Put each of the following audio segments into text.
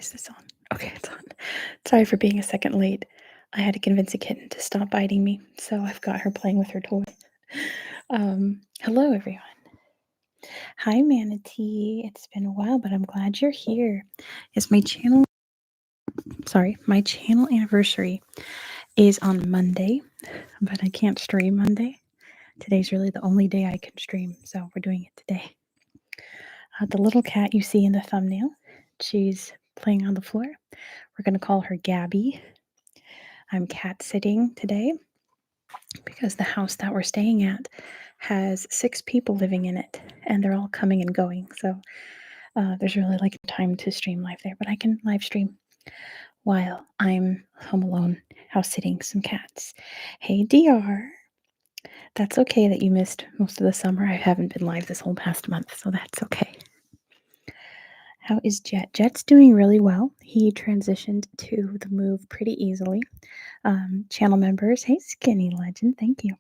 Is this on? Okay, it's on. Sorry for being a second late. I had to convince a kitten to stop biting me, so I've got her playing with her toy. Hello, everyone. Hi, Manatee. It's been a while, but I'm glad you're here. It's my channel. Sorry, my channel anniversary is on Monday, but I can't stream Monday. Today's really the only day I can stream, so we're doing it today. The little cat you see in the thumbnail, she's playing on the floor. We're going to call her Gabby. I'm cat sitting today because the house that we're staying at has 6 people living in it, and they're all coming and going. So there's really like time to stream live there, but I can live stream while I'm home alone, house sitting some cats. Hey, DR. That's okay that you missed most of the summer. I haven't been live this whole past month, so that's okay. How is Jet? Jet's doing really well. He transitioned to the move pretty easily. Channel members, hey, Skinny Legend, thank you.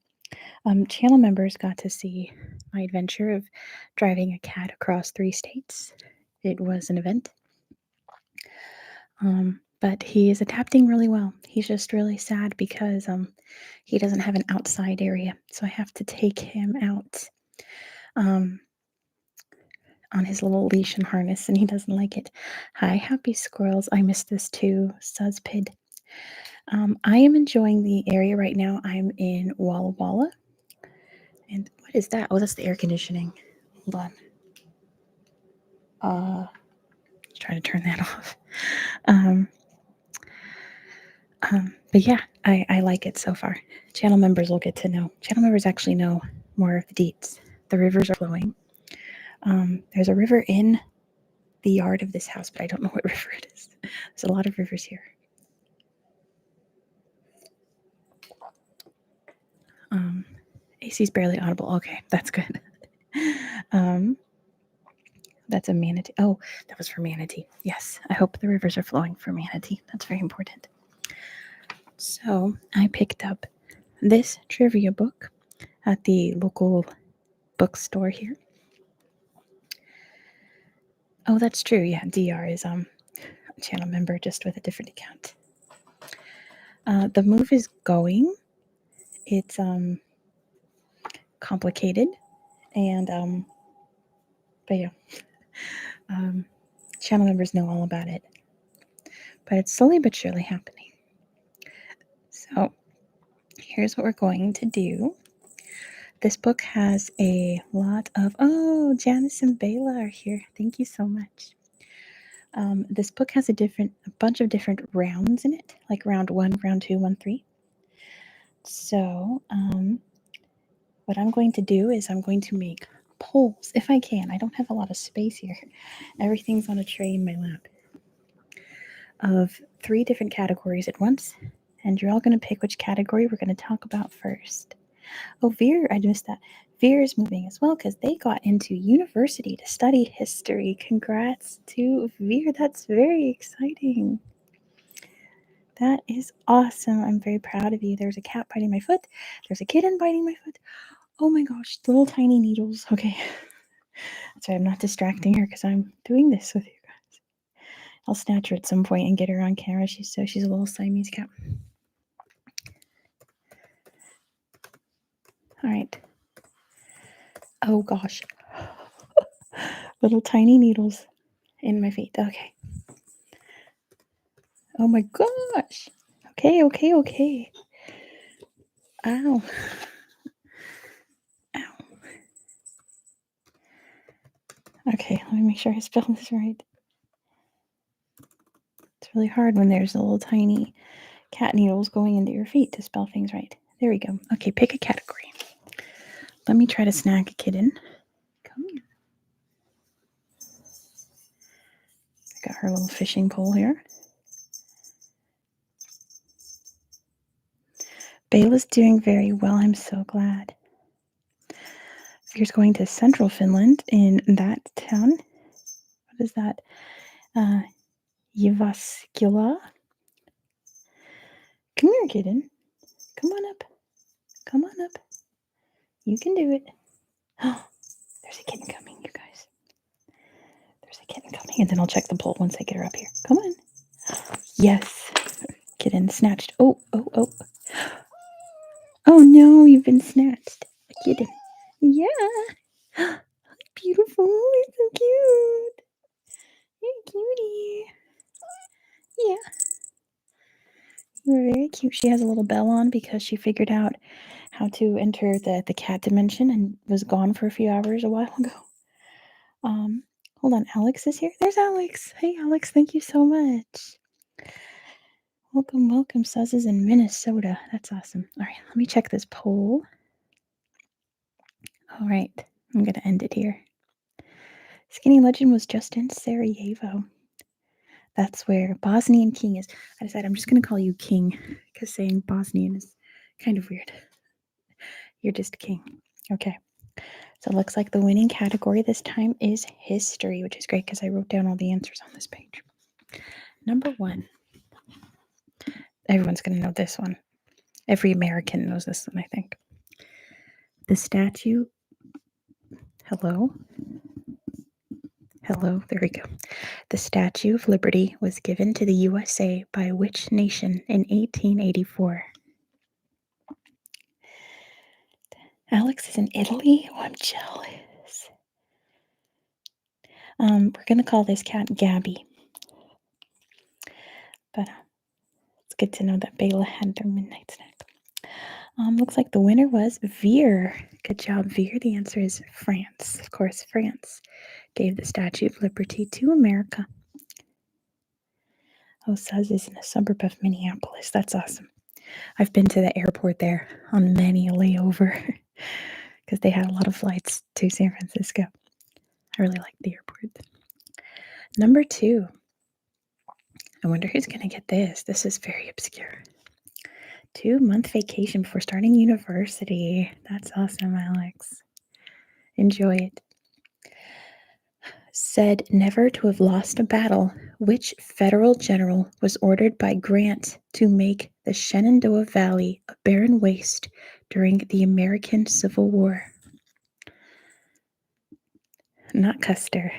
Channel members got to see my adventure of driving a cat across 3 states. It was an event. But he is adapting really well. He's just really sad because he doesn't have an outside area. So I have to take him out on his little leash and harness, and he doesn't like it. Hi, happy squirrels. I missed this too, Suzzpid. I am enjoying the area right now. I'm in Walla Walla. And what is that? Oh, that's the air conditioning. Hold on. Try to turn that off. But yeah, I like it so far. Channel members will get to know. Channel members actually know more of the deets. The rivers are flowing. There's a river in the yard of this house, but I don't know what river it is. There's a lot of rivers here. AC's barely audible. Okay, that's good. That's a manatee. Oh, that was for manatee. Yes, I hope the rivers are flowing for manatee. That's very important. So I picked up this trivia book at the local bookstore here. Oh, that's true. Yeah, DR is a channel member just with a different account. The move is going. It's complicated, and but yeah, channel members know all about it. But it's slowly but surely happening. So here's what we're going to do. This book has a lot of, oh, Janice and Bayla are here. Thank you so much. This book has a bunch of different rounds in it, like round 1, round 2, 1, 3. So what I'm going to do is I'm going to make polls, if I can. I don't have a lot of space here. Everything's on a tray in my lap. Of 3 different categories at once, and you're all going to pick which category we're going to talk about first. Oh, Veer, I missed that. Veer is moving as well because they got into university to study history. Congrats to Veer. That's very exciting. That is awesome. I'm very proud of you. There's a cat biting my foot. There's a kitten biting my foot. Oh my gosh, little tiny needles. Okay. That's why I'm not distracting her because I'm doing this with you guys. I'll snatch her at some point and get her on camera. She's a little Siamese cat. All right. Oh gosh. Little tiny needles in my feet. Okay. Oh my gosh. Okay. Ow. Ow. Okay, let me make sure I spell this right. It's really hard when there's little tiny cat needles going into your feet to spell things right. There we go. Okay, pick a category. Let me try to snag a kitten. Come here. I got her little fishing pole here. Bayla's doing very well. I'm so glad. Veer's going to central Finland in that town. What is that? Jyväskylä. Come here, kitten. Come on up. Come on up. You can do it. Oh, there's a kitten coming, you guys. There's a kitten coming. And then I'll check the poll once I get her up here. Come on. Yes. Kitten snatched. Oh, oh, oh. Oh no, you've been snatched. Kitten. Yeah. Beautiful. It's so cute. You're cutie. Yeah. You're very cute. She has a little bell on because she figured out how to enter the cat dimension and was gone for a few hours a while ago. Hold on. Alex is here. There's Alex. Hey, Alex. Thank you so much. Welcome, welcome. Suz is in Minnesota. That's awesome. All right, let me check this poll. All right, I'm going to end it here. Skinny Legend was just in Sarajevo. That's where Bosnian King is. I decided I'm just going to call you King because saying Bosnian is kind of weird. You're just King. Okay. So it looks like the winning category this time is history, which is great because I wrote down all the answers on this page. Number 1. Everyone's going to know this one. Every American knows this one, I think. The statue. Hello? Hello, there we go. The Statue of Liberty was given to the USA by which nation in 1884? Alex is in Italy? Oh, I'm jealous. We're going to call this cat Gabby. But it's good to know that Bela had their midnight snack. Looks like the winner was Veer. Good job, Veer. The answer is France. Of course, France gave the Statue of Liberty to America. Oh, Suz is in a suburb of Minneapolis. That's awesome. I've been to the airport there on many a layover because they had a lot of flights to San Francisco. I really like the airport. Number 2. I wonder who's going to get this. This is very obscure. 2-month vacation before starting university. That's awesome, Alex. Enjoy it. Said never to have lost a battle, which federal general was ordered by Grant to make the Shenandoah Valley a barren waste during the American Civil War? Not Custer.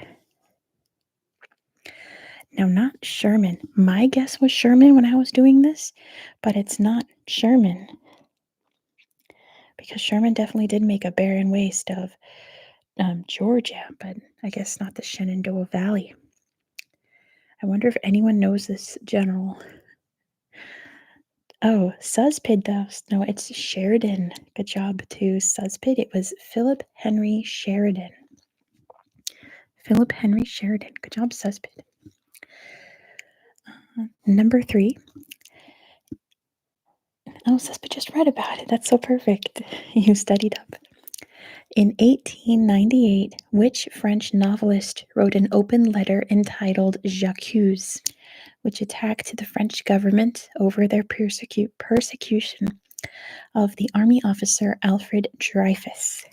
Now, not Sherman. My guess was Sherman when I was doing this, but it's not Sherman. Because Sherman definitely did make a barren waste of Georgia, but I guess not the Shenandoah Valley. I wonder if anyone knows this general. Oh, Suspid, though. No, it's Sheridan. Good job to Suspid. It was Philip Henry Sheridan. Philip Henry Sheridan. Good job, Suspid. Number 3. Oh, Suspid just read about it. That's so perfect. You studied up. In 1898, which French novelist wrote an open letter entitled J'accuse, which attacked the French government over their persecution of the army officer Alfred Dreyfus?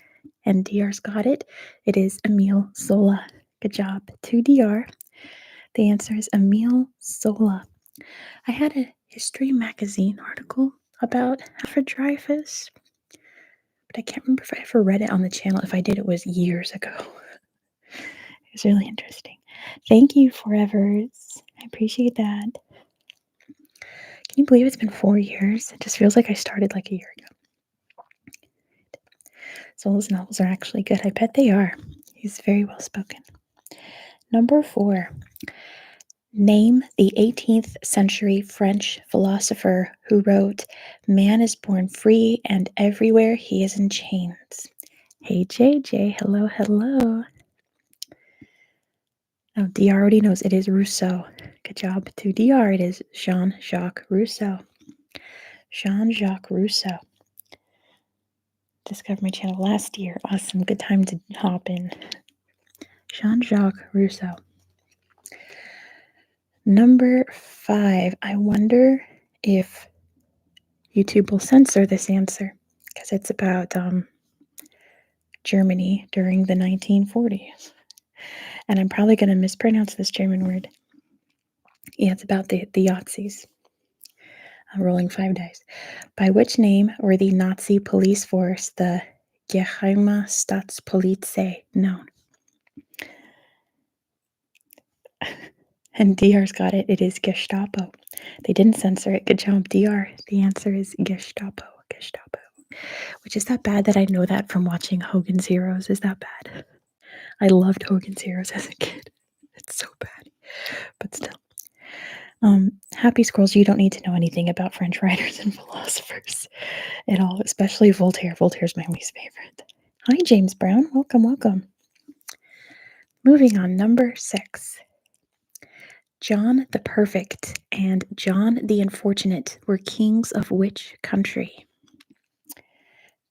And DR's got it. It is Emile Zola. Good job to DR. The answer is Emile Zola. I had a History magazine article about Alfred Dreyfus, but I can't remember if I ever read it on the channel. If I did, it was years ago. It was really interesting. Thank you, Forevers. I appreciate that. Can you believe it's been 4 years? It just feels like I started like a year ago. Zola's novels are actually good. I bet they are. He's very well spoken. Number 4. Name the 18th century French philosopher who wrote, "Man is born free and everywhere he is in chains." Hey, JJ. Hello, hello. Oh, DR already knows it is Rousseau. Good job to DR. It is Jean-Jacques Rousseau. Jean-Jacques Rousseau. Discovered my channel last year. Awesome. Good time to hop in. Jean-Jacques Rousseau. Number 5. I wonder if YouTube will censor this answer because it's about Germany during the 1940s. And I'm probably going to mispronounce this German word. Yeah, it's about the Yazis. I'm rolling 5 dice. By which name were the Nazi police force, the Geheime Staatspolizei, known? And DR's got it. It is Gestapo. They didn't censor it. Good job, DR. The answer is Gestapo. Gestapo. Which is that bad that I know that from watching Hogan's Heroes? Is that bad? I loved Hogan's Heroes as a kid. It's so bad. But still. Happy Squirrels, you don't need to know anything about French writers and philosophers at all, especially Voltaire. Voltaire's my least favorite. Hi, James Brown. Welcome, welcome. Moving on, number 6. John the Perfect and John the Unfortunate were kings of which country?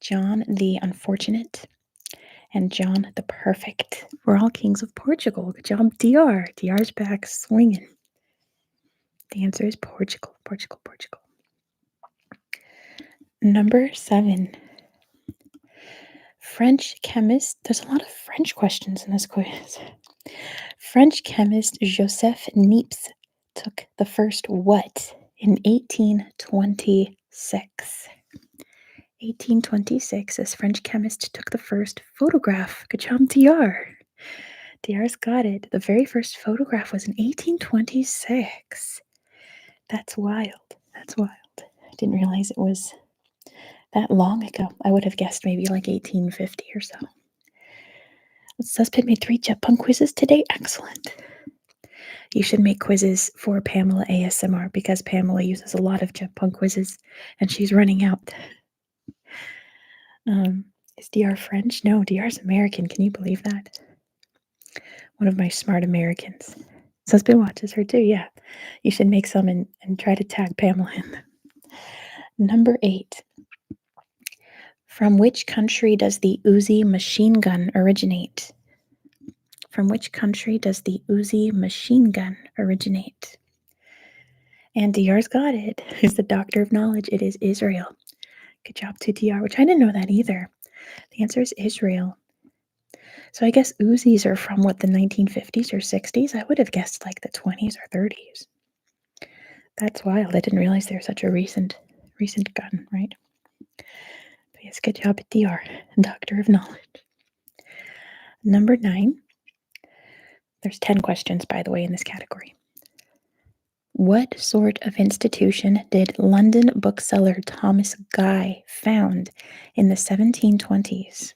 John the Unfortunate and John the Perfect were all kings of Portugal. Good job, DR. DR's back swinging. The answer is Portugal, Portugal, Portugal. Number 7. French chemist. There's a lot of French questions in this quiz. French chemist Joseph Niepce took the first what in 1826? 1826, this French chemist took the first photograph. Good job, DR. DR's got it. The very first photograph was in 1826. That's wild. That's wild. I didn't realize it was that long ago. I would have guessed maybe like 1850 or so. Suspect made 3 jet punk quizzes today. Excellent. You should make quizzes for Pamela ASMR because Pamela uses a lot of jet punk quizzes and she's running out. Is DR French? No, DR's American. Can you believe that? One of my smart Americans. Husband watches her too, yeah. You should make some and try to tag Pamela in. Number 8. From which country does the Uzi machine gun originate? From which country does the Uzi machine gun originate? And DR's got it. He's the doctor of knowledge. It is Israel. Good job to DR, which I didn't know that either. The answer is Israel. So I guess Uzis are from what, the 1950s or 60s? I would have guessed like the 20s or 30s. That's wild. I didn't realize they were such a recent gun, right? But yes, good job at DR, doctor of knowledge. Number 9. There's 10 questions, by the way, in this category. What sort of institution did London bookseller Thomas Guy found in the 1720s?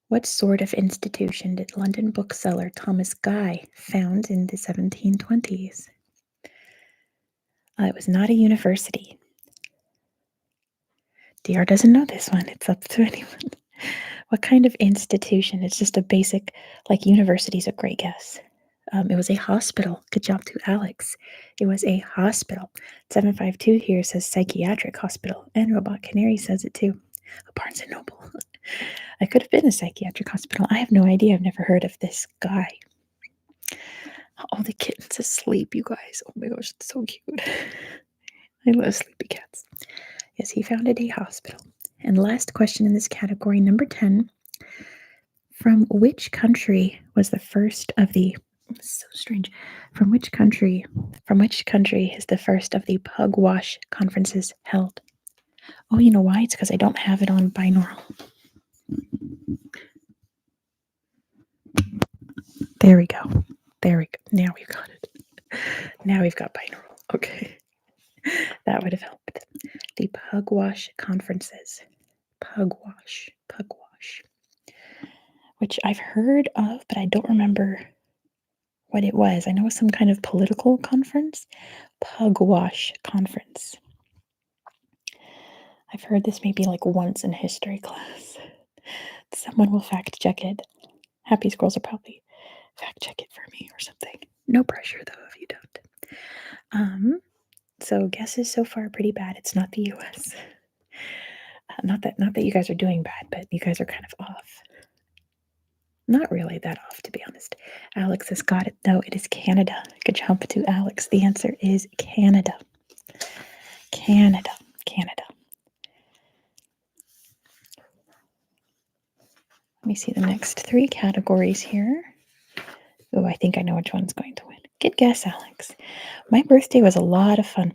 What sort of institution did London bookseller Thomas Guy found in the 1720s? It was not a university. DR doesn't know this one. It's up to anyone. What kind of institution? It's just a basic, like university's a great guess. It was a hospital. Good job to Alex. It was a hospital. 752 here says psychiatric hospital, and Robot Canary says it too. A Barnes & Noble. I could have been a psychiatric hospital. I have no idea. I've never heard of this guy. All the kittens asleep, you guys. Oh my gosh, it's so cute. I love sleepy cats. Yes, he founded a hospital. And last question in this category, number 10. From which country was the first of the... So strange. From which country is the first of the Pugwash conferences held? Oh, you know why? It's because I don't have it on binaural. There we go. Now we've got it. Now we've got binaural. Okay. That would have helped. The Pugwash conferences. Pugwash. Which I've heard of, but I don't remember what it was. I know it was some kind of political conference. Pugwash conference. I've heard this maybe like once in history class. Someone will fact check it. Happy Squirrels will probably fact check it for me or something. No pressure though if you don't. So guesses so far are pretty bad. It's not the US. Not that you guys are doing bad, but you guys are kind of off. Not really that off, to be honest. Alex has got it. No, it is Canada. Good job to Alex. The answer is Canada. Canada. Let me see the next 3 categories here. Oh, I think I know which one's going to win. Good guess, Alex. My birthday was a lot of fun.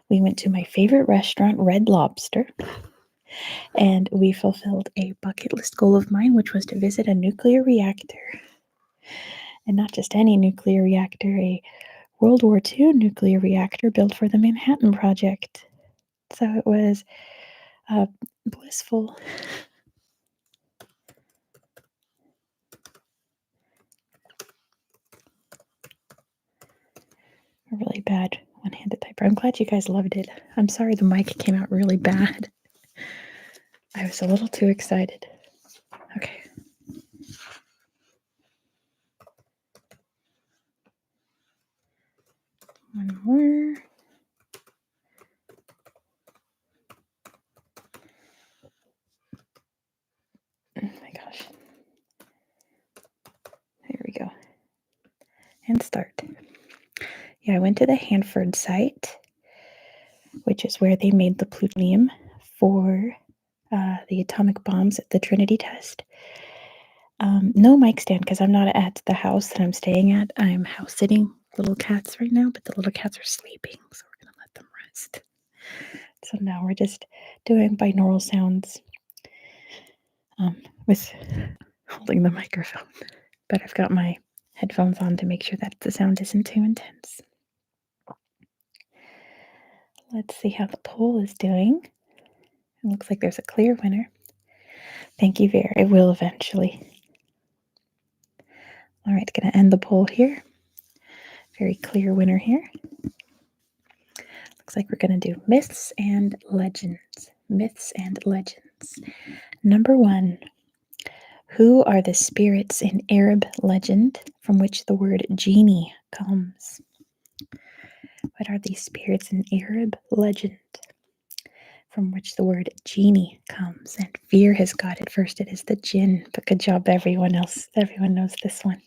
We went to my favorite restaurant, Red Lobster, and we fulfilled a bucket list goal of mine, which was to visit a nuclear reactor. And not just any nuclear reactor, a World War II nuclear reactor built for the Manhattan Project. So it was blissful. A really bad one-handed typer. I'm glad you guys loved it. I'm sorry the mic came out really bad. I was a little too excited. Okay. One more. Oh my gosh. There we go. And start. Yeah, I went to the Hanford site, which is where they made the plutonium for the atomic bombs at the Trinity test. No mic stand because I'm not at the house that I'm staying at. I'm house sitting little cats right now, but the little cats are sleeping, so we're going to let them rest. So now we're just doing binaural sounds with holding the microphone. But I've got my headphones on to make sure that the sound isn't too intense. Let's see how the poll is doing. It looks like there's a clear winner. Thank you, Vera. It will eventually. All right, going to end the poll here. Very clear winner here. Looks like we're going to do myths and legends. Myths and legends. Number 1. Who are the spirits in Arab legend from which the word genie comes? What are these spirits in Arab legend from which the word genie comes? And Veer has got it first. It is the jinn, but good job everyone else. Everyone knows this one.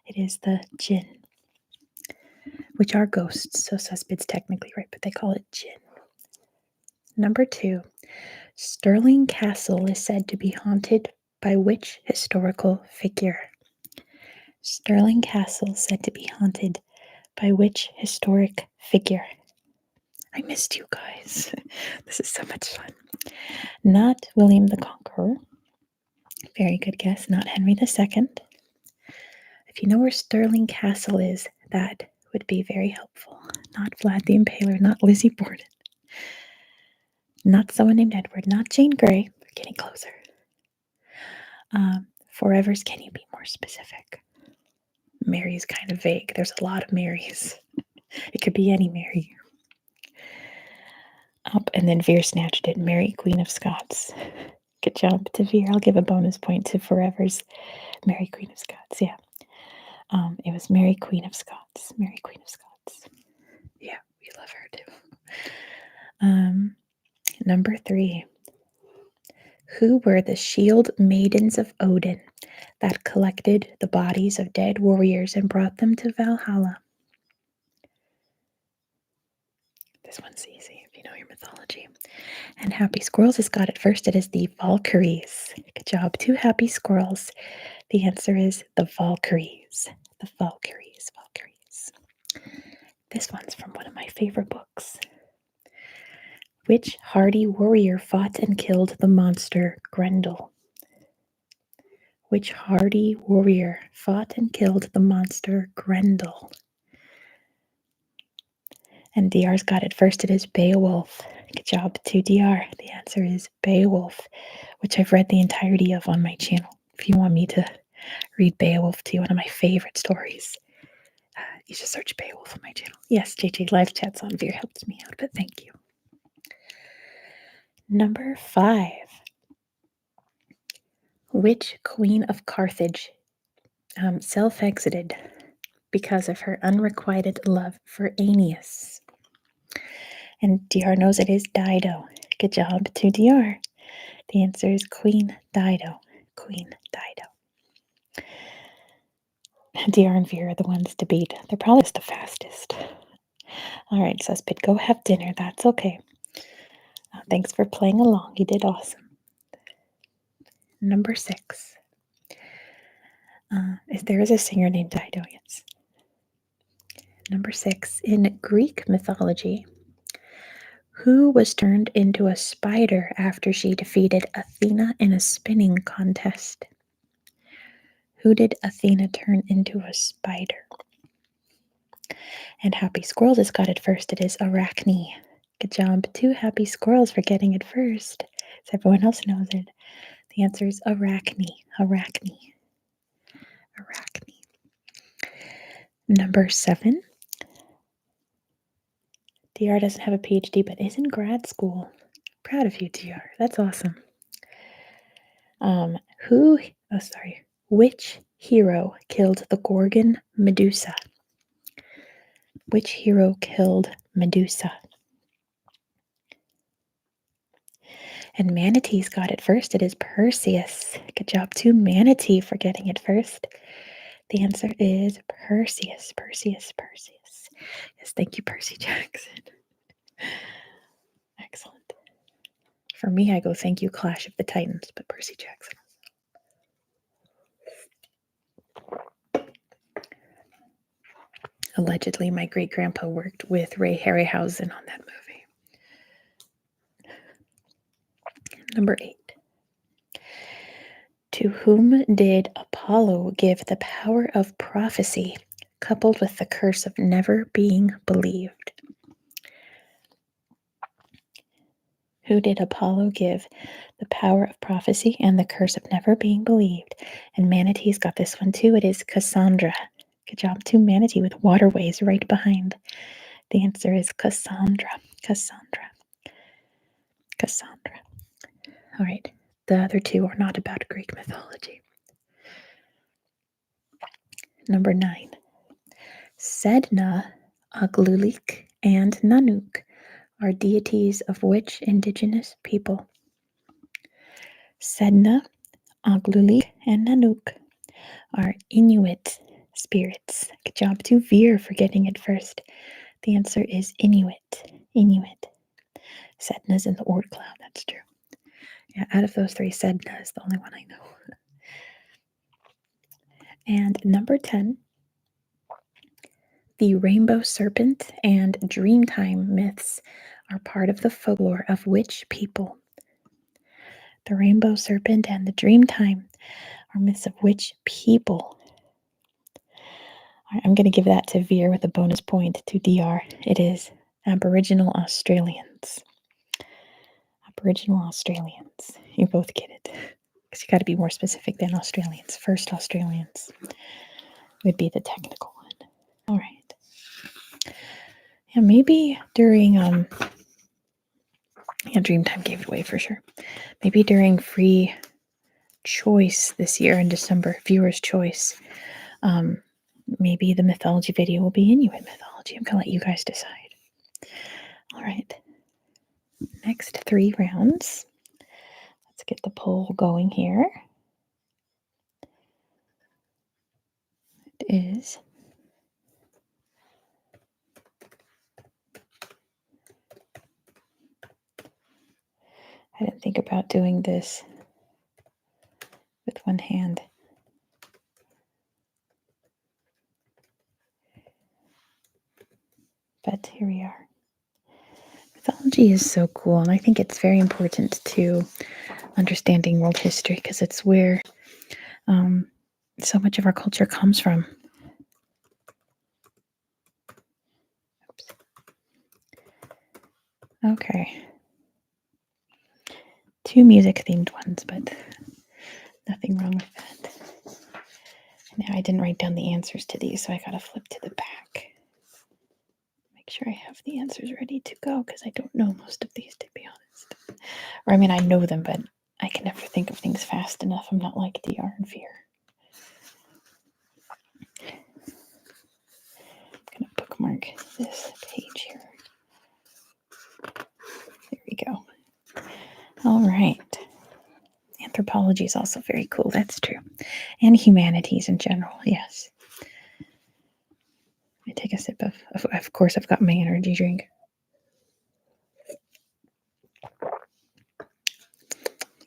It is the jinn, which are ghosts. So Suspid's technically right, but they call it jinn. Number 2. Stirling Castle is said to be haunted by which historical figure? Stirling Castle said to be haunted by which historic figure? I missed you guys. This is so much fun. Not William the Conqueror. Very good guess. Not Henry II. If you know where Stirling Castle is, that would be very helpful. Not Vlad the Impaler. Not Lizzie Borden. Not someone named Edward. Not Jane Grey. We're getting closer. Forevers, can you be more specific? Mary's kind of vague. There's a lot of Marys. It could be any Mary. And then Veer snatched it. Mary, Queen of Scots. Good job to Veer. I'll give a bonus point to Forever's Mary, Queen of Scots. Yeah. It was Mary, Queen of Scots. Mary, Queen of Scots. Yeah, we love her too. Number 3. Who were the shield maidens of Odin that collected the bodies of dead warriors and brought them to Valhalla? This one's easy if you know your mythology. And Happy Squirrels has got it first. It is the Valkyries. Good job. 2 happy squirrels. The answer is the Valkyries. The Valkyries. Valkyries. This one's from one of my favorite books. Which hardy warrior fought and killed the monster Grendel? Which hardy warrior fought and killed the monster Grendel? And DR's got it first. It is Beowulf. Good job to DR. The answer is Beowulf, which I've read the entirety of on my channel. If you want me to read Beowulf to you, one of my favorite stories, you should search Beowulf on my channel. Yes, JJ live chats on Veer helps me out, but thank you. Number 5. Which queen of Carthage self-exited because of her unrequited love for Aeneas? And DR knows it is Dido. Good job to DR. The answer is Queen Dido. Queen Dido. DR and Veer are the ones to beat. They're probably just the fastest. All right, Suspid, go have dinner. That's okay. Thanks for playing along. You did awesome. Number 6. There is a singer named Dido, yes. Number 6. In Greek mythology, who was turned into a spider after she defeated Athena in a spinning contest? Who did Athena turn into a spider? And Happy Squirrel just got it first. It is Arachne. Good job, 2 happy squirrels for getting it first. So everyone else knows it. The answer is Arachne. Arachne. Arachne. Number 7. DR doesn't have a PhD, but is in grad school. Proud of you, DR. That's awesome. Which hero killed the Gorgon Medusa? Which hero killed Medusa? And Manatee's got it first. It is Perseus. Good job to Manatee for getting it first. The answer is Perseus. Perseus. Yes, thank you, Percy Jackson. Excellent. For me, I go thank you, Clash of the Titans, but Percy Jackson. Allegedly, my great-grandpa worked with Ray Harryhausen on that movie. Number 8. To whom did Apollo give the power of prophecy, coupled with the curse of never being believed? Who did Apollo give the power of prophecy and the curse of never being believed? And Manatee's got this one too. It is Cassandra. Good job to Manatee with waterways right behind. The answer is Cassandra. Cassandra. Cassandra. All right. The other 2 are not about Greek mythology. Number 9. Sedna, Aglulik, and Nanuk are deities of which indigenous people? Sedna, Aglulik, and Nanuk are Inuit spirits. Good job to Veer for getting it first. The answer is Inuit. Inuit. Sedna's in the Oort cloud, that's true. Yeah, out of those 3, Sedna is the only one I know. And number 10, the rainbow serpent and dreamtime myths are part of the folklore of which people? The rainbow serpent and the dreamtime are myths of which people? I'm going to give that to Veer with a bonus point to DR. It is Aboriginal Australians. Aboriginal Australians. You both get it. Because you got to be more specific than Australians. First Australians would be the technical one. All right. Yeah, maybe during Dreamtime gave it away for sure. Maybe during free choice this year in December, viewer's choice, maybe the mythology video will be Inuit mythology. I'm gonna let you guys decide. All right. Next 3 rounds. Let's get the poll going here. It is I didn't think about doing this with one hand. But here we are. Mythology is so cool, and I think it's very important to understanding world history because it's where so much of our culture comes from. Oops. Okay. 2 music-themed ones, but nothing wrong with that. Now I didn't write down the answers to these, so I gotta flip to the back. Make sure I have the answers ready to go because I don't know most of these, to be honest. Or I mean, I know them, but I can never think of things fast enough. I'm not like DR and Veer. I'm gonna bookmark this page here. There we go. All right. Anthropology is also very cool. That's true. And humanities in general. Yes. I take a sip of course, I've got my energy drink.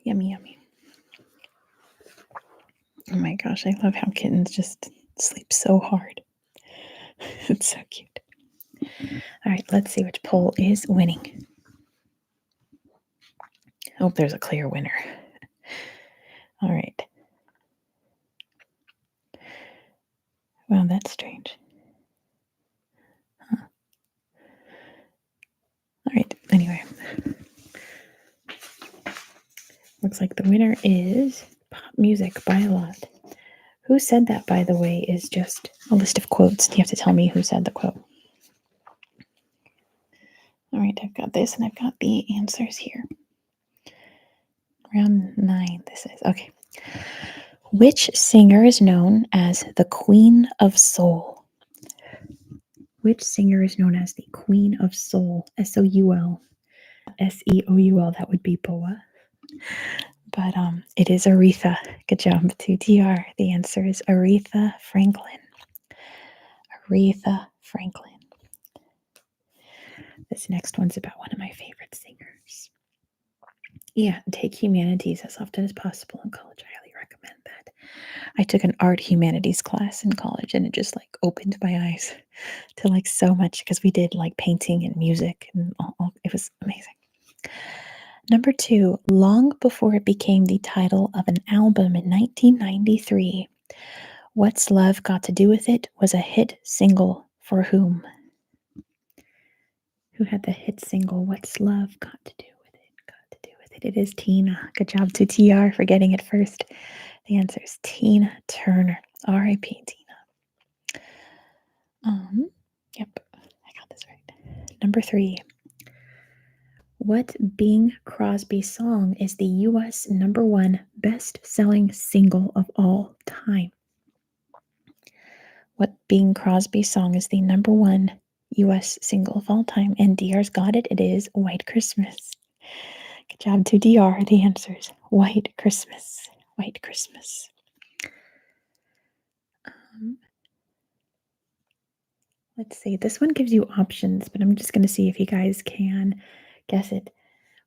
Yummy, yummy. Oh my gosh, I love how kittens just sleep so hard. It's so cute. All right, let's see which poll is winning. Oh, there's a clear winner. All right. Wow, that's strange. Huh. All right, anyway. Looks like the winner is pop music by a lot. Who said that, by the way, is just a list of quotes. You have to tell me who said the quote. All right, I've got this and I've got the answers here. Round 9, this is. Okay. Which singer is known as the Queen of Soul? Which singer is known as the Queen of Soul? Soul. Seoul, that would be Boa. But it is Aretha. Good job to TR. The answer is Aretha Franklin. Aretha Franklin. This next one's about one of my favorite singers. Yeah, take humanities as often as possible in college. I highly recommend that. I took an art humanities class in college and it just like opened my eyes to like so much because we did like painting and music and all. It was amazing. Number 2, long before it became the title of an album in 1993, What's Love Got to Do with It was a hit single for whom? Who had the hit single What's Love Got to Do with It? Got to do with it. It is Tina. Good job to TR for getting it first. The answer is Tina Turner. R.I.P. Tina. Yep, I got this right. Number 3. What Bing Crosby song is the U.S. #1 best-selling single of all time? What Bing Crosby song is the #1 U.S. single of all time? And DR's got it. It is White Christmas. Good job to DR. The answer is White Christmas. White Christmas. Let's see. This one gives you options, but I'm just going to see if you guys can guess it.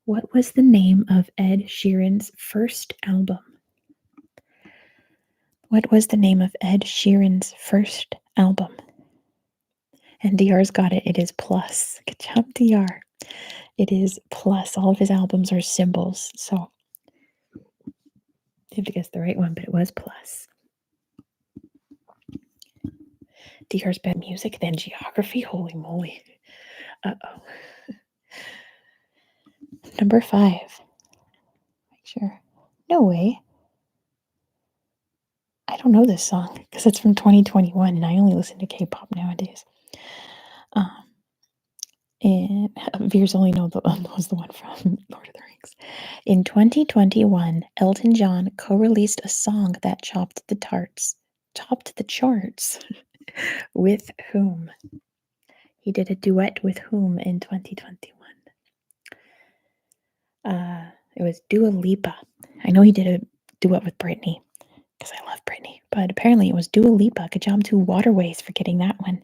What was the name of Ed Sheeran's first album? What was the name of Ed Sheeran's first album? And DR's got it. It is Plus. Good job, DR. It is Plus. All of his albums are symbols, so you have to guess the right one, but it was Plus. DR's better music than geography. Holy moly. Uh-oh. Number 5. Make sure. No way. I don't know this song because it's from 2021 and I only listen to K-pop nowadays. And Veers only knows the one from Lord of the Rings. In 2021, Elton John co-released a song that topped the charts with whom? He did a duet with whom in 2021? It was Dua Lipa. I know he did a duet with Britney because I love Britney, but apparently it was Dua Lipa. Good job to Waterways for getting that one.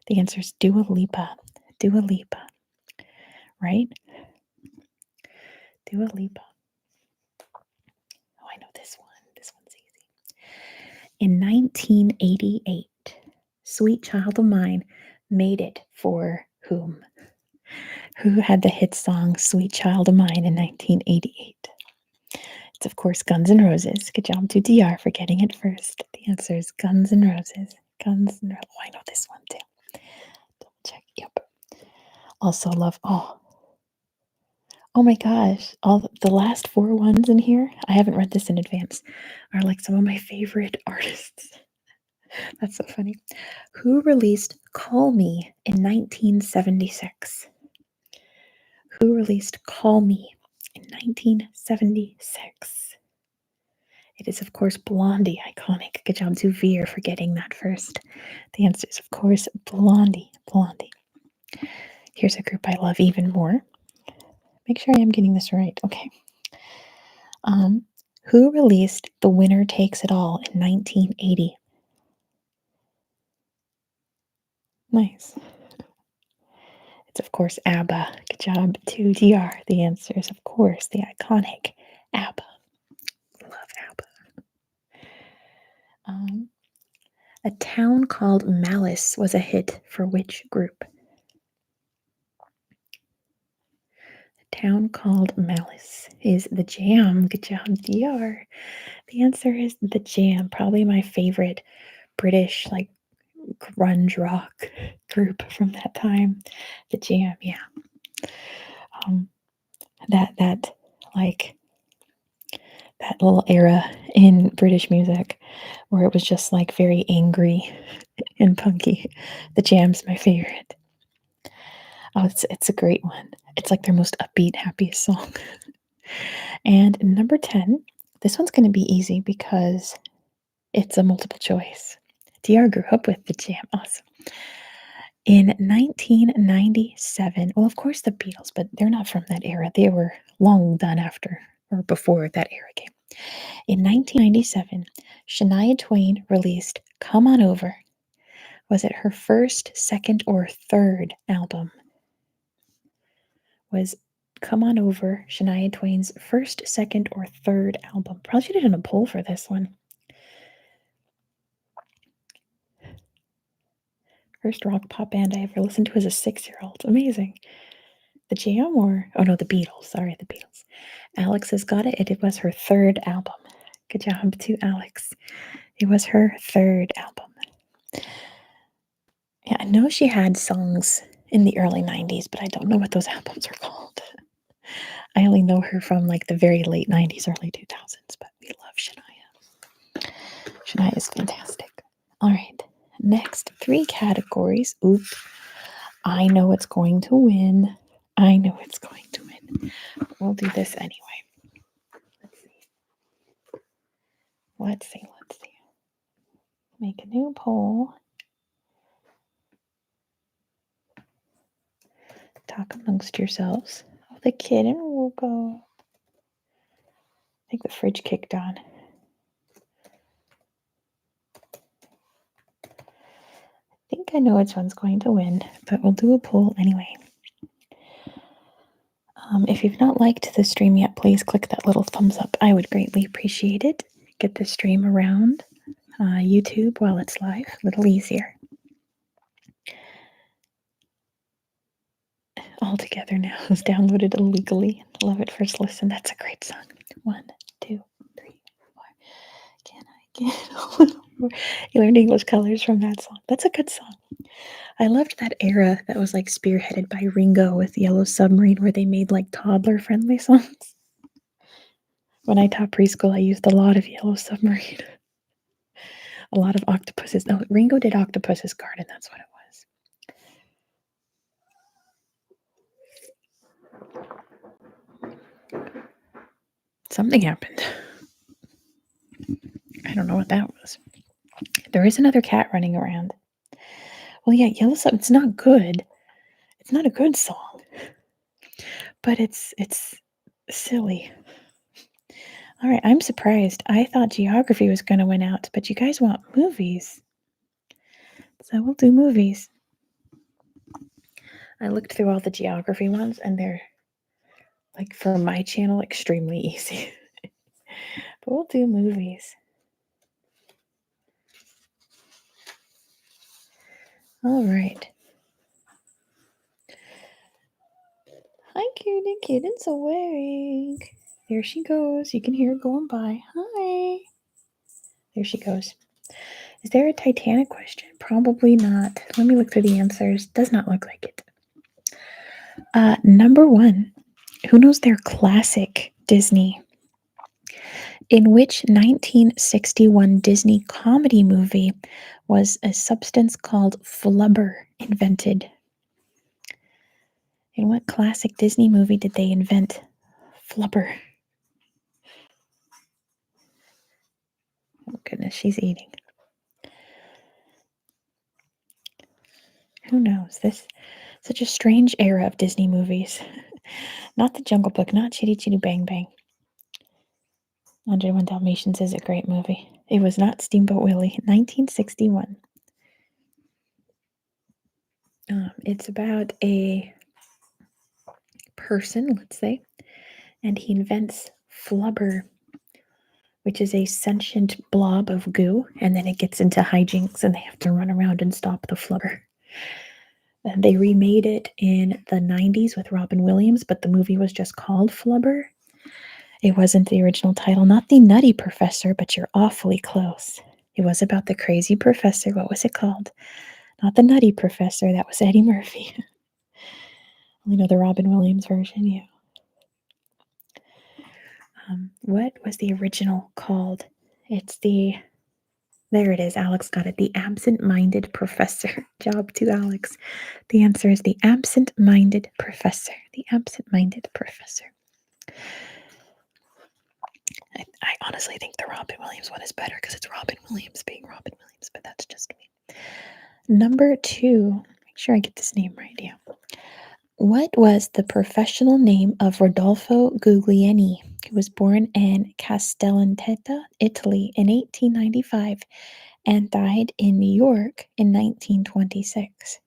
The answer is Dua Lipa. Dua Lipa. Right? Dua Lipa. Oh, I know this one. This one's easy. In 1988, Sweet Child of Mine made it for whom? Who had the hit song Sweet Child of Mine in 1988? It's, of course, Guns N' Roses. Good job to DR for getting it first. The answer is Guns N' Roses. Guns N' Roses. Oh, I know this one too. Double check. Yep. Also love. Oh my gosh. All the last 4 ones in here, I haven't read this in advance, are like some of my favorite artists. That's so funny. Who released Call Me in 1976? Who released Call Me in 1976? It is, of course, Blondie. Iconic. Good job to Veer for getting that first. The answer is, of course, Blondie. Blondie. Here's a group I love even more. Make sure I am getting this right. Okay. Who released The Winner Takes It All in 1980? Nice. It's, of course, ABBA. Good job to DR. The answer is, of course, the iconic ABBA. Love ABBA. A Town Called Malice was a hit for which group? A Town Called Malice is The Jam. Good job, DR. The answer is The Jam. Probably my favorite British, like, grunge rock group from that time. The Jam, yeah. That like that little era in British music where it was just like very angry and punky. The Jam's my favorite. Oh, it's a great one. It's like their most upbeat, happiest song. And number 10, this one's going to be easy because it's a multiple choice. DR grew up with the Jam. Awesome. In 1997, well, of course the Beatles, but they're not from that era. They were long done after or before that era came. In 1997, Shania Twain released Come On Over. Was it her first, second, or third album? Was Come On Over Shania Twain's first, second, or third album? Probably should have done a poll for this one. First rock pop band I ever listened to as a 6-year-old. Amazing. The Jam or, oh no, the Beatles. Sorry, the Beatles. Alex has got it. It was her third album. Good job to Alex. It was her third album. Yeah, I know she had songs in the early 90s, but I don't know what those albums are called. I only know her from like the very late 90s, early 2000s, but we love Shania. Shania is fantastic. All right, next 3 categories. Oop, I know it's going to win. I know it's going to win. We'll do this anyway. Let's see. Make a new poll. Talk amongst yourselves. Oh, the kitten will go. I think the fridge kicked on. I think I know which one's going to win, but we'll do a poll anyway. If you've not liked the stream yet, please click that little thumbs up. I would greatly appreciate it. Get the stream around YouTube while it's live, a little easier. All together now. It was downloaded illegally. Love it. First listen. That's a great song. 1, 2, 3, 4. Can I get a little more? You learned English colors from that song. That's a good song. I loved that era that was like spearheaded by Ringo with Yellow Submarine, where they made like toddler friendly songs. When I taught preschool, I used a lot of Yellow Submarine. A lot of Octopuses. No, Ringo did Octopus's Garden. That's what it was. Something happened. I don't know what that was. There is another cat running around. Well, yeah, Yellow Submarine. It's not good. It's not a good song. But it's silly. All right, I'm surprised. I thought geography was going to win out, but you guys want movies. So we'll do movies. I looked through all the geography ones, and they're, like, for my channel, extremely easy. But we'll do movies. All right. Hi, cutie. Kitten's awake. There she goes. You can hear her going by. Hi. There she goes. Is there a Titanic question? Probably not. Let me look through the answers. Does not look like it. Number 1. Who knows their classic Disney? In which 1961 Disney comedy movie was a substance called flubber invented? In what classic Disney movie did they invent flubber? Oh goodness, she's eating. Who knows? This such a strange era of Disney movies. Not The Jungle Book, not Chitty Chitty Bang Bang. 101 Dalmatians is a great movie. It was not Steamboat Willie. 1961. It's about a person, let's say, and he invents flubber, which is a sentient blob of goo, and then it gets into hijinks and they have to run around and stop the flubber. And they remade it in the 90s with Robin Williams, but the movie was just called Flubber. It wasn't the original title, not The Nutty Professor, but you're awfully close. It was about the crazy professor. What was it called? Not the nutty professor. That was Eddie Murphy. You know the Robin Williams version, yeah. What was the original called? There it is. Alex got it. The absent-minded professor. Job to Alex. The answer is the absent-minded professor. The absent-minded professor. I honestly think the Robin Williams one is better because it's Robin Williams being Robin Williams, but that's just me. Number 2. Make sure I get this name right. Yeah. What was the professional name of Rodolfo Guglielmi, who was born in Castellaneta, Italy in 1895 and died in New York in 1926?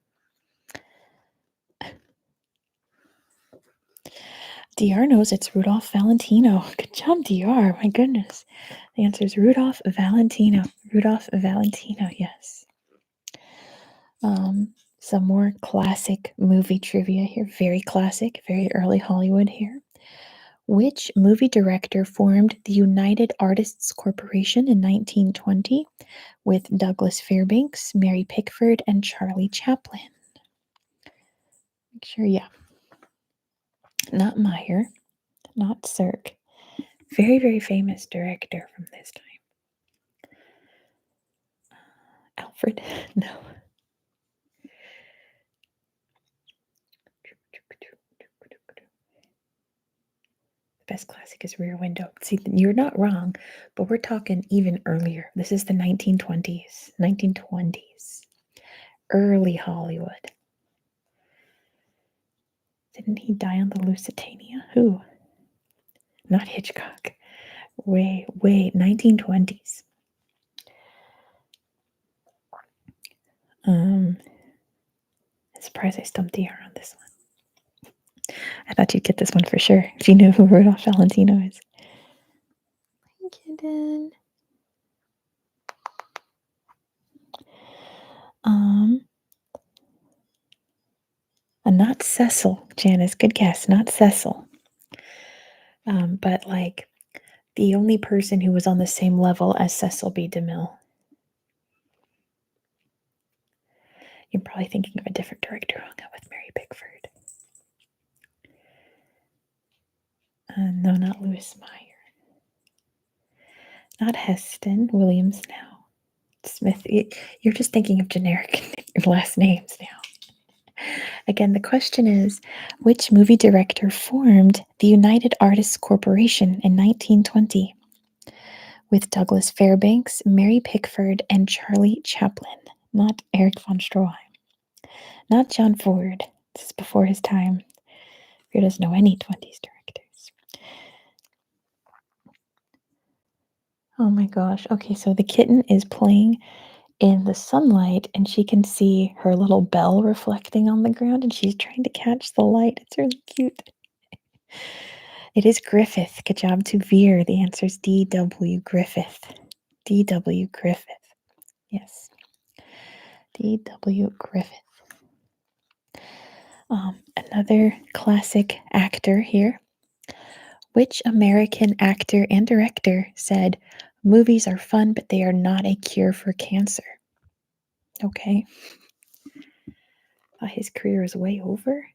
DR knows it's Rudolph Valentino. Good job, DR. My goodness. The answer is Rudolph Valentino. Rudolph Valentino, yes. Some more classic movie trivia here. Very classic, very early Hollywood here. Which movie director formed the United Artists Corporation in 1920 with Douglas Fairbanks, Mary Pickford, and Charlie Chaplin? Make sure, yeah. Not Meyer, not Cirque. Very, very famous director from this time. Alfred? No. Best classic is Rear Window. See, you're not wrong, but we're talking even earlier. This is the 1920s. 1920s. Early Hollywood. Didn't he die on the Lusitania? Who? Not Hitchcock. Wait, 1920s. I'm surprised I stumped the R on this one. I thought you'd get this one for sure if you knew who Rudolph Valentino is. I'm kidding. Not Cecil, Janice. Good guess. Not Cecil. But like the only person who was on the same level as Cecil B. DeMille. You're probably thinking of a different director who hung out with Mary Pickford. No, not Louis Meyer. Not Heston. Williams now. Smith. You're just thinking of generic last names now. Again, the question is, which movie director formed the United Artists Corporation in 1920 with Douglas Fairbanks, Mary Pickford, and Charlie Chaplin? Not Erich von Stroheim. Not John Ford. This is before his time. Who doesn't know any 20s directors? Oh my gosh. Okay, so the kitten is playing in the sunlight and she can see her little bell reflecting on the ground and she's trying to catch the light. It's really cute. It is Griffith. Good job to Veer. The answer is D.W. Griffith. D.W. Griffith. Yes. D.W. Griffith. Another classic actor here. Which American actor and director said, "Movies are fun, but they are not a cure for cancer"? Okay. His career is way over.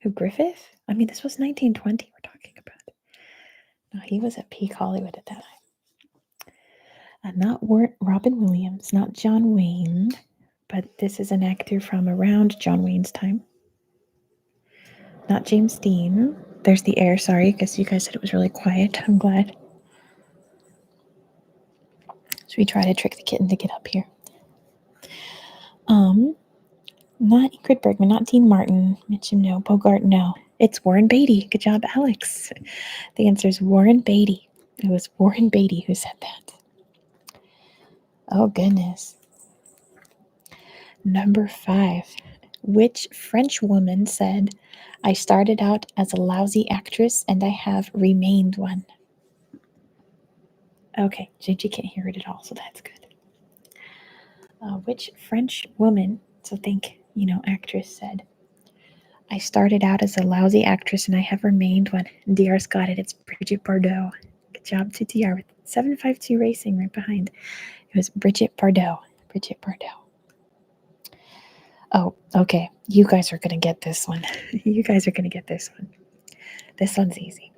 Who, Griffith? I mean, this was 1920 we're talking about. No, he was at peak Hollywood at that time. Not Robin Williams, not John Wayne, but this is an actor from around John Wayne's time. Not James Dean. There's the air, sorry, because you guys said it was really quiet. I'm glad. So we try to trick the kitten to get up here. Not Ingrid Bergman, not Dean Martin. Mitchum, no. Bogart, no. It's Warren Beatty. Good job, Alex. The answer is Warren Beatty. It was Warren Beatty who said that. Oh, goodness. Number 5. Which French woman said, "I started out as a lousy actress and I have remained one"? Okay, Gigi can't hear it at all, so that's good. Which French woman, so think, actress, said, "I started out as a lousy actress and I have remained one"? DR's got it. It's Brigitte Bardot. Good Good job to DR with 752 Racing right behind. It was Bridget Bardot. Bridget Bardot. Oh, okay. You guys are going to get this one. You guys are going to get this one. This one's easy.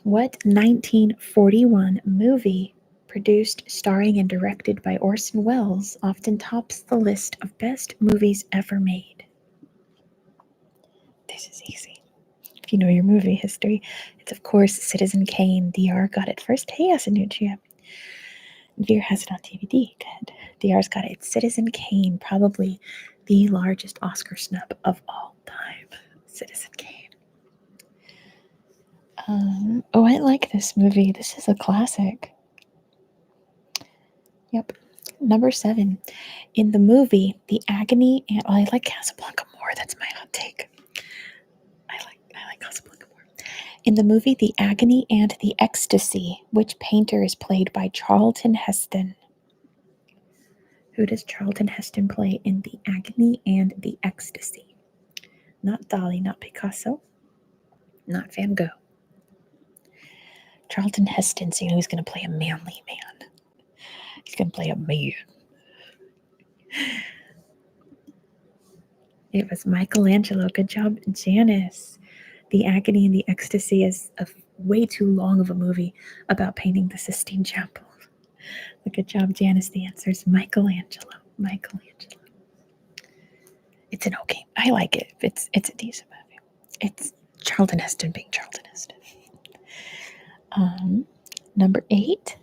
What 1941 movie produced, starring, and directed by Orson Welles often tops the list of best movies ever made? This is easy. If you know your movie history, it's of course Citizen Kane. DR got it first. Hey, Asanuchia. Veer has it on DVD. Good. DR's got it. It's Citizen Kane, probably the largest Oscar snub of all time. Citizen Kane. Oh, I like this movie. This is a classic. Yep. Number 7. In the movie, The Agony and I like Casablanca more. That's my hot take. I like Casablanca more. In the movie The Agony and the Ecstasy, which painter is played by Charlton Heston? Who does Charlton Heston play in The Agony and the Ecstasy? Not Dali, not Picasso, not Van Gogh. Charlton Heston, so you know he's going to play a manly man. He's going to play a man. It was Michelangelo. Good job, Janice. The Agony and the Ecstasy is way too long of a movie about painting the Sistine Chapel. Good job, Janice. The answer is Michelangelo. Michelangelo. It's an okay. I like it. It's a decent movie. It's Charlton Heston being Charlton Heston. Number 8.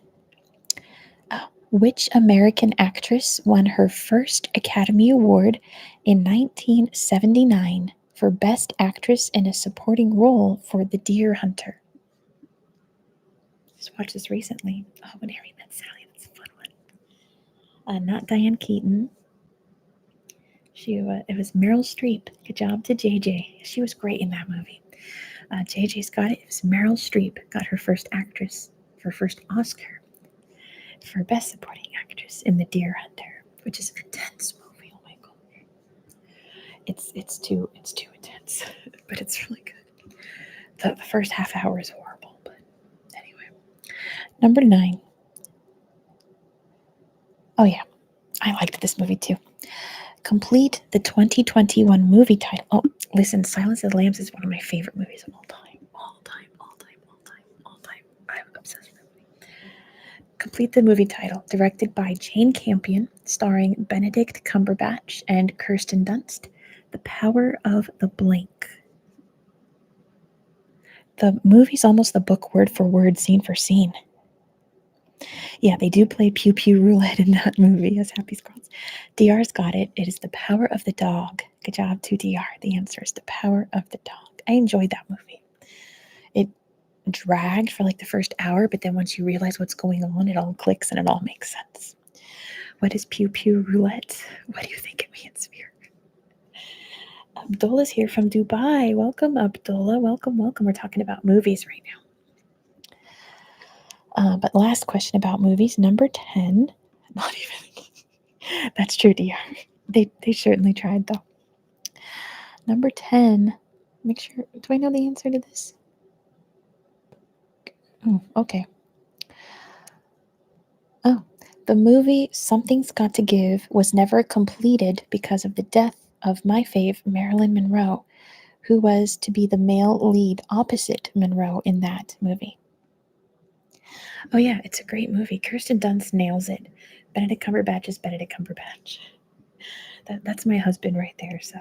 Which American actress won her first Academy Award in 1979 for Best Actress in a Supporting Role for The Deer Hunter? Just watched this recently. Oh, When Harry Met Sally. That's a fun one. Not Diane Keaton. It was Meryl Streep. Good job to JJ. She was great in that movie. JJ's got it. It was Meryl Streep. Got her first Oscar for Best Supporting Actress in The Deer Hunter, which is an intense movie. Oh my gosh, it's too intense, but it's really good. The first half hour is horrible, but anyway. Number 9. Oh yeah, I liked this movie too. Complete the 2021 movie title. Oh, listen, Silence of the Lambs is one of my favorite movies of all time. I'm obsessed with it. Complete the movie title. Directed by Jane Campion, starring Benedict Cumberbatch and Kirsten Dunst. The Power of the Blank. The movie's almost the book word for word, scene for scene. Yeah, they do play Pew Pew Roulette in that movie as Happy Scrolls. DR's got it. It is The Power of the Dog. Good job to DR. The answer is The Power of the Dog. I enjoyed that movie. It dragged for like the first hour, but then once you realize what's going on, it all clicks and it all makes sense. What is Pew Pew Roulette? What do you think it means, Veer? Abdullah's here from Dubai. Welcome, Abdullah. Welcome. We're talking about movies right now. But last question about movies, number 10. Not even. That's true, DR. They certainly tried, though. Number 10. Make sure. Do I know the answer to this? Oh, okay. Oh, the movie Something's Got to Give was never completed because of the death of my fave, Marilyn Monroe, who was to be the male lead opposite Monroe in that movie. Oh yeah, it's a great movie. Kirsten Dunst nails it. Benedict Cumberbatch is Benedict Cumberbatch. That's my husband right there, so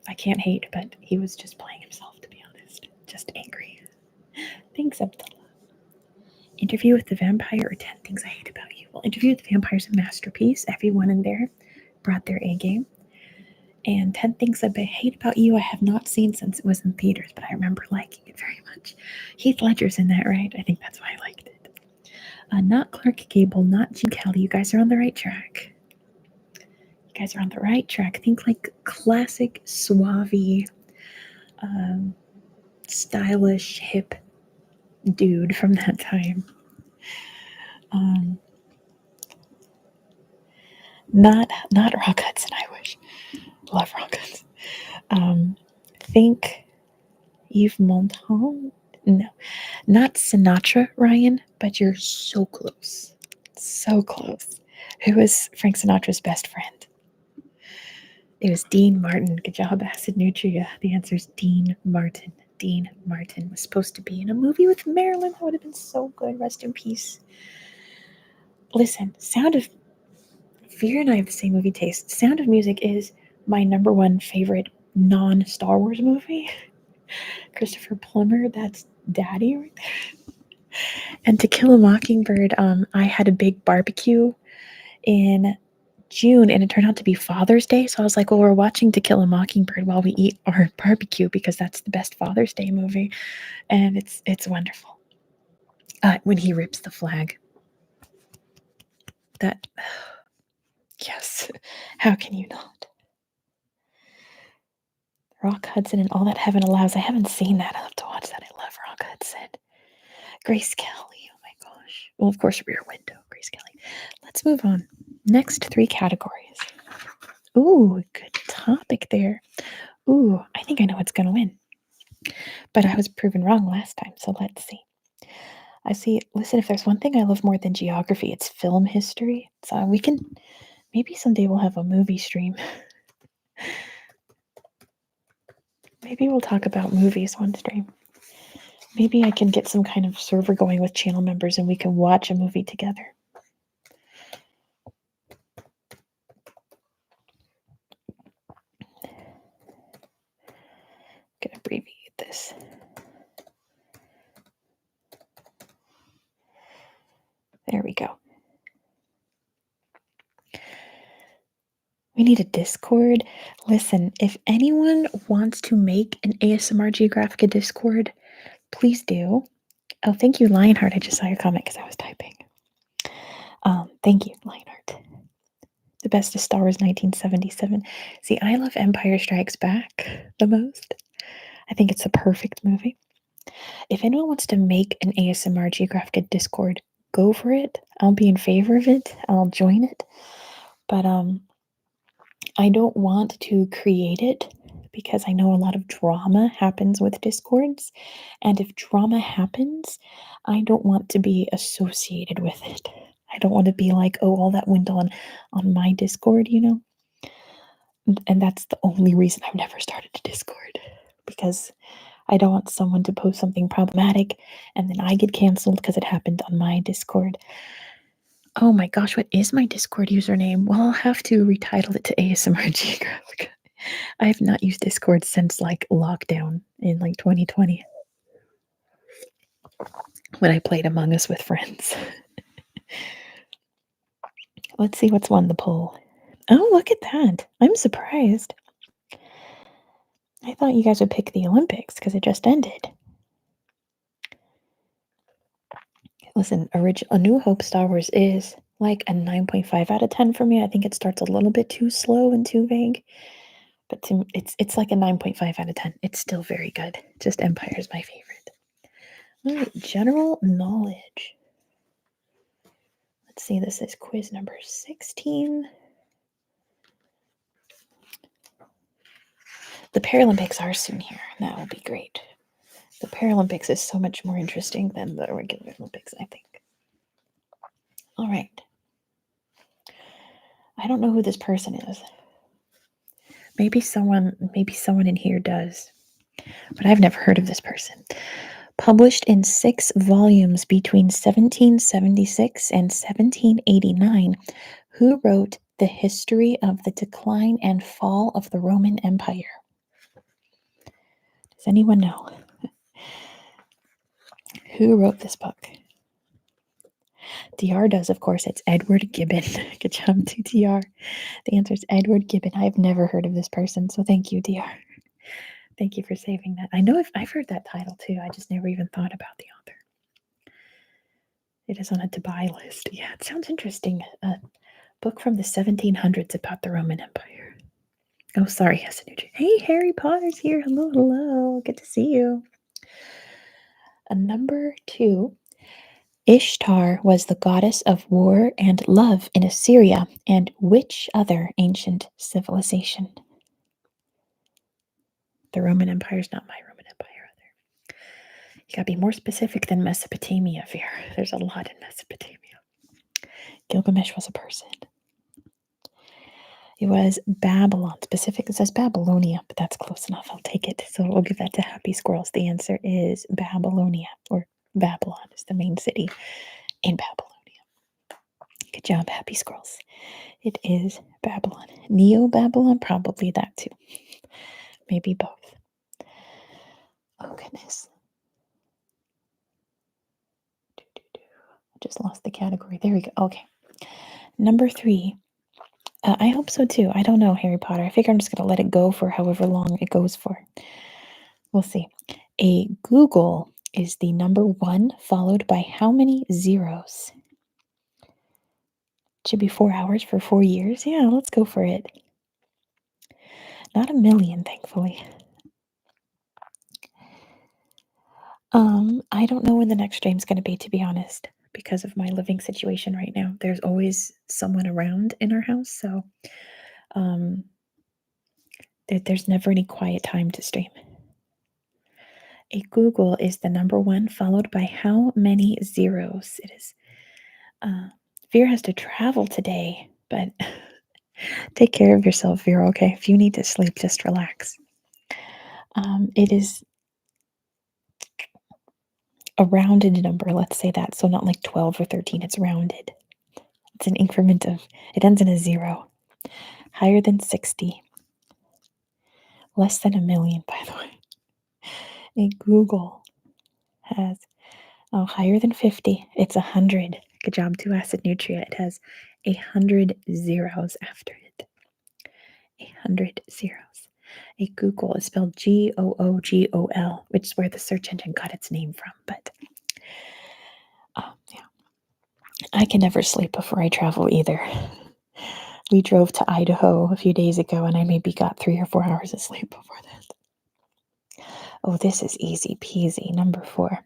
I can't hate, but he was just playing himself, to be honest. Just angry. Thanks, Abdullah. Interview with the Vampire or 10 Things I Hate About You. Well, Interview with the Vampire is a masterpiece. Everyone in there brought their A game. And 10 Things I Hate About You I have not seen since it was in theaters, but I remember liking it very much. Heath Ledger's in that, right? I think that's why I liked it. Not Clark Gable, not Gene Kelly. You guys are on the right track. Think like classic, suave, stylish, hip dude from that time. Not Rock Hudson, I wish. Love Rock Hudson. Think Yves Montand? No, not Sinatra, Ryan, but you're so close. So close. Who was Frank Sinatra's best friend? It was Dean Martin. Good job, Acid Nutria. The answer is Dean Martin. Dean Martin was supposed to be in a movie with Marilyn. That would have been so good. Rest in peace. Listen, Fear and I have the same movie taste. Sound of Music is my number one favorite non-Star Wars movie. Christopher Plummer, that's daddy right there. And To Kill a Mockingbird, I had a big barbecue in June and it turned out to be Father's Day. So I was like, well, we're watching To Kill a Mockingbird while we eat our barbecue because that's the best Father's Day movie. And it's wonderful. When he rips the flag. That, yes. How can you not? Rock Hudson and All That Heaven Allows. I haven't seen that. I'll have to watch that. I love Rock Hudson. Grace Kelly. Oh my gosh. Well, of course, Rear Window. Grace Kelly. Let's move on. Next 3 categories. Ooh, good topic there. Ooh, I think I know what's going to win. But I was proven wrong last time, so let's see. Listen, if there's one thing I love more than geography, it's film history. So maybe someday we'll have a movie stream. Maybe we'll talk about movies one stream. Maybe I can get some kind of server going with channel members and we can watch a movie together. I'm going to abbreviate this. There we go. We need a Discord. Listen, if anyone wants to make an ASMR Geographica Discord, please do. Oh, thank you, Lionheart. I just saw your comment because I was typing. Thank you, Lionheart. The best is Star Wars 1977. See, I love Empire Strikes Back the most. I think it's a perfect movie. If anyone wants to make an ASMR Geographica Discord, go for it. I'll be in favor of it. I'll join it. But I don't want to create it because I know a lot of drama happens with Discords. And if drama happens, I don't want to be associated with it. I don't want to be like, oh, all that went on my Discord, you know? And that's the only reason I've never started a Discord. Because I don't want someone to post something problematic and then I get canceled because it happened on my Discord. Oh my gosh, what is my Discord username? Well, I'll have to retitle it to ASMR Geographica. I have not used Discord since like lockdown in like 2020 when I played Among Us with friends. Let's see what's won the poll. Oh, look at that. I'm surprised. I thought you guys would pick the Olympics because it just ended. Listen, A New Hope Star Wars is like a 9.5 out of 10 for me. I think it starts a little bit too slow and too vague. But it's like a 9.5 out of 10. It's still very good. Just Empire is my favorite. All right, general knowledge. Let's see, this is quiz number 16. The Paralympics are soon here. That will be great. The Paralympics is so much more interesting than the regular Olympics, I think. All right. I don't know who this person is. Maybe someone in here does. But I've never heard of this person. Published in 6 volumes between 1776 and 1789, who wrote The History of the Decline and Fall of the Roman Empire? Does anyone know? Who wrote this book? DR does, of course. It's Edward Gibbon. Good job to DR. The answer is Edward Gibbon. I have never heard of this person, so thank you, DR. Thank you for saving that. I know I've heard that title too. I just never even thought about the author. It is on a to-buy list. Yeah, it sounds interesting. A book from the 1700s about the Roman Empire. Oh, sorry, Hasanuja. Hey, Harry Potter's here. Hello, hello. Good to see you. Number 2. Ishtar was the goddess of war and love in Assyria and which other ancient civilization? The Roman Empire is not my Roman Empire either. You gotta be more specific than Mesopotamia, Fear. There's a lot in Mesopotamia. Gilgamesh was a person. It was Babylon. Specific, it says Babylonia, but that's close enough. I'll take it. So we'll give that to Happy Squirrels. The answer is Babylonia, or Babylon is the main city in Babylonia. Good job, Happy Squirrels. It is Babylon. Neo-Babylon, probably that too. Maybe both. Oh, goodness. I just lost the category. There we go. Okay. Number 3. I hope so too. I don't know, Harry Potter. I figure I'm just going to let it go for however long it goes for. We'll see. A Google is the number 1 followed by how many zeros? Should be 4 hours for 4 years. Yeah, let's go for it. Not a million, thankfully. I don't know when the next stream's going to be, to be honest, because of my living situation right now. There's always someone around in our house, so there's never any quiet time to stream. A Google is the number 1 followed by how many zeros? It is. Vera has to travel today, but take care of yourself, Vera, okay? If you need to sleep, just relax. It is a rounded number, let's say that. So not like 12 or 13, it's rounded. It's an increment of, it ends in a 0. Higher than 60. Less than a million, by the way. A Google has, higher than 50. It's 100. Good job, 2 Acid Nutria. It has 100 zeros after it. 100 zeros. A Google is spelled Googol, which is where the search engine got its name from. But yeah, I can never sleep before I travel either. We drove to Idaho a few days ago, and I maybe got 3 or 4 hours of sleep before that. Oh, this is easy peasy. Number 4.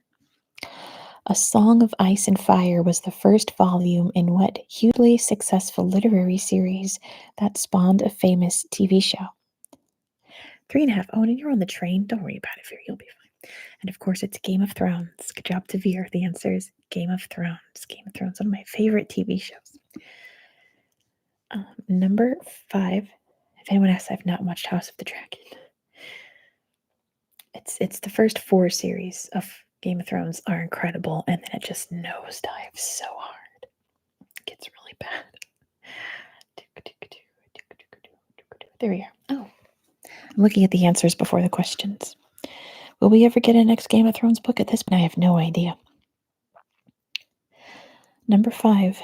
A Song of Ice and Fire was the first volume in what hugely successful literary series that spawned a famous TV show? 3.5. Oh, and you're on the train. Don't worry about it, Veer. You'll be fine. And of course, it's Game of Thrones. Good job to Veer. The answer is Game of Thrones. Game of Thrones, one of my favorite TV shows. Number 5. If anyone asks, I've not watched House of the Dragon. It's the first 4 series of Game of Thrones are incredible, and then it just nosedives so hard. It gets really bad. There we are. Oh, I'm looking at the answers before the questions. Will we ever get a next Game of Thrones book at this point? I have no idea. Number 5.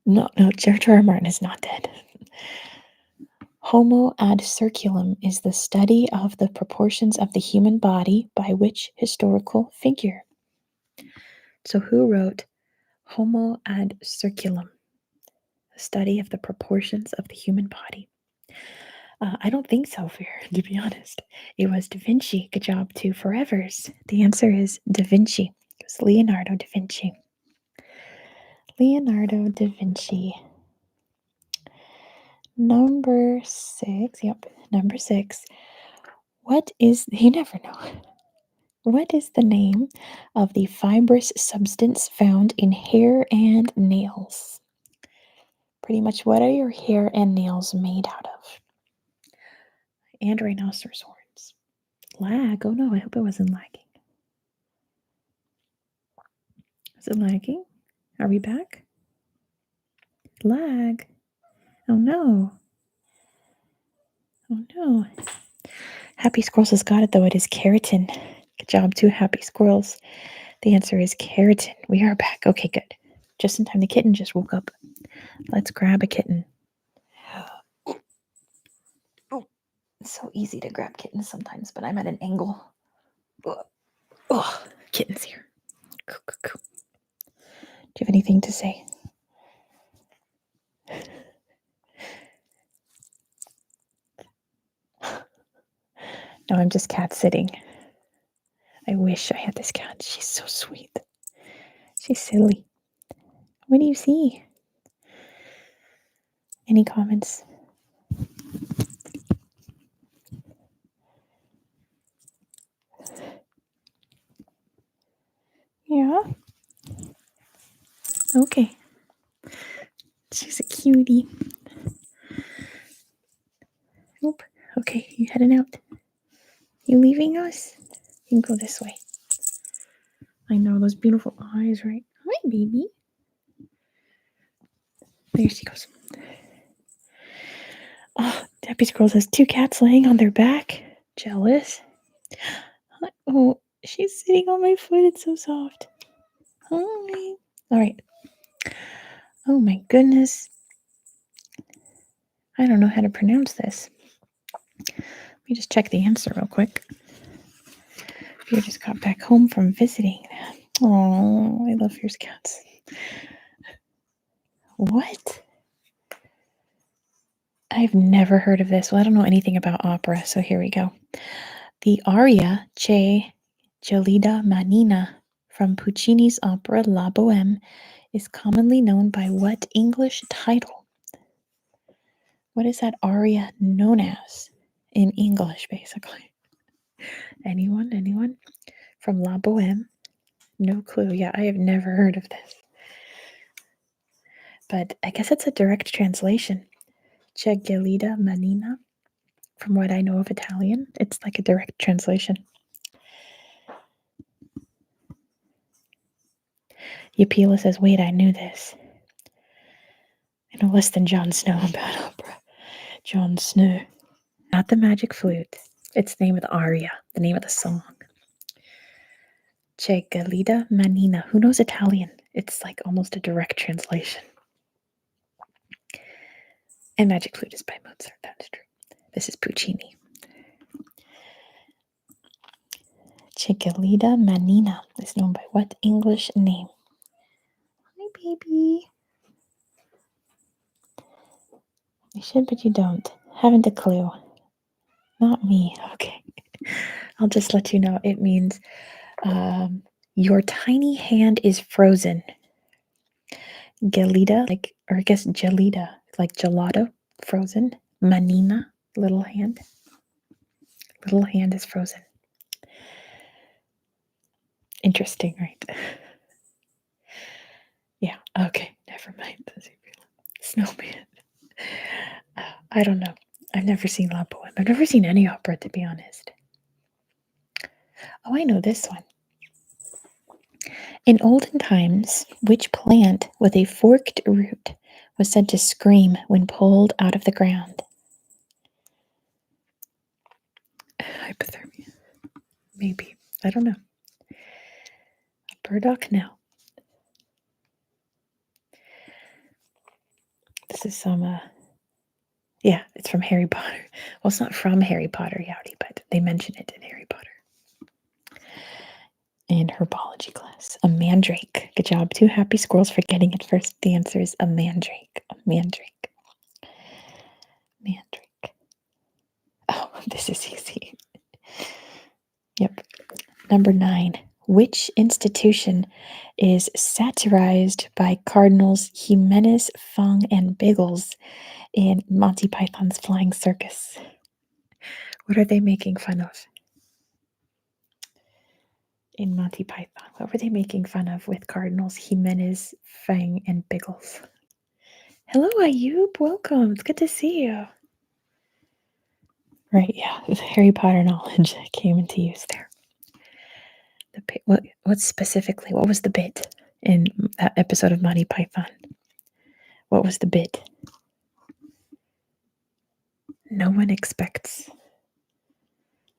No, George R. R. Martin is not dead. Homo ad circulum is the study of the proportions of the human body by which historical figure? So who wrote Homo ad circulum? The study of the proportions of the human body. I don't think so, Fear, to be honest. It was Da Vinci. Good job, 2 forevers. The answer is Da Vinci. It was Leonardo da Vinci. Leonardo da Vinci. Number 6. Yep, number 6. What is, you never know. What is the name of the fibrous substance found in hair and nails? Pretty much what are your hair and nails made out of? And rhinoceros horns. Lag. Oh no, I hope it wasn't lagging. Is it lagging? Are we back? Lag. Oh no. Oh no. Happy Squirrels has got it though. It is keratin. Good job, 2 Happy Squirrels. The answer is keratin. We are back. Okay, good. Just in time. The kitten just woke up. Let's grab a kitten. Oh, it's so easy to grab kittens sometimes, but I'm at an angle. Oh, kitten's here. Do you have anything to say? No, I'm just cat sitting. I wish I had this cat. She's so sweet. She's silly. What do you see? Any comments? Okay. She's a cutie. Nope. Okay, you heading out? You leaving us? You can go this way. I know those beautiful eyes, right? Hi, baby. There she goes. Oh, Debbie's Girls has 2 cats laying on their back. Jealous. Oh, she's sitting on my foot. It's so soft. Hi. All right. Oh my goodness. I don't know how to pronounce this. Let me just check the answer real quick. You just got back home from visiting. Oh, I love fierce cats. What? I've never heard of this. Well, I don't know anything about opera, so here we go. The aria Che Gelida Manina from Puccini's opera La Bohème is commonly known by what English title? What is that aria known as in English, basically? Anyone? Anyone? From La Bohème? No clue. Yeah, I have never heard of this. But I guess it's a direct translation. C'è gelida manina. From what I know of Italian, it's like a direct translation. Yapila says, wait, I knew this. I know less than Jon Snow about opera. Jon Snow. Not the magic flute. It's the name of the aria, the name of the song. C'è gelida manina. Who knows Italian? It's like almost a direct translation. And magic flute is by Mozart, that's true. This is Puccini. C'è gelida manina is known by what English name? Hi, baby. You should, but you don't. Haven't a clue. Not me. Okay. I'll just let you know. It means your tiny hand is frozen. Gelida, or I guess gelida, like gelato, frozen. Manina, little hand. Little hand is frozen. Interesting, right? Yeah, okay, never mind. Snowman. I don't know. I've never seen La Bohème. I've never seen any opera, to be honest. Oh, I know this one. In olden times, which plant with a forked root was said to scream when pulled out of the ground? Hypothermia. Maybe. I don't know. Burdock? No. This is some, yeah, it's from Harry Potter. Well, it's not from Harry Potter, Yowdy, but they mention it in Harry Potter. In herbology class. A mandrake. Good job. 2 happy squirrels for getting it first. The answer is a mandrake. A mandrake. Mandrake. Oh, this is easy. Yep. Number 9. Which institution is satirized by Cardinals Jimenez, Fung, and Biggles in Monty Python's Flying Circus? What are they making fun of? In Monty Python, what were they making fun of with Cardinals Jimenez, Fang, and Biggles? Hello, Ayub. Welcome. It's good to see you. Right, yeah. Harry Potter knowledge came into use there. What specifically? What was the bit in that episode of Monty Python? What was the bit? No one expects.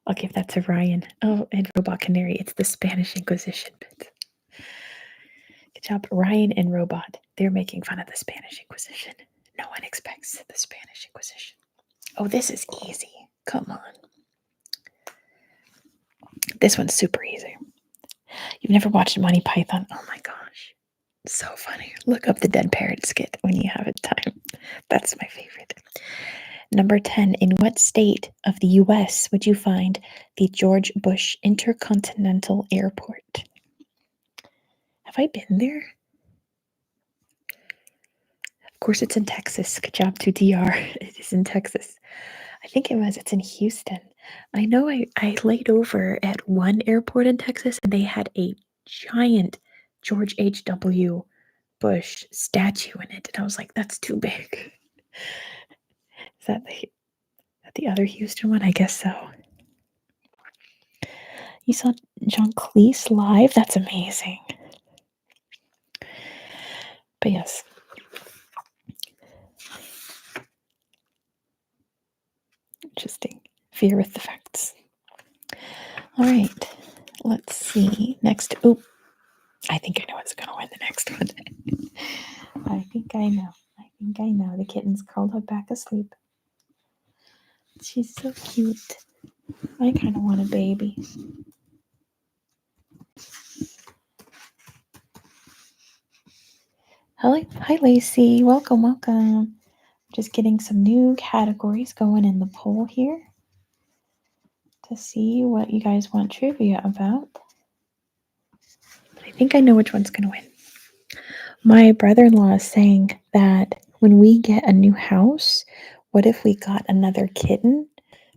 I'll give that to Ryan. Oh, and Robot Canary. It's the Spanish Inquisition bit. Good job, Ryan and Robot. They're making fun of the Spanish Inquisition. No one expects the Spanish Inquisition. Oh, this is easy. Come on. This one's super easy. You've never watched Monty Python? Oh my gosh. So funny. Look up the Dead Parrot skit when you have time. That's my favorite. Number 10. In what state of the U.S. would you find the George Bush Intercontinental Airport? Have I been there? Of course, it's in Texas. Good job to DR. It is in Texas. I think it's in Houston. I know I laid over at one airport in Texas and they had a giant George H.W. Bush statue in it. And I was like, that's too big. Is that the other Houston one? I guess so. You saw John Cleese live? That's amazing. But yes. Interesting. Fear with the facts. All right. Let's see. Next. Oh, I think I know what's going to win the next one. I think I know. The kitten's curled up back asleep. She's so cute. I kind of want a baby. Hi, Lacey. Welcome. Just getting some new categories going in the poll here to see what you guys want trivia about. But I think I know which one's going to win. My brother-in-law is saying that when we get a new house, what if we got another kitten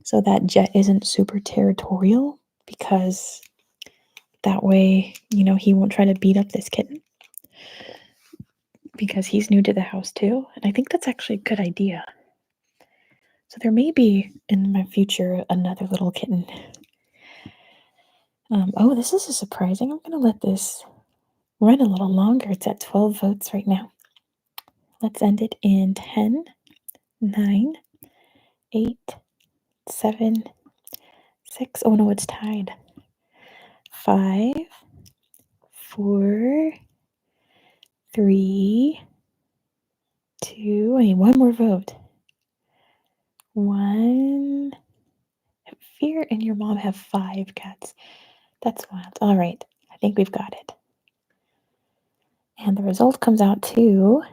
so that Jet isn't super territorial? Because that way, he won't try to beat up this kitten. Because he's new to the house too. And I think that's actually a good idea. So there may be in my future another little kitten. Oh, this is surprising. I'm going to let this run a little longer. It's at 12 votes right now. Let's end it in 10, 9, 8, 7, 6. Oh no, it's tied. 5, 4, 3, 2. I need one more vote. 1. Fear and your mom have 5 cats. That's wild. All right. I think we've got it. And the result comes out to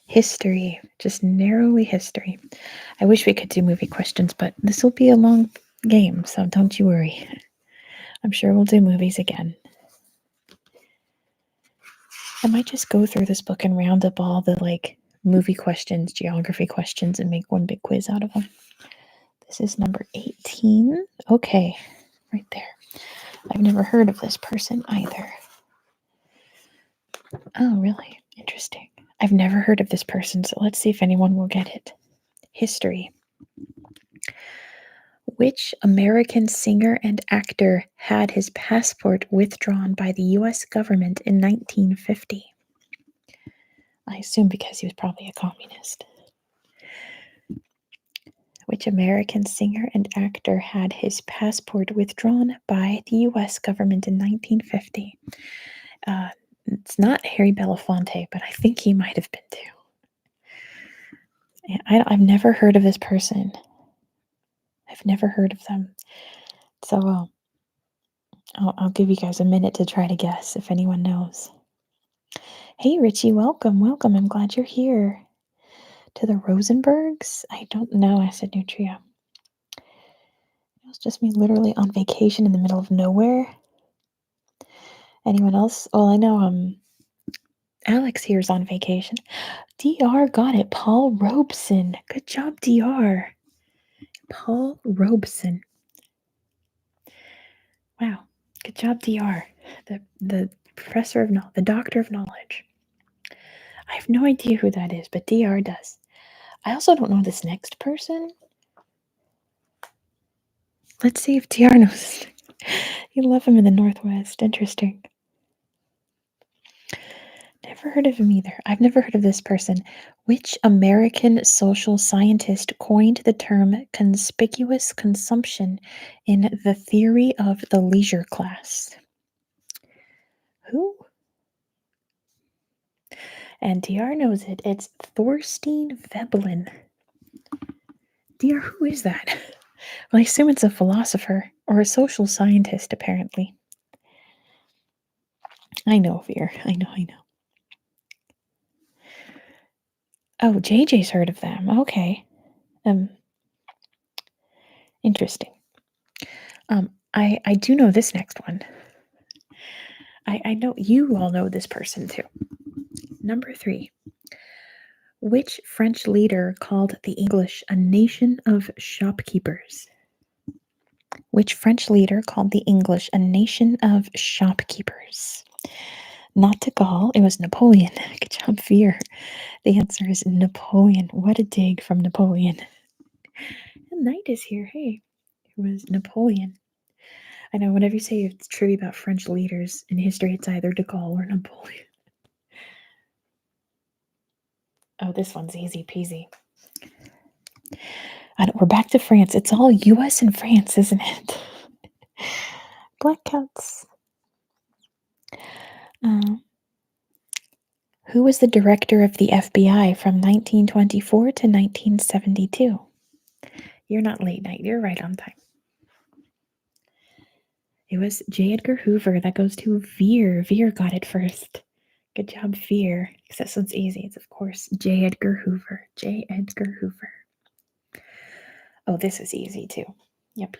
history. Just narrowly history. I wish we could do movie questions, but this will be a long game, so don't you worry. I'm sure we'll do movies again. I might just go through this book and round up all the movie questions, geography questions, and make one big quiz out of them. This is number 18. Okay, right there. I've never heard of this person either. Oh, really? Interesting. I've never heard of this person, so let's see if anyone will get it. History. Which American singer and actor had his passport withdrawn by the U.S. government in 1950? I assume because he was probably a communist. Which American singer and actor had his passport withdrawn by the U.S. government in 1950? It's not Harry Belafonte, but I think he might have been too. I've never heard of this person. I've never heard of them. So I'll give you guys a minute to try to guess if anyone knows. Hey, Richie, welcome. I'm glad you're here. To the Rosenbergs? I don't know, Acid Nutria. It was just me literally on vacation in the middle of nowhere. Anyone else? Well, I know Alex here is on vacation. DR got it. Paul Robeson. Good job, DR. Paul Robeson. Wow. Good job, DR. The professor of knowledge, the doctor of knowledge. I have no idea who that is, but DR does. I also don't know this next person. Let's see if DR knows. You love him in the Northwest. Interesting. Never heard of him either. I've never heard of this person. Which American social scientist coined the term conspicuous consumption in the theory of the leisure class? Who? And DR knows it. It's Thorstein Veblen. DR, who is that? Well, I assume it's a philosopher or a social scientist, apparently. I know, Fear. I know. Oh, JJ's heard of them. Okay. Interesting. I do know this next one. I know you all know this person too. Number 3. Which French leader called the English a nation of shopkeepers? Which French leader called the English a nation of shopkeepers? Not de Gaulle, it was Napoleon. Good job, Veer. The answer is Napoleon. What a dig from Napoleon. And Knight is here. Hey, it was Napoleon. I know whenever you say it's trivia about French leaders in history, it's either de Gaulle or Napoleon. Oh, this one's easy peasy. And we're back to France. It's all US and France, isn't it? Black cats. Who was the director of the FBI from 1924 to 1972? You're not late night. You're right on time. It was J. Edgar Hoover. That goes to Veer. Veer got it first. Good job, Veer. Because this one's easy. It's, of course, J. Edgar Hoover. J. Edgar Hoover. Oh, this is easy, too. Yep.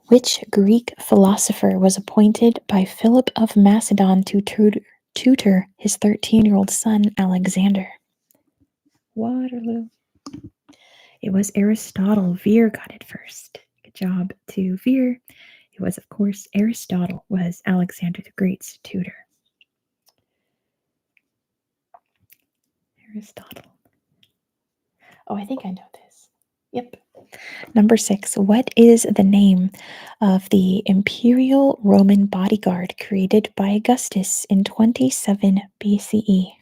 Which Greek philosopher was appointed by Philip of Macedon to tutor his 13-year-old son, Alexander? Waterloo. It was Aristotle. Veer got it first. Good job to Veer. It was, of course, Aristotle was Alexander the Great's tutor. Aristotle. Oh, I think I know this. Yep. Number 6. What is the name of the Imperial Roman bodyguard created by Augustus in 27 BCE?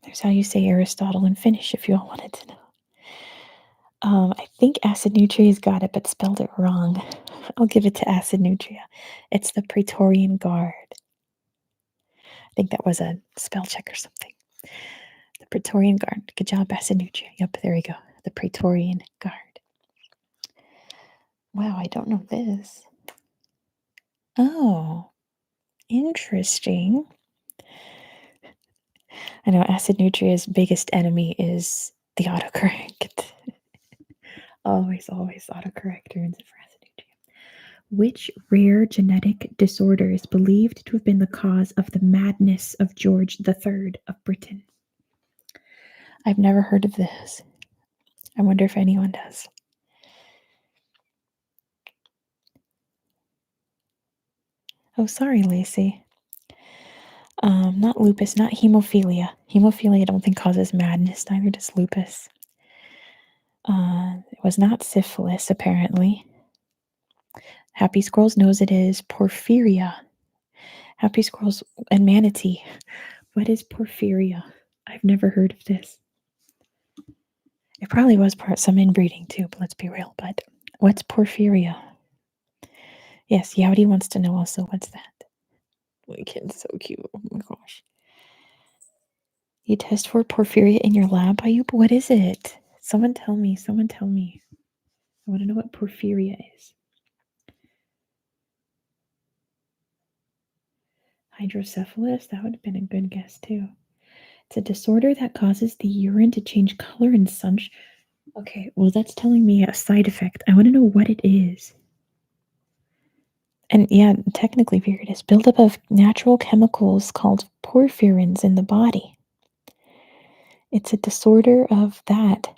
There's how you say Aristotle in Finnish if you all wanted to know. I think Acid Nutria's got it, but spelled it wrong. I'll give it to Acid Nutria. It's the Praetorian Guard. I think that was a spell check or something. The Praetorian Guard. Good job, Acid Nutria. Yep, there we go. The Praetorian Guard. Wow, I don't know this. Oh, interesting. I know Acid Nutria's biggest enemy is the autocorrect. always autocorrect turns it for Acid Nutria. Which rare genetic disorder is believed to have been the cause of the madness of George III of Britain? I've never heard of this. I wonder if anyone does. Oh, sorry, Lacey. Not lupus, not hemophilia. Hemophilia I don't think causes madness, neither does lupus. It was not syphilis, apparently. Happy Squirrels knows it is porphyria. Happy Squirrels and Manatee. What is porphyria? I've never heard of this. It probably was some inbreeding too, but let's be real. But what's porphyria? Yes, Yowdy wants to know also. What's that? My kid's so cute. Oh my gosh. You test for porphyria in your lab, Ayub? What is it? Someone tell me. I want to know what porphyria is. Hydrocephalus? That would have been a good guess too. It's a disorder that causes the urine to change color in sunshine. Okay, well, that's telling me a side effect. I want to know what it is. And yeah, technically, it is buildup of natural chemicals called porphyrins in the body. It's a disorder of that.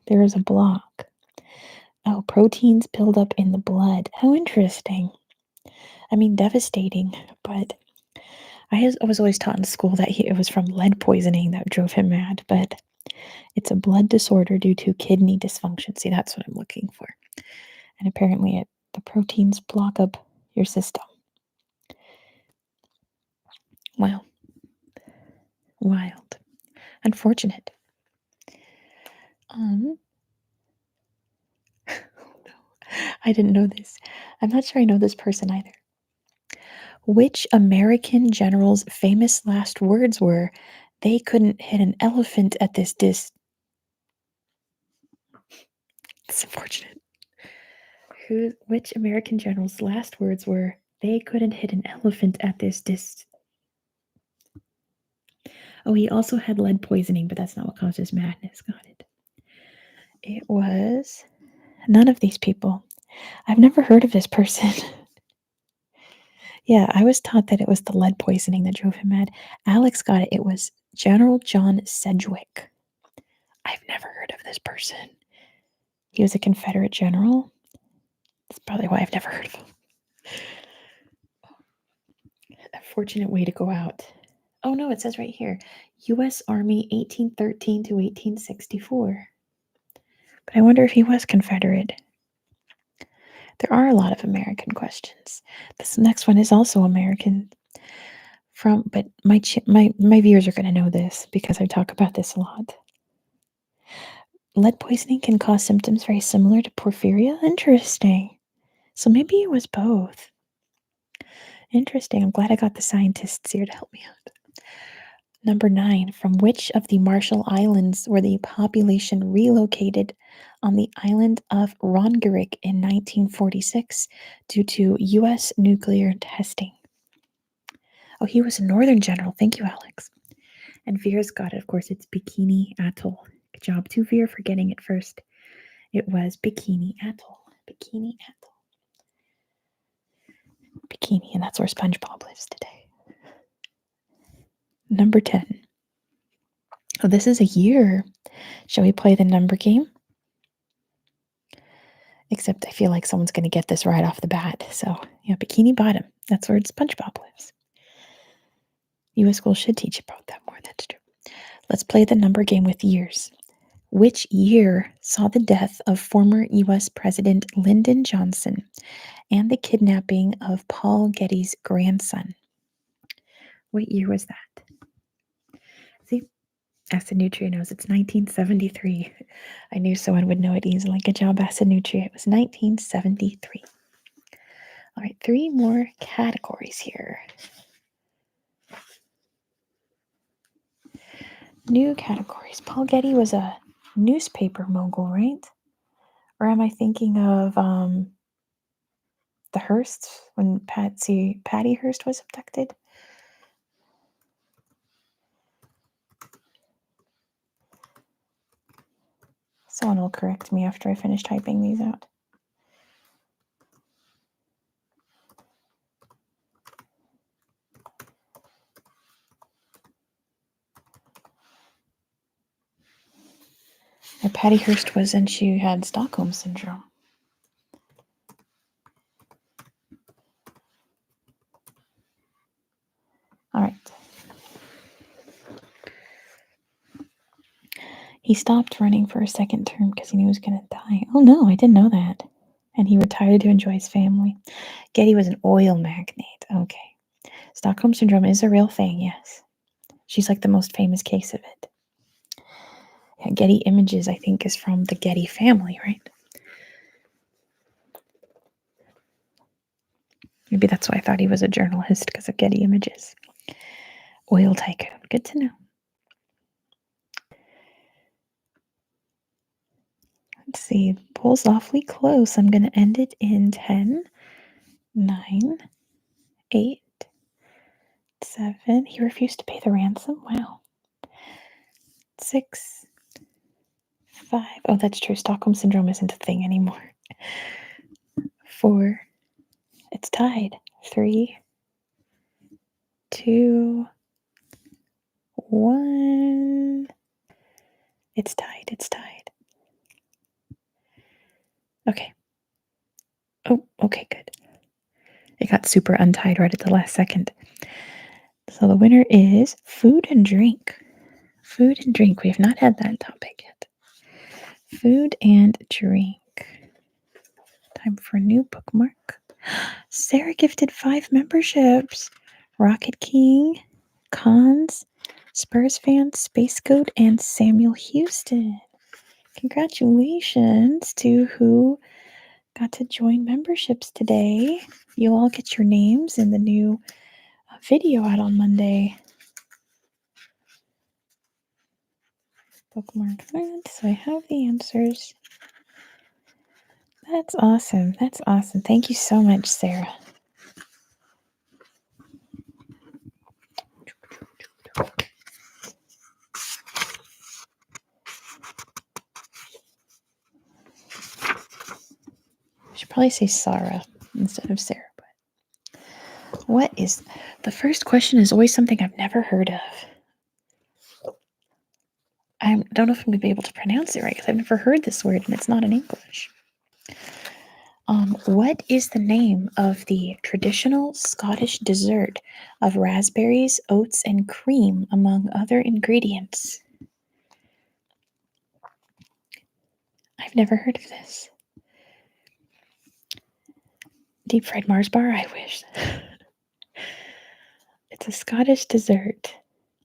There is a block. Oh, proteins build up in the blood. How interesting. I mean, devastating, but I was always taught in school that it was from lead poisoning that drove him mad, but it's a blood disorder due to kidney dysfunction. See, that's what I'm looking for. And apparently the proteins block up your system. Wow. Wild. Unfortunate. I didn't know this. I'm not sure I know this person either. Which American general's famous last words were, "They couldn't hit an elephant at this distance"? It's unfortunate. Which American general's last words were, "They couldn't hit an elephant at this distance"? Oh, he also had lead poisoning, but that's not what caused his madness. Got it. It was none of these people. I've never heard of this person. Yeah, I was taught that it was the lead poisoning that drove him mad. Alex got it. It was General John Sedgwick. I've never heard of this person. He was a Confederate general. That's probably why I've never heard of him. fortunate way to go out. Oh no, it says right here, U.S. Army 1813 to 1864. But I wonder if he was Confederate. There are a lot of American questions. This next one is also American. But my viewers are going to know this because I talk about this a lot. Lead poisoning can cause symptoms very similar to porphyria. Interesting. So maybe it was both. Interesting. I'm glad I got the scientists here to help me out. Number 9. From which of the Marshall Islands were the population relocated on the island of Rongerik in 1946 due to U.S. nuclear testing? Oh, he was a Northern general. Thank you, Alex. And Vera's got it. Of course, it's Bikini Atoll. Good job to Vera for getting it first. It was Bikini Atoll. Bikini Atoll. Bikini, and that's where SpongeBob lives today. Number 10. Oh, this is a year. Shall we play the number game? Except I feel like someone's going to get this right off the bat. So, yeah, Bikini Bottom. That's where SpongeBob lives. U.S. schools should teach about that more. That's true. Let's play the number game with years. Which year saw the death of former U.S. President Lyndon Johnson and the kidnapping of Paul Getty's grandson? What year was that? See, Acid Nutria knows it's 1973. I knew someone would know it easily. Good job, Acid Nutria. It was 1973. All right, 3 more categories here. New categories. Paul Getty was a newspaper mogul, right? Or am I thinking of the Hearsts when Patty Hearst was abducted? Someone will correct me after I finish typing these out. Patty Hearst was, and she had Stockholm Syndrome. All right. He stopped running for a second term because he knew he was going to die. Oh no, I didn't know that. And he retired to enjoy his family. Getty was an oil magnate. Okay. Stockholm Syndrome is a real thing, yes. She's like the most famous case of it. Yeah, Getty Images, I think, is from the Getty family, right? Maybe that's why I thought he was a journalist, because of Getty Images. Oil tycoon. Good to know. Let's see. Poll's awfully close. I'm going to end it in 10, 9, 8, 7. He refused to pay the ransom. Wow. 6, 5. Oh, that's true. Stockholm Syndrome isn't a thing anymore. 4. It's tied. 3, 2, 1. It's tied. It's tied. Okay. Oh, okay, good. It got super untied right at the last second. So the winner is food and drink. Food and drink. We have not had that topic yet. Food and drink. Time for a new bookmark. Sarah gifted 5 memberships. Rocket King, Cons, Spurs fan, Space Goat, and Samuel Houston. Congratulations to who got to join memberships today. You'll all get your names in the new video out on Monday. Bookmark that, so I have the answers. That's awesome. That's awesome. Thank you so much, Sarah. I should probably say Sarah instead of Sarah. But what is the first question is always something I've never heard of. I don't know if I'm going to be able to pronounce it right because I've never heard this word and it's not in English. What is the name of the traditional Scottish dessert of raspberries, oats, and cream, among other ingredients? I've never heard of this. Deep fried Mars bar? I wish. It's a Scottish dessert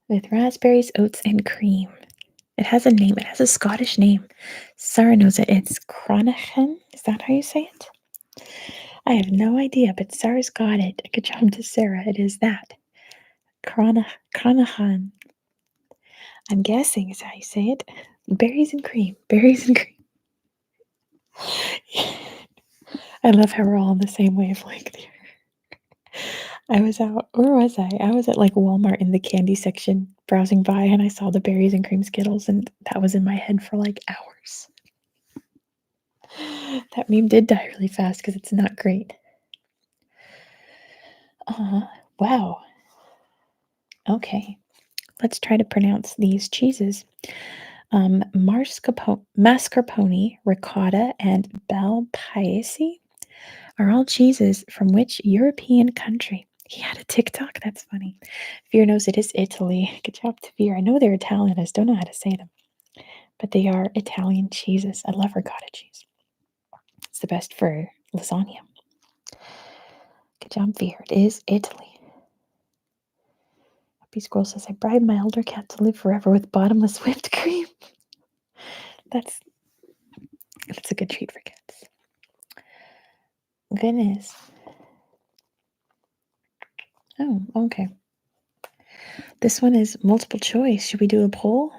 with raspberries, oats, and cream. It has a name. It has a Scottish name. Sarah knows it. It's Cronachan. Is that how you say it? I have no idea, but Sarah's got it. Good job to Sarah. It is that. Cronachan. I'm guessing is how you say it. Berries and cream. Berries and cream. I love how we're all on the same wavelength here. I was out, where was I? I was at like Walmart in the candy section browsing by, and I saw the berries and cream Skittles, and that was in my head for like hours. That meme did die really fast because it's not great. Wow. Okay. Let's try to pronounce these cheeses. Mascarpone, ricotta, and bel paese are all cheeses from which European country? He had a TikTok? That's funny. Veer knows it is Italy. Good job to Veer. I know they're Italian. I just don't know how to say them. But they are Italian cheeses. I love ricotta cheese. It's the best for lasagna. Good job, Veer. It is Italy. Happy Squirrel says, I bribed my elder cat to live forever with bottomless whipped cream. That's a good treat for kids. Goodness. Oh, okay. This one is multiple choice. Should we do a poll?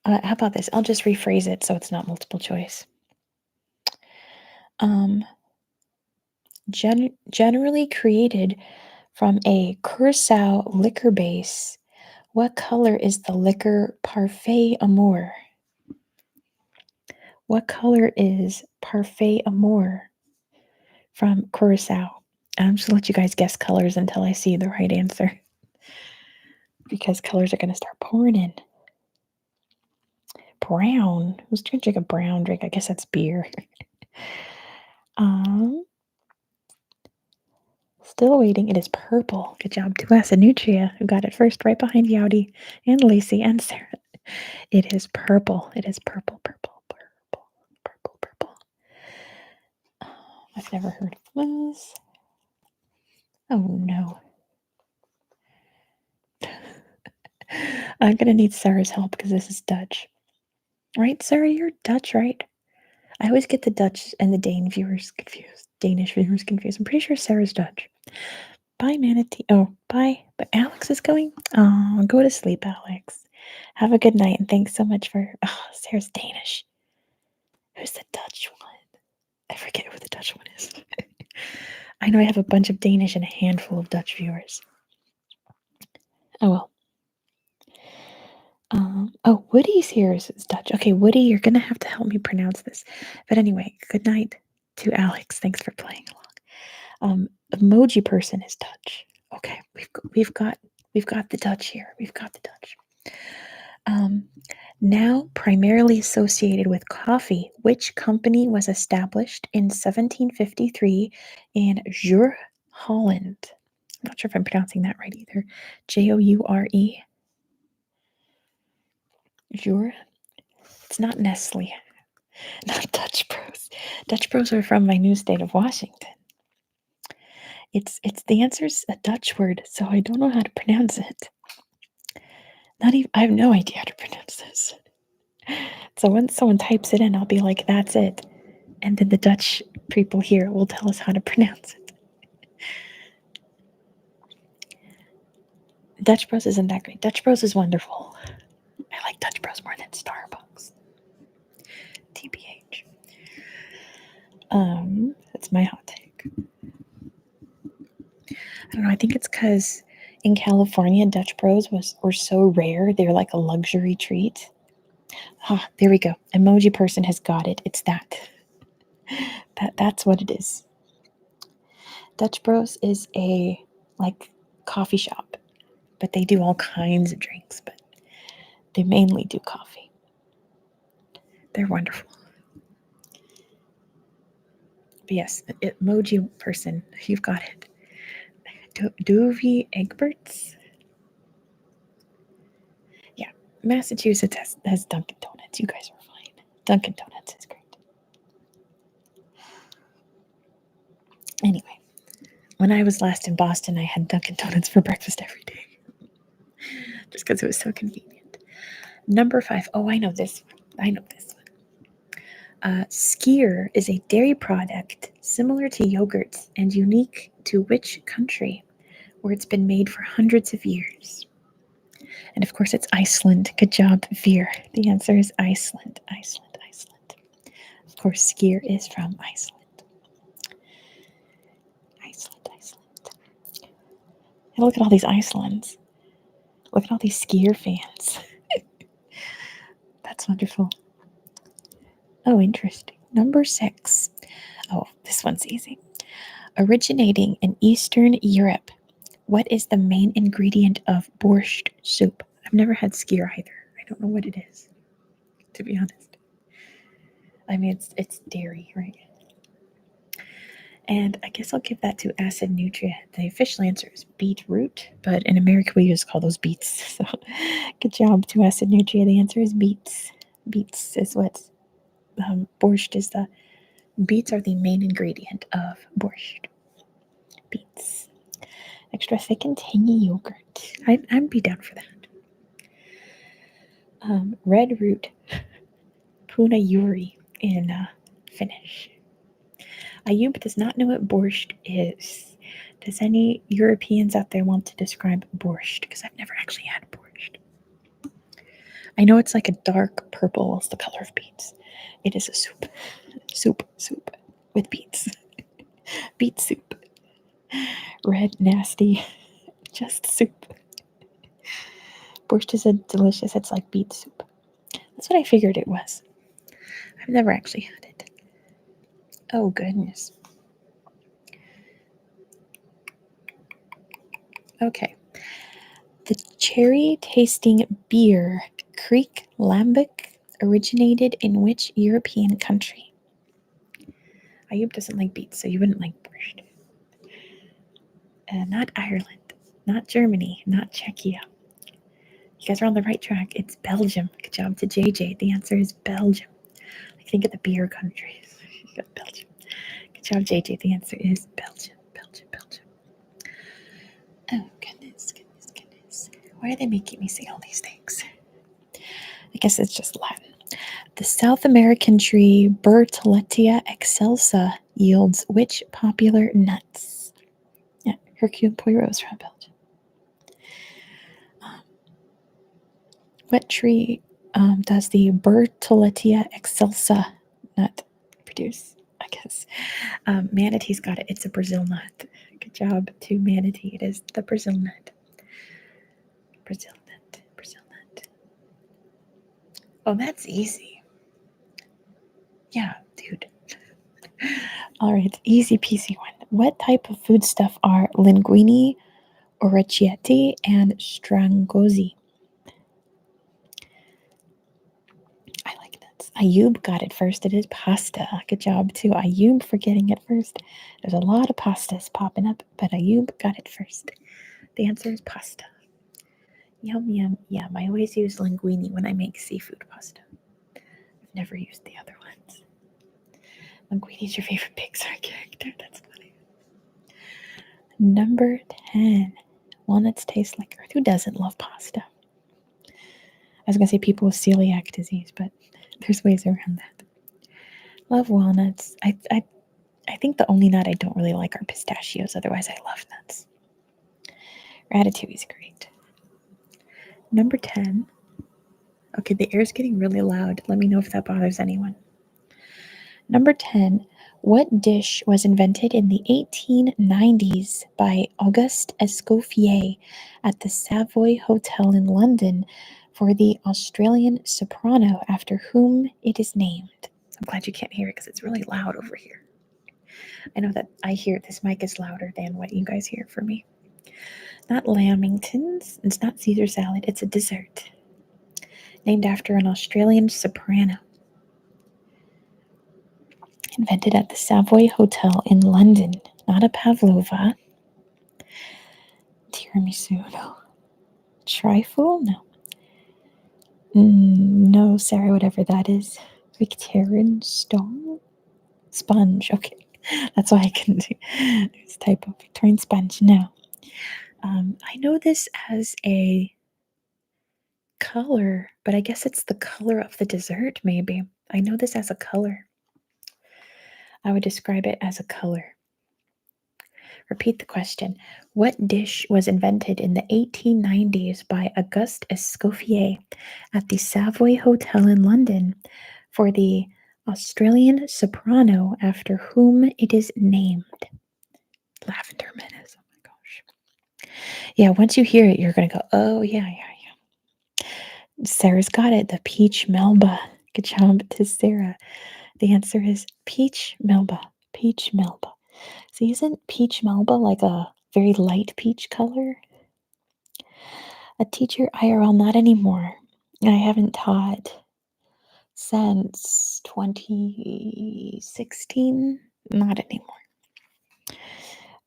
How about this? I'll just rephrase it so it's not multiple choice. Generally created from a curacao liquor base, what color is the liquor Parfait Amour? What color is Parfait Amour from Curacao? I'm just going to let you guys guess colors until I see the right answer, because colors are going to start pouring in. Brown. Who's going to drink a brown drink? I guess that's beer. Still waiting. It is purple. Good job to us, Anutria, who got it first, right behind Yowdy and Lacey and Sarah. It is purple. It is purple, purple, purple, purple, purple. I've never heard of this. Oh no. I'm gonna need Sarah's help because this is Dutch. Right, Sarah? You're Dutch, right? I always get the Dutch and the Danish viewers confused. I'm pretty sure Sarah's Dutch. Bye, Manatee. Oh, bye. But Alex is going? Oh, go to sleep, Alex. Have a good night, and thanks so much for... Oh, Sarah's Danish. Who's the Dutch one? I forget who the Dutch one is. I know I have a bunch of Danish and a handful of Dutch viewers. Oh, well. Oh, Woody's here is Dutch. Okay, Woody, you're going to have to help me pronounce this. But anyway, good night to Alex. Thanks for playing along. Emoji person is Dutch. Okay, we've got the Dutch here. We've got the Dutch. Now primarily associated with coffee, which company was established in 1753 in Joure, Holland? I'm not sure if I'm pronouncing that right either. Joure. Joure. It's not Nestle. Not Dutch Bros. Dutch Bros are from my new state of Washington. It's the answer's a Dutch word, so I don't know how to pronounce it. I have no idea how to pronounce this. So when someone types it in, I'll be like, that's it. And then the Dutch people here will tell us how to pronounce it. Dutch Bros isn't that great. Dutch Bros is wonderful. I like Dutch Bros more than Starbucks. TBH. That's my hot take. I don't know. I think it's because in California, Dutch Bros were so rare. They're like a luxury treat. Ah, there we go. Emoji person has got it. It's that. That's what it is. Dutch Bros is a like coffee shop, but they do all kinds of drinks, but they mainly do coffee. They're wonderful. Yes, emoji person. You've got it. Dovey Egberts. Yeah, Massachusetts has Dunkin' Donuts. You guys are fine. Dunkin' Donuts is great. Anyway, when I was last in Boston, I had Dunkin' Donuts for breakfast every day. Just because it was so convenient. Number 5. Oh, I know this one. Skyr is a dairy product similar to yogurts and unique to which country, where it's been made for hundreds of years? And of course, it's Iceland. Good job, Veer. The answer is Iceland. Iceland, Iceland. Of course, Skyr is from Iceland. Iceland, Iceland. And look at all these Icelands. Look at all these Skyr fans. That's wonderful. Oh, interesting. Number 6. Oh, this one's easy. Originating in Eastern Europe, what is the main ingredient of borscht soup? I've never had skyr either. I don't know what it is, to be honest. I mean, it's dairy, right? And I guess I'll give that to acid nutrient. The official answer is beetroot, but in America we just call those beets. So good job to acid nutrient. The answer is beets. Beets is what borscht is. The beets are the main ingredient of borscht. Beets. Extra thick and tangy yogurt. I'd be down for that. Red root. Puna Yuri in Finnish. Ayub does not know what borscht is. Does any Europeans out there want to describe borscht? Because I've never actually had borscht. I know it's like a dark purple. It's the color of beets. It is a soup. Soup. With beets. Beet soup. Red, nasty. Just soup. Borscht is a delicious, it's like beet soup. That's what I figured it was. I've never actually had it. Oh, goodness. Okay. The cherry-tasting beer, Kriek Lambic, originated in which European country? Ayub doesn't like beets, so you wouldn't like borscht. Not Ireland, not Germany, not Czechia. You guys are on the right track. It's Belgium. Good job to JJ. The answer is Belgium. Like, think of the beer countries. You got Belgium. Good job, JJ. The answer is Belgium. Oh, goodness. Why are they making me say all these things? I guess it's just Latin. The South American tree Bertholletia excelsa yields which popular nuts? Yeah, Hercule Poirot's from Belgium. What tree does the Bertholletia excelsa nut produce? I guess. Manatee's got it. It's a Brazil nut. Good job to Manatee. It is the Brazil nut. Brazil nut. Oh, that's easy. Yeah, dude. All right, easy peasy one. What type of foodstuff are linguine, orecchiette, and strangosi? I like nuts. Ayub got it first. It is pasta. Good job to Ayub for getting it first. There's a lot of pastas popping up, but Ayub got it first. The answer is pasta. Yum, yum, yum. I always use linguine when I make seafood pasta. I've never used the other ones. Linguine's your favorite Pixar character. That's funny. Number 10. Walnuts taste like earth. Who doesn't love pasta? I was going to say people with celiac disease, but there's ways around that. Love walnuts. I think the only nut I don't really like are pistachios. Otherwise, I love nuts. Ratatouille is great. Number 10. Okay, the air's getting really loud. Let me know if that bothers anyone. Number 10. What dish was invented in the 1890s by Auguste Escoffier at the Savoy Hotel in London for the Australian soprano after whom it is named? I'm glad you can't hear it because it's really loud over here. I know that I hear this mic is louder than what you guys hear for me. Not Lamingtons. It's not Caesar salad. It's a dessert named after an Australian soprano. Invented at the Savoy Hotel in London. Not a pavlova. Tiramisu, no. Trifle, no. No, Sarah, whatever that is. Victorian stone? Sponge, okay. That's why I can do this type of Victorian sponge. No. I know this as a color, but I guess it's the color of the dessert, maybe. I know this as a color. I would describe it as a color. Repeat the question. What dish was invented in the 1890s by Auguste Escoffier at the Savoy Hotel in London for the Australian soprano after whom it is named? Lavender menace. Oh my gosh. Yeah, once you hear it, you're going to go, oh, yeah. Sarah's got it. The peach melba. Good job to Sarah. The answer is peach melba. Peach melba. So isn't peach melba like a very light peach color? A teacher IRL, not anymore. I haven't taught since 2016. Not anymore.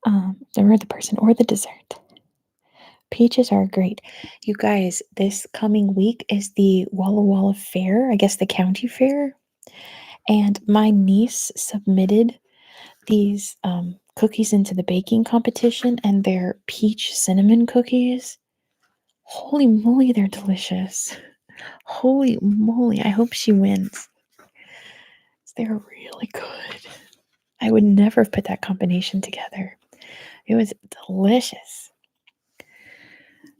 Or the person or the dessert. Peaches are great. You guys, this coming week is the Walla Walla Fair, I guess the county fair. And my niece submitted these cookies into the baking competition, and they're peach cinnamon cookies. Holy moly, they're delicious. Holy moly, I hope she wins. They're really good. I would never have put that combination together. It was delicious.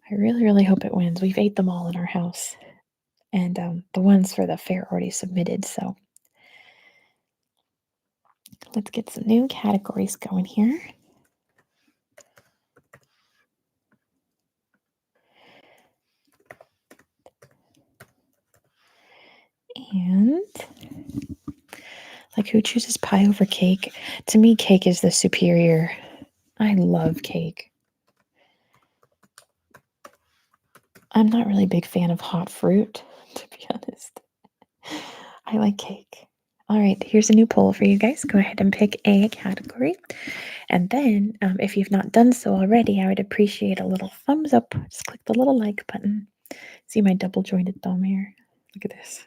I really, really hope it wins. We've ate them all in our house. And the ones for the fair already submitted, so let's get some new categories going here. And like, who chooses pie over cake? To me, cake is the superior. I love cake. I'm not really a big fan of hot fruit, to be honest. I like cake. All right, here's a new poll for you guys. Go ahead and pick a category. And then, if you've not done so already, I would appreciate a little thumbs up. Just click the little like button. See my double jointed thumb here? Look at this.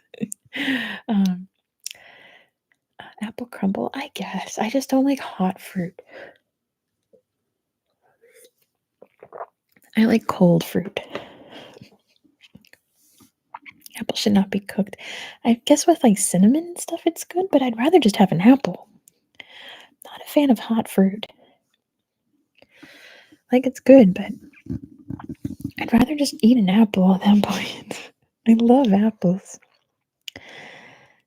Apple crumble, I guess. I just don't like hot fruit. I like cold fruit. Apple should not be cooked. I guess with like cinnamon and stuff, it's good, but I'd rather just have an apple. Not a fan of hot fruit. Like, it's good, but I'd rather just eat an apple at that point. I love apples.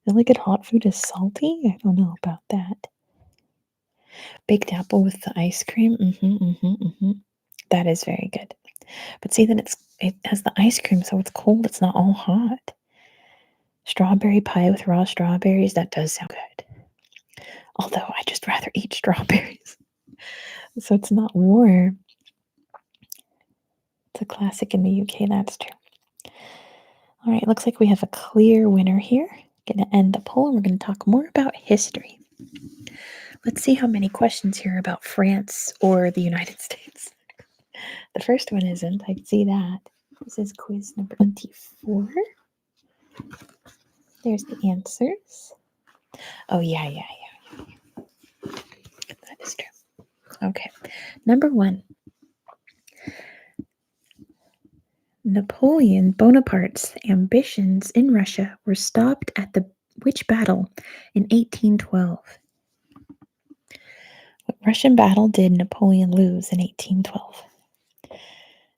Really good hot food is salty? I don't know about that. Baked apple with the ice cream? That is very good. But see, then it has the ice cream, so it's cold. It's not all hot. Strawberry pie with raw strawberries? That does sound good. Although I just rather eat strawberries. So it's not warm. It's a classic in the UK, that's true. All right, looks like we have a clear winner here. Going to end the poll and we're going to talk more about history. Let's see how many questions here are about France or the United States. The first one isn't. I can see that. This is quiz number 24. There's the answers. Oh, yeah. That is true. Okay. Number 1. Napoleon Bonaparte's ambitions in Russia were stopped at the which battle in 1812? What Russian battle did Napoleon lose in 1812?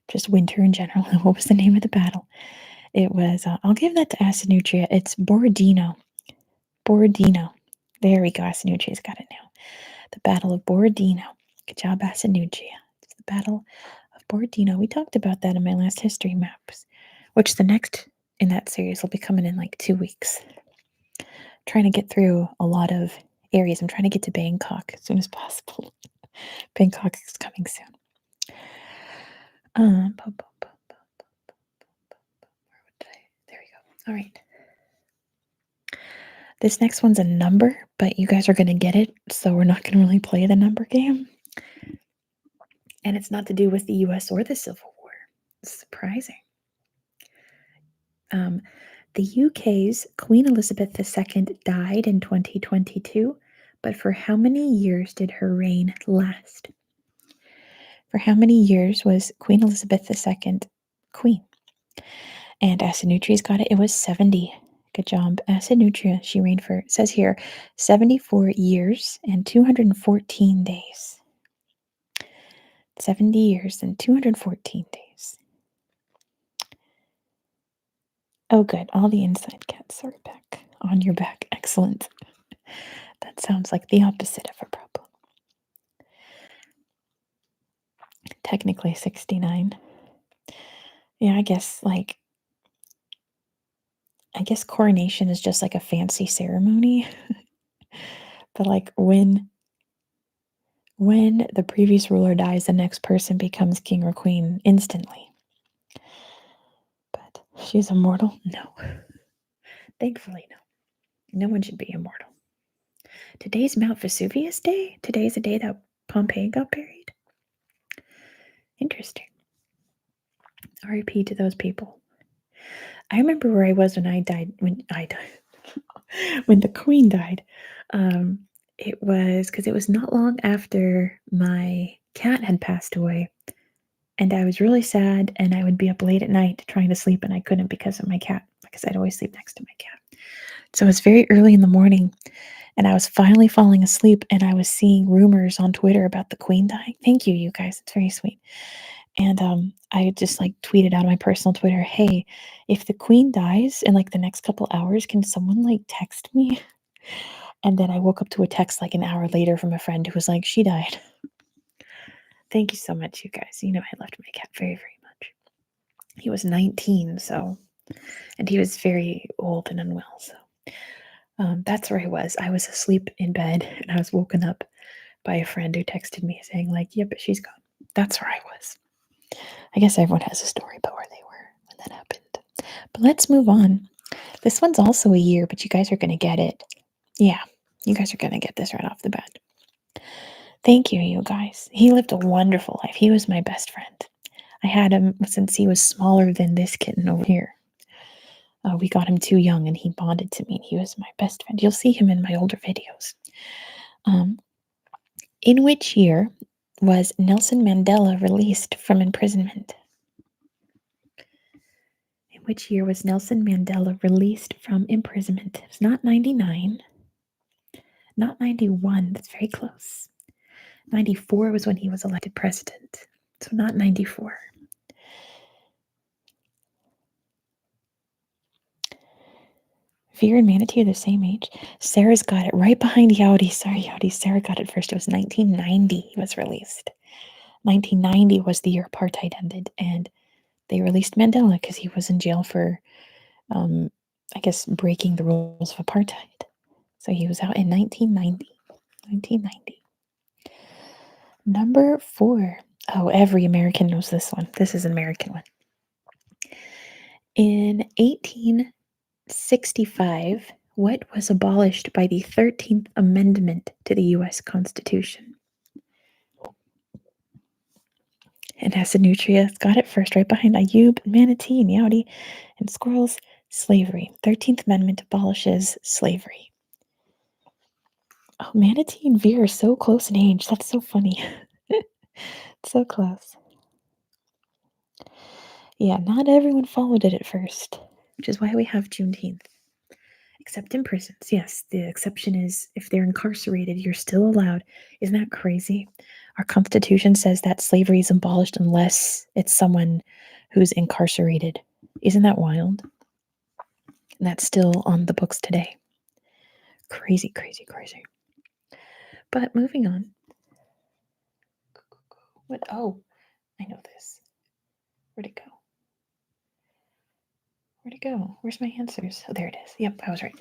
Just winter in general. What was the name of the battle? It was, I'll give that to Asinutria. It's Borodino. Borodino. There we go. Asinutria's got it now. The Battle of Borodino. Good job, Asinutria. It's the Battle of Borodino. We talked about that in my last history maps, which the next in that series will be coming in like 2 weeks. Trying to get through a lot of areas. I'm trying to get to Bangkok as soon as possible. Bangkok is coming soon. Where would I? There we go. All right. This next one's a number, but you guys are going to get it, so we're not going to really play the number game. And it's not to do with the US or the Civil War. It's surprising. The UK's Queen Elizabeth II died in 2022, but for how many years did her reign last? For how many years was Queen Elizabeth II queen? And Acid Nutria's got it. It was 70. Good job. Acid Nutria, she reigned for, it says here, 74 years and 214 days. 70 years and 214 days. Oh, good. All the inside cats are back on your back. Excellent. That sounds like the opposite of a problem. Technically 69. Yeah, I guess coronation is just like a fancy ceremony. But like when the previous ruler dies, the next person becomes king or queen instantly. But she's immortal? No. Thankfully, no. No one should be immortal. Today's Mount Vesuvius Day? Today's the day that Pompeii got buried? Interesting. R.I.P. to those people. I remember where I was when I died. When the queen died. It was because it was not long after my cat had passed away. And I was really sad, and I would be up late at night trying to sleep, and I couldn't because of my cat, because I'd always sleep next to my cat. So it was very early in the morning, and I was finally falling asleep, and I was seeing rumors on Twitter about the queen dying. Thank you, you guys. It's very sweet. And I just tweeted out on my personal Twitter, hey, if the queen dies in the next couple hours, can someone text me? And then I woke up to a text an hour later from a friend who was like, she died. Thank you so much, you guys. I loved my cat very, very much. He was 19, and he was very old and unwell, so that's where I was. I was asleep in bed, and I was woken up by a friend who texted me saying, yep, she's gone. That's where I was. I guess everyone has a story about where they were when that happened. But let's move on. This one's also a year, but you guys are going to get it. Yeah, you guys are going to get this right off the bat. Thank you, you guys. He lived a wonderful life. He was my best friend. I had him since he was smaller than this kitten over here. We got him too young, and he bonded to me. He was my best friend. You'll see him in my older videos. In which year was Nelson Mandela released from imprisonment? In which year was Nelson Mandela released from imprisonment? It's not 99, not 91. That's very close. 94 was when he was elected president, so not 94. Veer and Manatee are the same age. Sarah's got it right behind Yowdy. Sorry, Yowdy. Sarah got it first. It was 1990 he was released. 1990 was the year apartheid ended, and they released Mandela because he was in jail for, I guess, breaking the rules of apartheid. So he was out in 1990. 1990. Number 4. Oh, every American knows this one. This is an American one. In 1865, what was abolished by the 13th Amendment to the U.S. Constitution? And Acid Nutria got it first, right behind Ayub, Manatee, and Yowdy, and Squirrels. Slavery. 13th Amendment abolishes slavery. Oh, Manatee and Veer are so close in age. That's so funny. So close. Yeah, not everyone followed it at first, which is why we have Juneteenth. Except in prisons. Yes, the exception is if they're incarcerated, you're still allowed. Isn't that crazy? Our Constitution says that slavery is abolished unless it's someone who's incarcerated. Isn't that wild? And that's still on the books today. Crazy, crazy, crazy. But moving on. What? Oh, I know this. Where'd it go? Where'd it go? Where's my answers? Oh, there it is. Yep, I was right.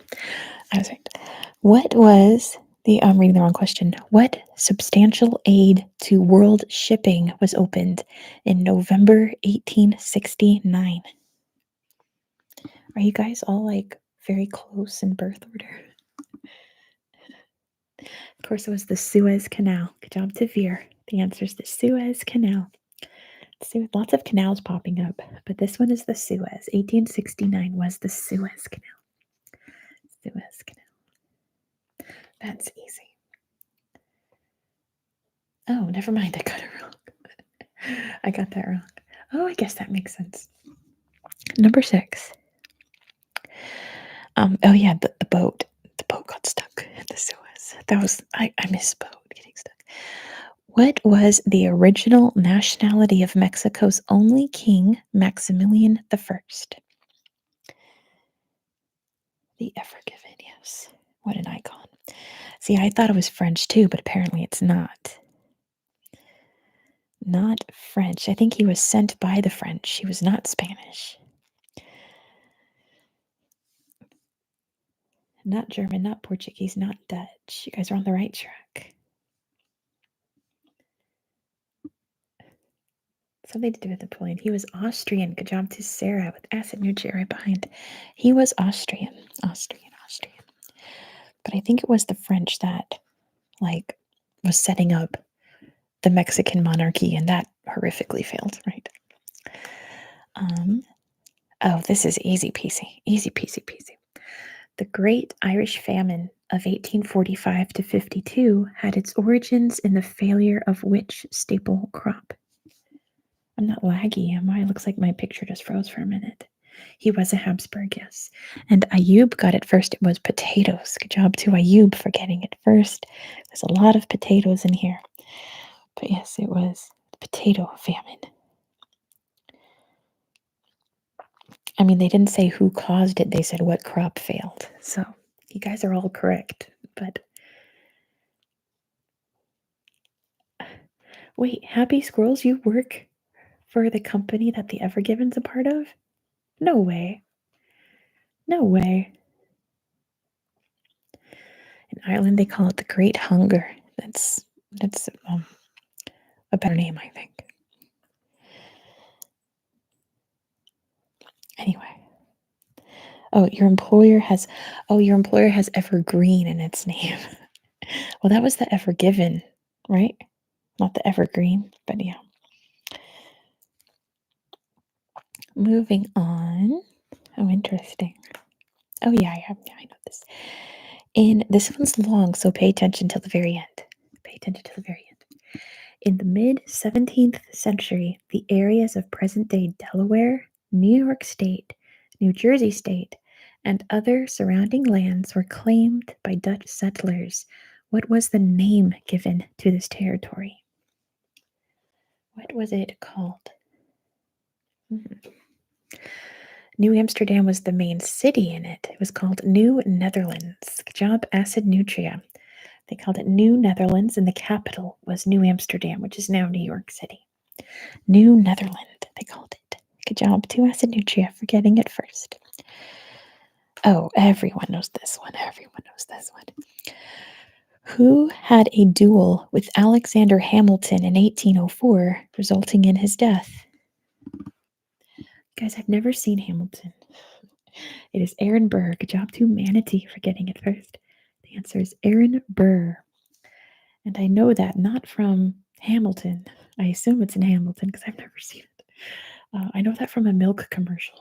What was I'm reading the wrong question. What substantial aid to world shipping was opened in November 1869? Are you guys all very close in birth order? Of course, it was the Suez Canal. Good job to Veer. The answer is the Suez Canal. Lots of canals popping up, but this one is the Suez. 1869 was the Suez Canal. Suez Canal. That's easy. Oh, never mind. I got it wrong. I got that wrong. Oh, I guess that makes sense. Number 6. Oh yeah, the boat. The boat got stuck in the Suez. That was I miss boat getting stuck. What was the original nationality of Mexico's only king, Maximilian I? The Ever-Given, yes. What an icon. See, I thought it was French too, but apparently it's not. Not French. I think he was sent by the French. He was not Spanish. Not German, not Portuguese, not Dutch. You guys are on the right track. Something to do with Napoleon. He was Austrian. Good job to Sarah with acid nutrient right behind. He was Austrian. Austrian. But I think it was the French that, was setting up the Mexican monarchy, and that horrifically failed, right? Oh, this is easy peasy. Easy peasy peasy. The Great Irish Famine of 1845 to 52 had its origins in the failure of which staple crop? I'm not laggy, am I? It looks like my picture just froze for a minute. He was a Habsburg, yes. And Ayub got it first. It was potatoes. Good job to Ayub for getting it first. There's a lot of potatoes in here. But yes, it was the potato famine. I mean, they didn't say who caused it. They said what crop failed. So you guys are all correct. But wait, Happy Squirrels, you work for the company that the Evergiven's a part of? No way. No way. In Ireland, they call it the Great Hunger. That's a better name, I think. Anyway. Your employer has Evergreen in its name. Well, that was the Evergiven, right? Not the Evergreen, but yeah. Moving on. Oh, interesting. Oh, yeah, I know this. This one's long, so pay attention till the very end. Pay attention till the very end. In the mid-17th century, the areas of present-day Delaware, New York State, New Jersey State, and other surrounding lands were claimed by Dutch settlers. What was the name given to this territory? What was it called? New Amsterdam was the main city in it. It was called New Netherlands. Good job, Acid Nutria. They called it New Netherlands, and the capital was New Amsterdam, which is now New York City. New Netherland, they called it. Good job to Acid Nutria for getting it first. Oh, everyone knows this one. Everyone knows this one. Who had a duel with Alexander Hamilton in 1804, resulting in his death? Guys, I've never seen Hamilton. It is Aaron Burr. Good job to Manatee for getting it first. The answer is Aaron Burr. And I know that not from Hamilton. I assume it's in Hamilton because I've never seen it. I know that from a milk commercial.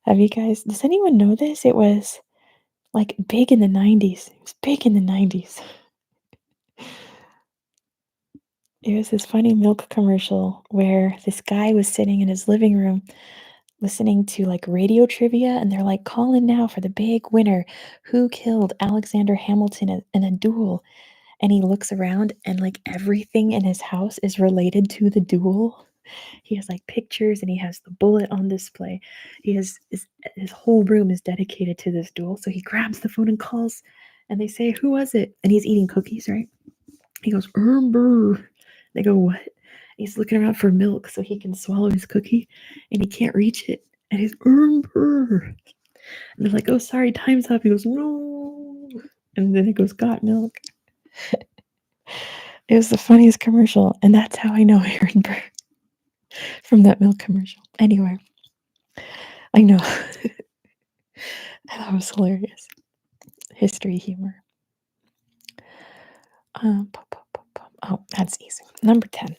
Does anyone know this? It was big in the 90s. It was big in the 90s. It was this funny milk commercial where this guy was sitting in his living room listening to radio trivia, and they're like, call in now for the big winner. Who killed Alexander Hamilton in a duel? And he looks around and everything in his house is related to the duel. He has pictures, and he has the bullet on display. His whole room is dedicated to this duel. So he grabs the phone and calls, and they say, who was it? And he's eating cookies, right? He goes, Brr. They go, what? He's looking around for milk so he can swallow his cookie, and he can't reach it. And he's, Brr. And they're like, oh, sorry, time's up. He goes, no. And then it goes, got milk. It was the funniest commercial, and that's how I know Aaron Burr from that milk commercial. Anyway, I know. That was hilarious. History humor. Oh, that's easy. Number 10.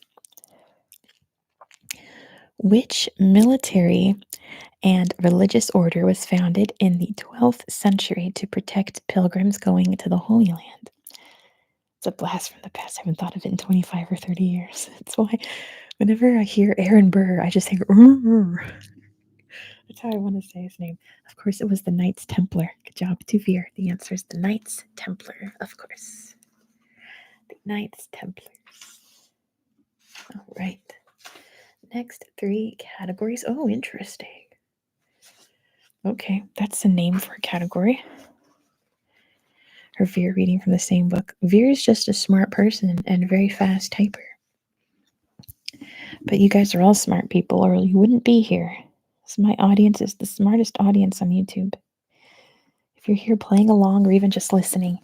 Which military and religious order was founded in the 12th century to protect pilgrims going to the Holy Land? It's a blast from the past. I haven't thought of it in 25 or 30 years. That's why whenever I hear Aaron Burr, I just think, that's how I want to say his name. Of course, it was the Knights Templar. Good job, Tuvir. The answer is the Knights Templar, of course. The Knights Templars. All right. Next 3 categories. Oh, interesting. Okay, that's the name for a category. Or Veer reading from the same book. Veer is just a smart person and a very fast typer. But you guys are all smart people, or you wouldn't be here. So my audience is the smartest audience on YouTube. If you're here playing along or even just listening,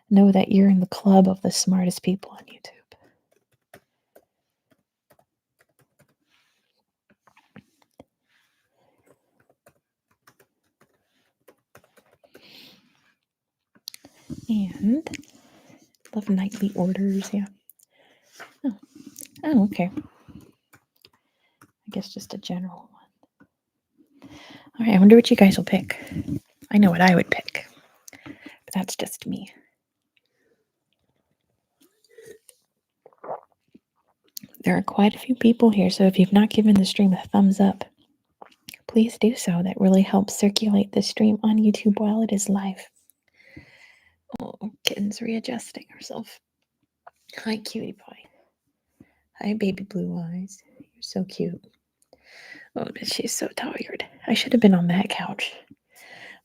know that you're in the club of the smartest people on YouTube. And love nightly orders, yeah. Oh, okay. I guess just a general one. All right, I wonder what you guys will pick. I know what I would pick, but that's just me. There are quite a few people here, so if you've not given the stream a thumbs up, please do so. That really helps circulate the stream on YouTube while it is live. Oh, kitten's readjusting herself. Hi, cutie pie. Hi, baby blue eyes. You're so cute. Oh, but she's so tired. I should have been on that couch.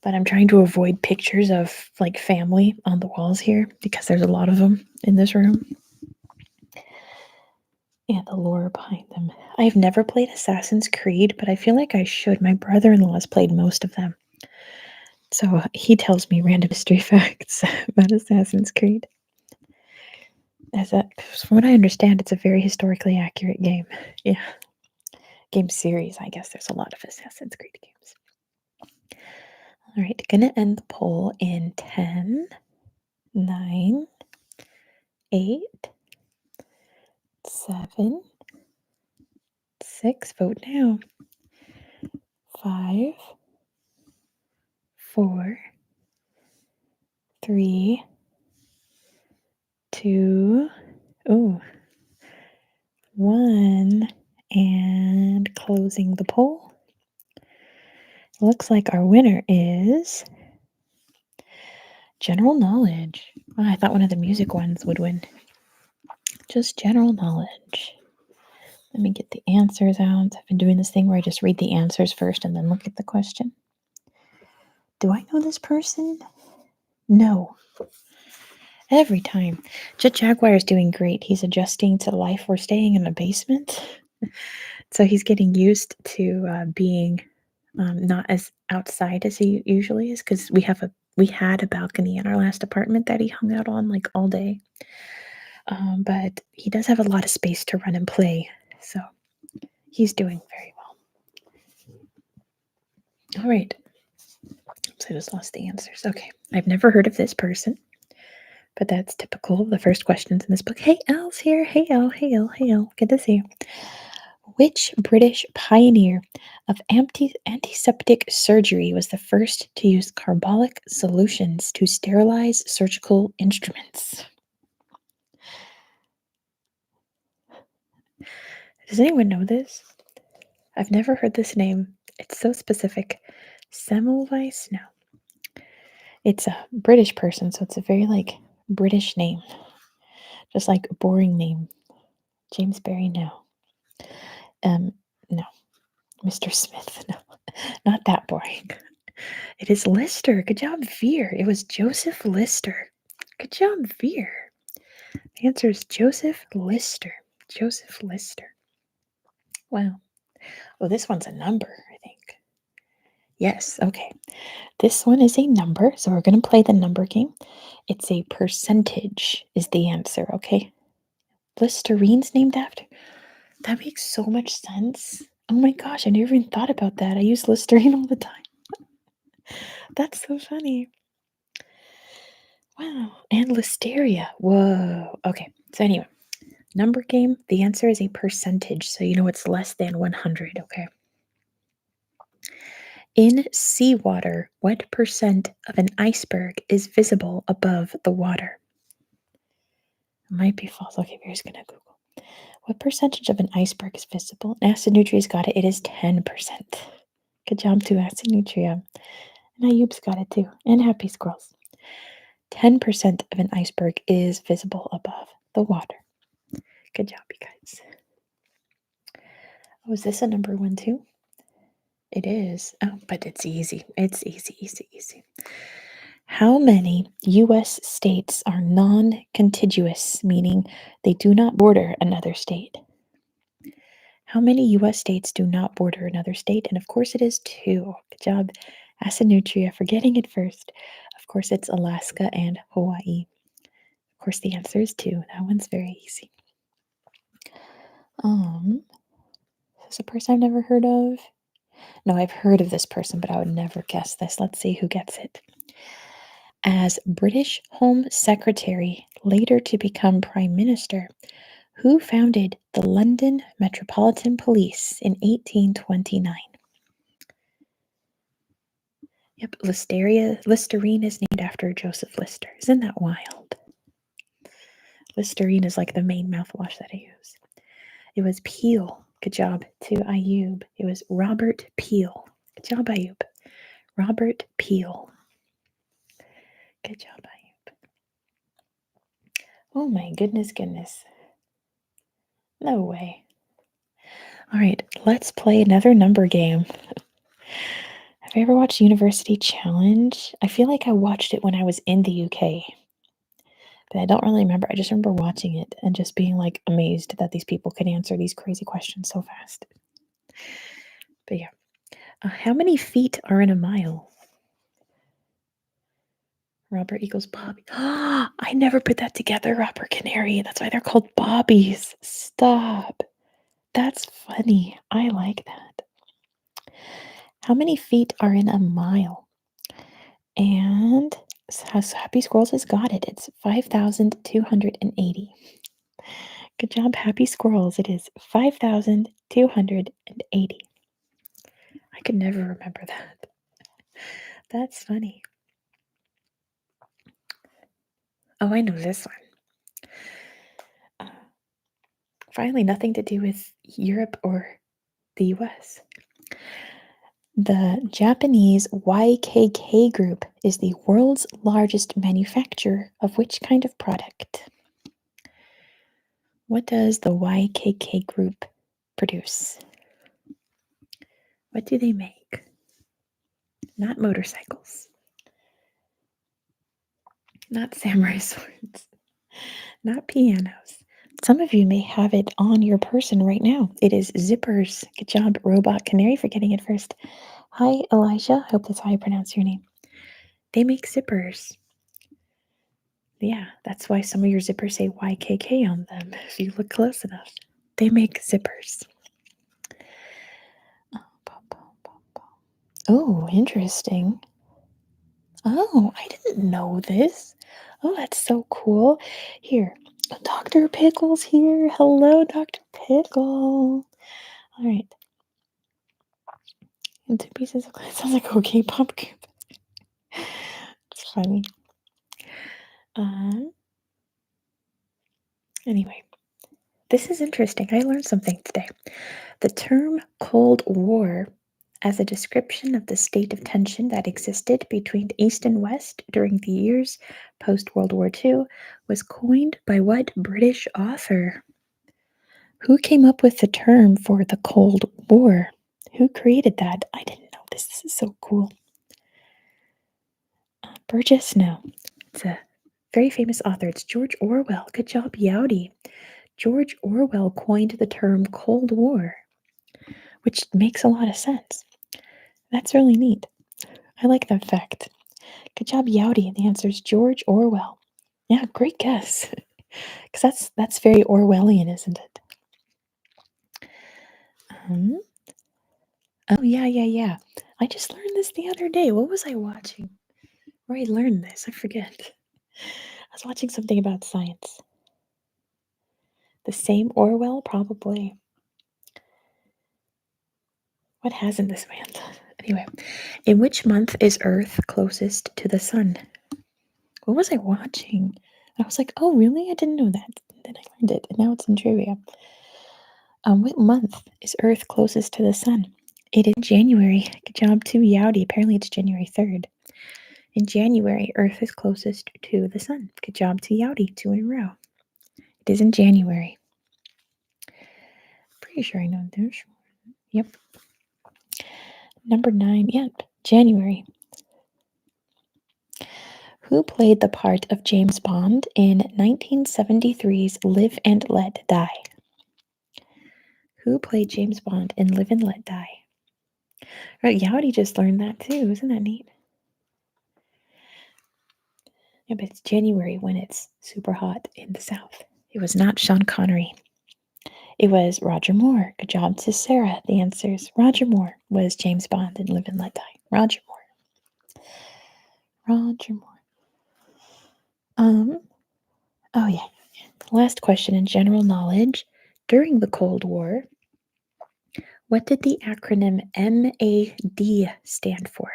But I'm trying to avoid pictures of like family on the walls here because there's a lot of them in this room. And the lore behind them. I've never played Assassin's Creed, but I feel like I should. My brother-in-law has played most of them. So he tells me random history facts about Assassin's Creed. From what I understand, it's a very historically accurate game. Yeah. Game series, I guess there's a lot of Assassin's Creed games. All right, gonna end the poll in 10, 9, 8, 7, 6, vote now. 5, 4, 3, 2, 1, and closing the poll. Looks like our winner is general knowledge. Oh, I thought one of the music ones would win. Just general knowledge. Let me get the answers out. I've been doing this thing where I just read the answers first and then look at the question. Do I know this person? No. Every time. Jet Jaguar is doing great. He's adjusting to life. We're staying in a basement. So he's getting used to being not as outside as he usually is because we had a balcony in our last apartment that he hung out on like all day. But he does have a lot of space to run and play. So he's doing very well. All right. So I just lost the answers. Okay. I've never heard of this person, but that's typical of the first questions in this book. Hey, Elle's here. Hey, Elle. Hey, Elle. Hey, Elle. Good to see you. Which British pioneer of antiseptic surgery was the first to use carbolic solutions to sterilize surgical instruments? Does anyone know this? I've never heard this name. It's so specific. Semmelweis? No. It's a British person, so it's a very British name. Just like a boring name. James Barry? No. No. Mr. Smith? No. Not that boring. It is Lister. Good job, Veer. It was Joseph Lister. Good job, Veer. The answer is Joseph Lister. Joseph Lister. Wow. Oh, this one's a number, I think. Yes, okay. This one is a number, so we're going to play the number game. It's a percentage is the answer, okay? Listerine's named after. That makes so much sense. Oh my gosh, I never even thought about that. I use Listerine all the time. That's so funny. Wow. And listeria. Whoa. Okay. So anyway, number game, the answer is a percentage. So you know it's less than 100. Okay. In seawater, what percent of an iceberg is visible above the water? It might be false. Okay, we're just going to Google. What percentage of an iceberg is visible? Acid Nutria's got it. It is 10%. Good job to Acid Nutria. And Ayub's got it too. And Happy Squirrels. 10% of an iceberg is visible above the water. Good job, you guys. Oh, is this a number one too? It is. Oh, but it's easy. It's easy, easy, easy. How many U.S. states are non-contiguous, meaning they do not border another state? How many U.S. states do not border another state? And of course it is 2. Good job, Acid Nutria, for getting it first. Of course it's Alaska and Hawaii. Of course the answer is 2. That one's very easy. Is this a person I've never heard of? No, I've heard of this person, but I would never guess this. Let's see who gets it. As British Home Secretary, later to become Prime Minister, who founded the London Metropolitan Police in 1829? Yep, Listerine is named after Joseph Lister. Isn't that wild? Listerine is like the main mouthwash that I use. It was Peel. Good job to Ayub. It was Robert Peel. Good job, Ayub. Robert Peel. Good job, Ayub. Oh my goodness. No way. All right, let's play another number game. Have you ever watched University Challenge? I feel like I watched it when I was in the UK, but I don't really remember. I just remember watching it and just being like amazed that these people could answer these crazy questions so fast. But yeah, how many feet are in a mile? Robert equals Bobby. I never put that together, Robert Canary. That's why they're called Bobbies. Stop. That's funny. I like that. How many feet are in a mile? And Happy Squirrels has got it. It's 5,280. Good job, Happy Squirrels. It is 5,280. I could never remember that. That's funny. Oh, I know this one. Finally, nothing to do with Europe or the US. The Japanese YKK Group is the world's largest manufacturer of which kind of product? What does the YKK Group produce? What do they make? Not motorcycles. Not samurai swords. Not pianos. Some of you may have it on your person right now. It is zippers. Good job, Robot Canary, for getting it first. Hi, Elijah. I hope that's how you pronounce your name. They make zippers. Yeah, that's why some of your zippers say YKK on them, if you look close enough. They make zippers. Oh, interesting. Oh, I didn't know this. Oh, that's so cool. Here, Dr. Pickle's here. Hello, Dr. Pickle. All right. And 2 pieces of glass. Sounds like a K-pop group. It's funny. Anyway, this is interesting. I learned something today. The term Cold War, as a description of the state of tension that existed between the East and West during the years post-World War II, was coined by what British author? Who came up with the term for the Cold War? Who created that? I didn't know this. This is so cool. Burgess? No. It's a very famous author. It's George Orwell. Good job, Yowdy. George Orwell coined the term Cold War, which makes a lot of sense. That's really neat. I like that fact. Good job, Yowdy. The answer is George Orwell. Yeah, great guess. Because that's very Orwellian, isn't it? Oh, yeah. I just learned this the other day. What was I watching? Where I learned this? I forget. I was watching something about science. The same Orwell, probably. What hasn't this man done? Anyway, in which month is Earth closest to the sun? What was I watching? I was like, oh, really? I didn't know that. Then I learned it, and now it's in trivia. What month is Earth closest to the sun? It is January. Good job to Yowdy. Apparently it's January 3rd. In January, Earth is closest to the sun. Good job to Yowdy. 2 in a row. It is in January. Pretty sure I know this. Yep. Number 9. Yep. January. Who played the part of James Bond in 1973's Live and Let Die? Who played James Bond in Live and Let Die? Right, Yowdy just learned that too. Isn't that neat? Yeah, but it's January when it's super hot in the South. It was not Sean Connery. It was Roger Moore. Good job to Sarah. The answers Roger Moore was James Bond in Live and Let Die. Roger Moore. Roger Moore. Oh yeah. Last question in general knowledge. During the Cold War, what did the acronym MAD stand for?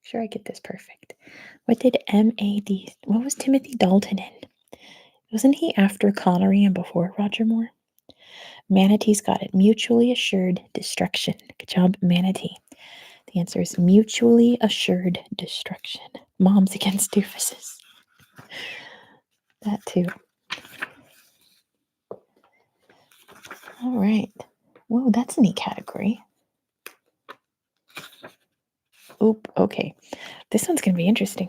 Sure I get this perfect. What did MAD? What was Timothy Dalton in? Wasn't he after Connery and before Roger Moore? Manatee's got it. Mutually assured destruction. Good job, Manatee. The answer is mutually assured destruction. Moms against doofuses. That too. All right. Whoa, that's a neat category. Oop, okay. This one's going to be interesting.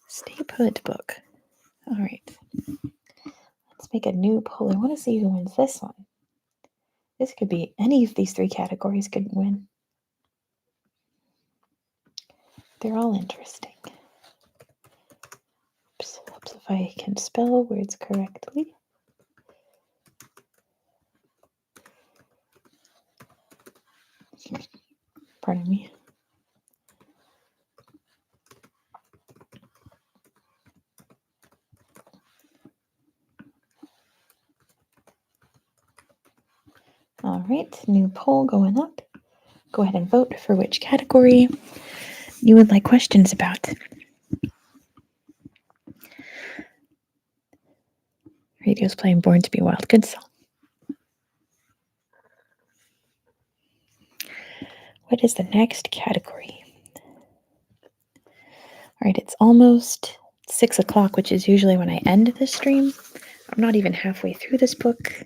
Stay put book. All right. Let's make a new poll. I want to see who wins this one. This could be any of these 3 categories could win. They're all interesting. Oops, helps if I can spell words correctly. Pardon me. All right, new poll going up. Go ahead and vote for which category you would like questions about. Radio's playing Born to be Wild. Good song. What is the next category? All right, it's almost 6 o'clock, which is usually when I end the stream. I'm not even halfway through this book.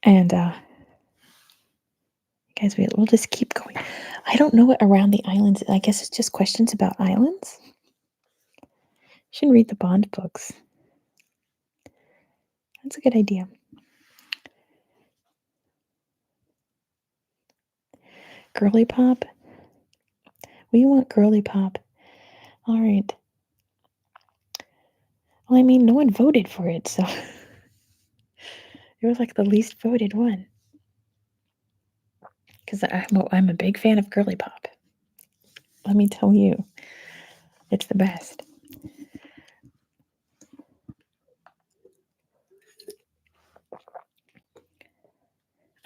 And guys, we'll just keep going. I don't know what Around the Islands is. I guess it's just questions about islands. You should read the Bond books. That's a good idea. Girly Pop? We want Girly Pop. All right. Well, I mean, no one voted for it, so it was like the least voted one. Because I'm a big fan of Girly Pop. Let me tell you, it's the best.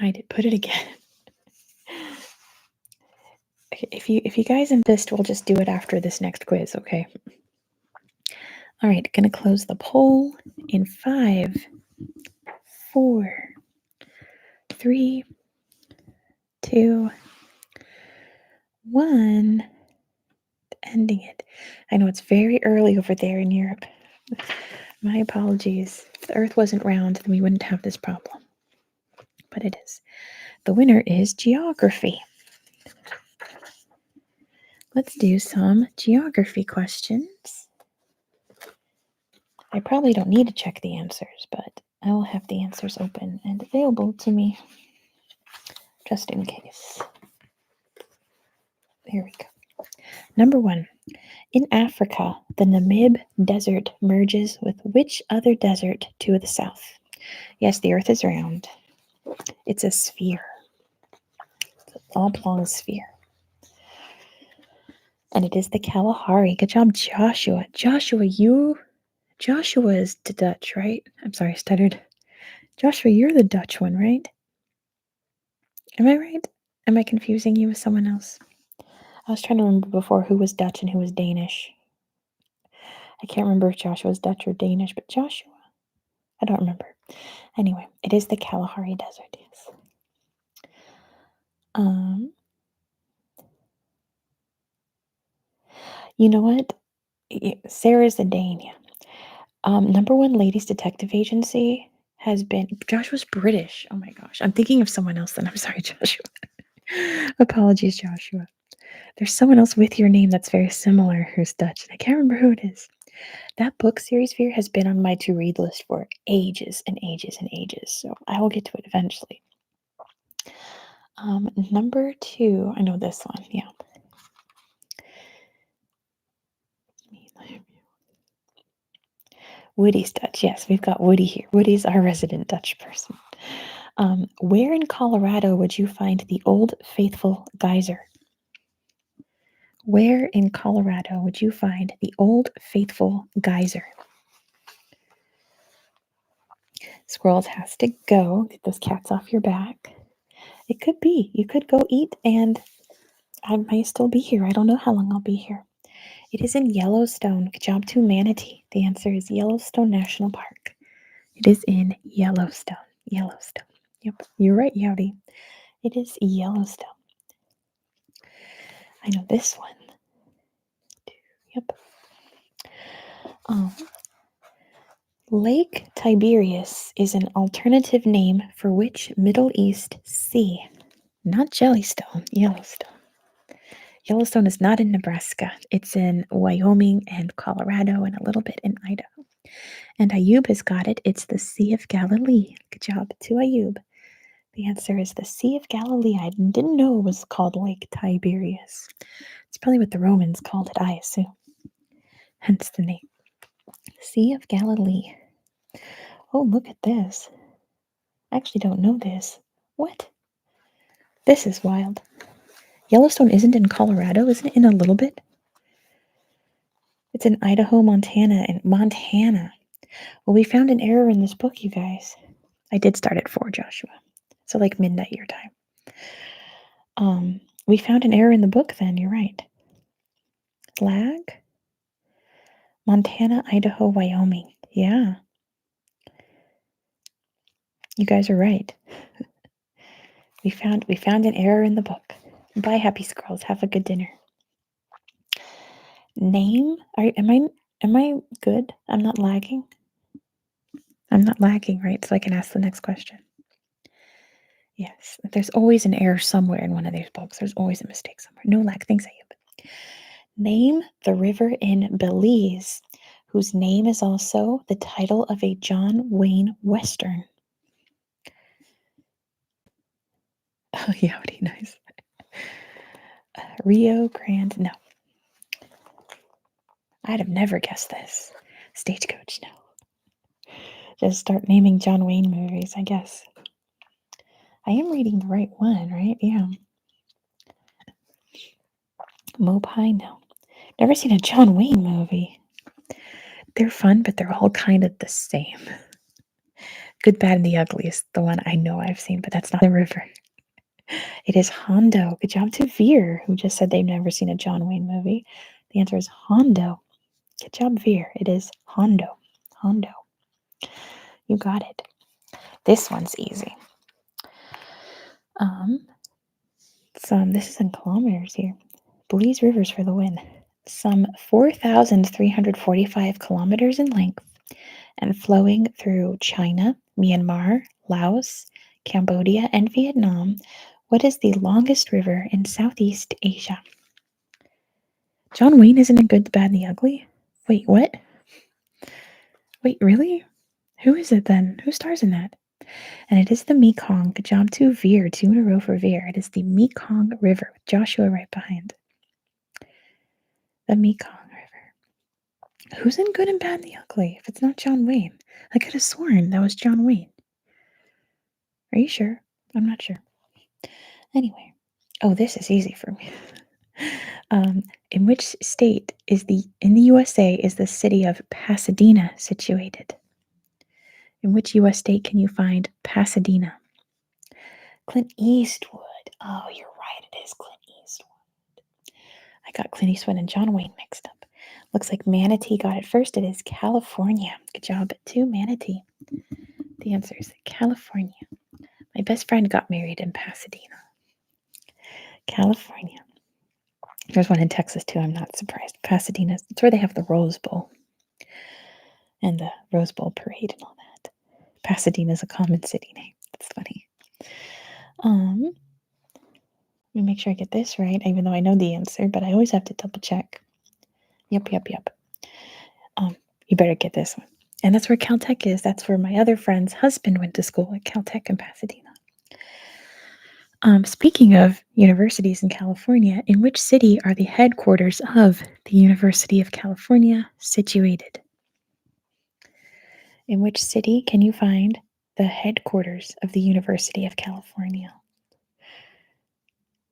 I did put it again. If you guys insist, we'll just do it after this next quiz, okay? All right, gonna close the poll in 5, 4, 3, 2, 1. Ending it. I know it's very early over there in Europe. My apologies. If the Earth wasn't round, then we wouldn't have this problem. But it is. The winner is geography. Let's do some geography questions. I probably don't need to check the answers, but I will have the answers open and available to me just in case. There we go. Number 1. In Africa, the Namib Desert merges with which other desert to the south? Yes, the Earth is round. It's a sphere. It's an oblong sphere. And it is the Kalahari. Good job, Joshua. Joshua is the Dutch, right? I'm sorry, I stuttered. Joshua, you're the Dutch one, right? Am I right? Am I confusing you with someone else? I was trying to remember before who was Dutch and who was Danish. I can't remember if Joshua was Dutch or Danish, but Joshua, I don't remember. Anyway, it is the Kalahari Desert, yes. You know what? Sarah's a Dane, yeah. Number one ladies detective agency has been Joshua's British. Oh my gosh. I'm thinking of someone else then. I'm sorry, Joshua. Apologies, Joshua. There's someone else with your name that's very similar who's Dutch, and I can't remember who it is. That book series, Veer, has been on my to-read list for ages and ages and ages, so I will get to it eventually. Number two, I know this one, yeah. Woody's Dutch, yes, we've got Woody here. Woody's our resident Dutch person. Where in Colorado would you find the Old Faithful Geyser? Where in Colorado would you find the Old Faithful Geyser? Squirrels has to go. Get those cats off your back. It could be. You could go eat, and I might still be here. I don't know how long I'll be here. It is in Yellowstone. Good job to Manatee. The answer is Yellowstone National Park. It is in Yellowstone. Yellowstone. Yep, you're right, Yowdy. It is Yellowstone. I know this one. Yep. Lake Tiberias is an alternative name for which Middle East sea? Not Jellystone, Yellowstone. Yellowstone is not in Nebraska. It's in Wyoming and Colorado and a little bit in Idaho. And Ayub has got it. It's the Sea of Galilee. Good job to Ayub. The answer is the Sea of Galilee. I didn't know it was called Lake Tiberias. It's probably what the Romans called it, I assume. Hence the name. Sea of Galilee. Oh, look at this. I actually don't know this. What? This is wild. Yellowstone isn't in Colorado, isn't it? In a little bit? It's in Idaho, Montana, and Montana. Well, we found an error in this book, you guys. I did start at 4, Joshua. So like midnight your time. We found an error in the book then, you're right. Lag? Montana, Idaho, Wyoming. Yeah. You guys are right. We found an error in the book. Bye, happy squirrels. Have a good dinner. Name? Am I good? I'm not lagging? I'm not lagging, right? So I can ask the next question. Yes. There's always an error somewhere in one of these books. There's always a mistake somewhere. No lag. Thanks, Ayub. Name the river in Belize, whose name is also the title of a John Wayne Western. Oh, yeah, nice. Rio Grande, no. I'd have never guessed this. Stagecoach, no. Just start naming John Wayne movies, I guess. I am reading the right one, right? Yeah. Mopai, no. Never seen a John Wayne movie. They're fun, but they're all kind of the same. Good, Bad, and the Ugly is the one I know I've seen, but that's not the river. It is Hondo. Good job to Veer, who just said they've never seen a John Wayne movie. The answer is Hondo. Good job, Veer. It is Hondo. Hondo. You got it. This one's easy. This is in kilometers here. Belize Rivers for the win. Some 4,345 kilometers in length and flowing through China, Myanmar, Laos, Cambodia, and Vietnam. What is the longest river in Southeast Asia? John Wayne isn't in Good, the Bad, and the Ugly? Wait, what? Wait, really? Who is it then? Who stars in that? And it is the Mekong. Good job to Veer. 2 in a row for Veer. It is the Mekong River with Joshua right behind. The Mekong River. Who's in Good and Bad and the Ugly if it's not John Wayne? I could have sworn that was John Wayne. Are you sure? I'm not sure. Anyway. Oh, this is easy for me. In which state in the USA is the city of Pasadena situated? In which US state can you find Pasadena? Clint Eastwood. Oh, you're right. It is Clint Eastwood. I got Clint Eastwood and John Wayne mixed up. Looks like Manatee got it first. It is California. Good job to Manatee. The answer is California. My best friend got married in Pasadena, California. There's one in Texas too. I'm not surprised. Pasadena. It's where they have the Rose Bowl and the Rose Bowl parade and all that. Pasadena is a common city name. That's funny. Let me make sure I get this right, even though I know the answer, but I always have to double check. Yep. You better get this one. And that's where Caltech is. That's where my other friend's husband went to school, at Caltech in Pasadena. Speaking of universities in California, in which city are the headquarters of the University of California situated? In which city can you find the headquarters of the University of California?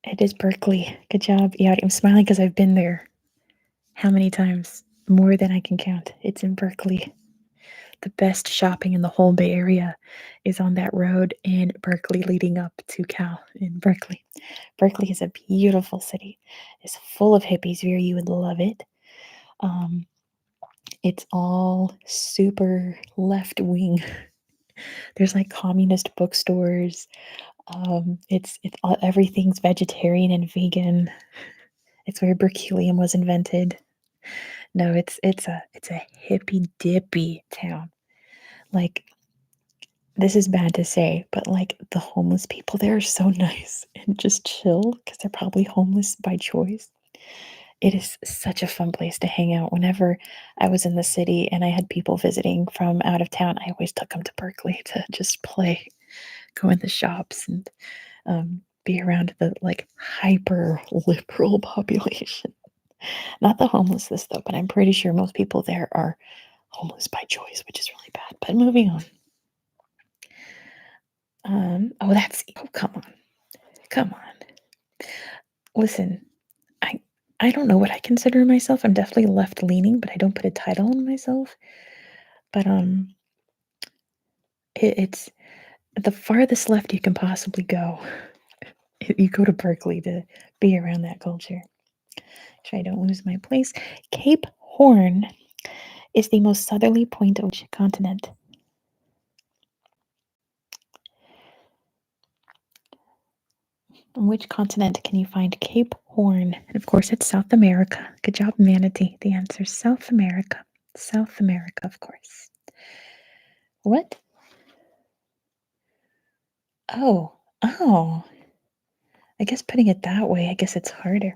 It is Berkeley. Good job. Yeah, I'm smiling because I've been there. How many times? More than I can count. It's in Berkeley. The best shopping in the whole Bay Area is on that road in Berkeley leading up to Cal in Berkeley. Berkeley is a beautiful city. It's full of hippies. Very, you would love it. It's all super left wing. There's like communist bookstores. It's everything's vegetarian and vegan. It's where berkelium was invented. No, it's a hippy dippy town. Like, this is bad to say, but like the homeless people there are so nice and just chill because they're probably homeless by choice. It is such a fun place to hang out. Whenever I was in the city and I had people visiting from out of town, I always took them to Berkeley to just play, go in the shops, and be around the like hyper liberal population. Not the homelessness though, but I'm pretty sure most people there are homeless by choice, which is really bad. But moving on. Oh, come on. Listen, I don't know what I consider myself. I'm definitely left leaning, but I don't put a title on myself. But it's the farthest left you can possibly go. You go to Berkeley to be around that culture. Try I don't lose my place. Cape Horn is the most southerly point of which continent? On which continent can you find Cape Horn? And of course, it's South America. Good job, Manatee. The answer is South America. South America, of course. What? Oh. I guess putting it that way, I guess it's harder.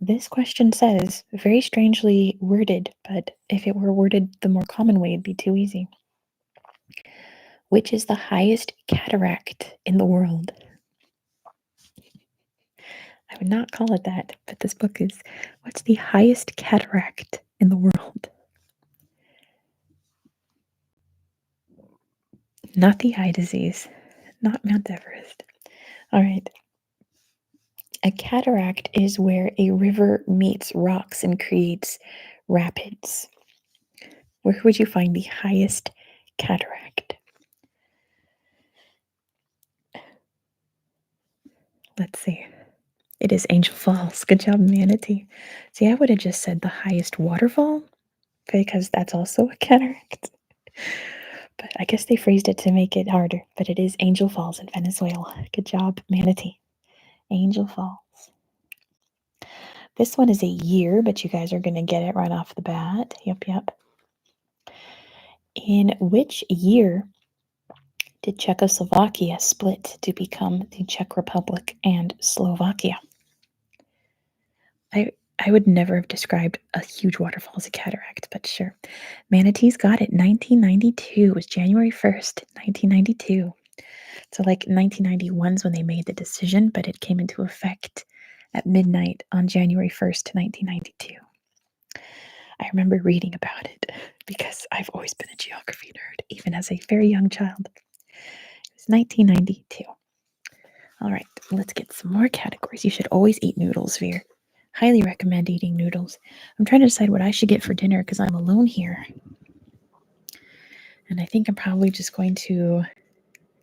This question says, very strangely worded, but if it were worded the more common way, it'd be too easy. Which is the highest cataract in the world? I would not call it that, but this book is, what's the highest cataract in the world? Not the eye disease, not Mount Everest. All right. A cataract is where a river meets rocks and creates rapids. Where would you find the highest cataract? Let's see. It is Angel Falls. Good job, Manatee. See, I would have just said the highest waterfall because that's also a cataract. But I guess they phrased it to make it harder. But it is Angel Falls in Venezuela. Good job, Manatee. Angel Falls. This one is a year, but you guys are going to get it right off the bat. Yep. In which year did Czechoslovakia split to become the Czech Republic and Slovakia? I would never have described a huge waterfall as a cataract, but sure. Manatees got it. 1992. It was January 1st, 1992. So like 1991 is when they made the decision, but it came into effect at midnight on January 1st, 1992. I remember reading about it because I've always been a geography nerd, even as a very young child. It was 1992. All right, let's get some more categories. You should always eat noodles, Veer. Highly recommend eating noodles. I'm trying to decide what I should get for dinner because I'm alone here. And I think I'm probably just going to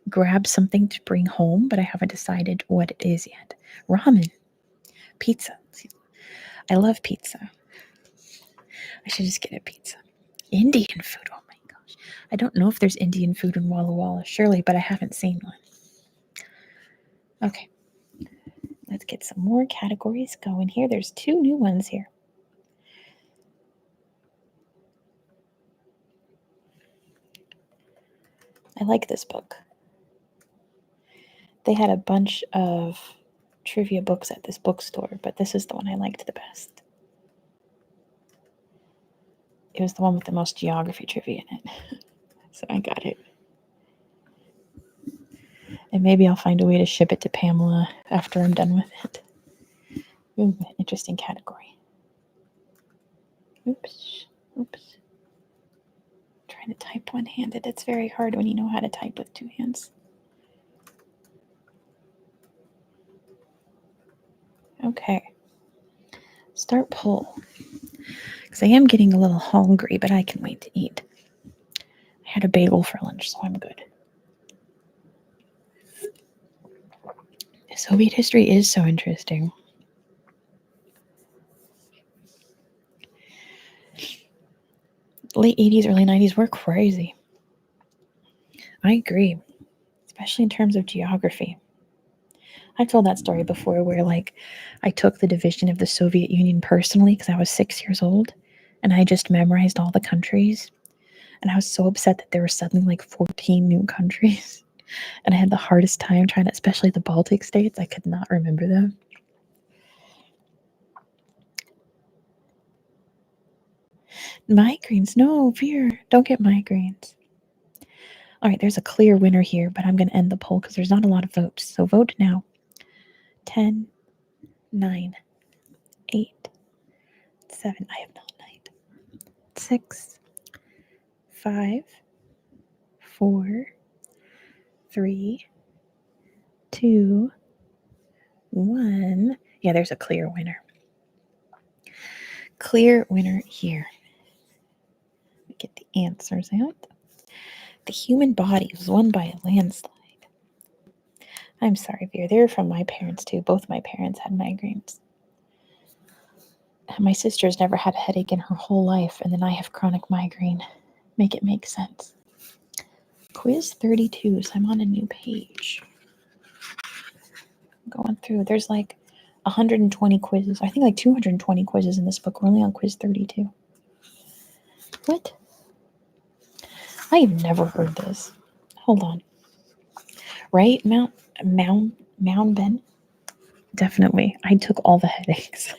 grab something to bring home, but I haven't decided what it is yet. Ramen, pizza. I love pizza. I should just get a pizza. Indian food. Oh my gosh. I don't know if there's Indian food in Walla Walla, surely, but I haven't seen one. Okay. Let's get some more categories going here. There's 2 new ones here. I like this book. They had a bunch of trivia books at this bookstore, but this is the one I liked the best. It was the one with the most geography trivia in it. So I got it. And maybe I'll find a way to ship it to Pamela after I'm done with it. Ooh, interesting category. Oops. Trying to type one-handed. It's very hard when you know how to type with 2 hands. Okay. Start poll. Because I am getting a little hungry, but I can wait to eat. I had a bagel for lunch, so I'm good. Soviet history is so interesting. Late 80s, early 90s were crazy. I agree, especially in terms of geography. I've told that story before where I took the division of the Soviet Union personally because I was 6 years old and I just memorized all the countries. And I was so upset that there were suddenly 14 new countries. And I had the hardest time trying to, especially the Baltic states. I could not remember them. Migraines. No, Veer, don't get migraines. All right, there's a clear winner here, but I'm going to end the poll because there's not a lot of votes. So vote now. 10, 9, 8, 7. I have not 9. 6, 5, 4, 3, 2, 1. Yeah, there's a clear winner. Clear winner here. Let me get the answers out. The human body was won by a landslide. I'm sorry, Veer. They were from my parents too. Both my parents had migraines. My sister's never had a headache in her whole life, and then I have chronic migraine. Make it make sense. Quiz 32, so I'm on a new page. I'm going through. There's 120 quizzes. I think 220 quizzes in this book. We're only on quiz 32. What? I've never heard this. Hold on. Right? Mound Ben? Definitely. I took all the headaches.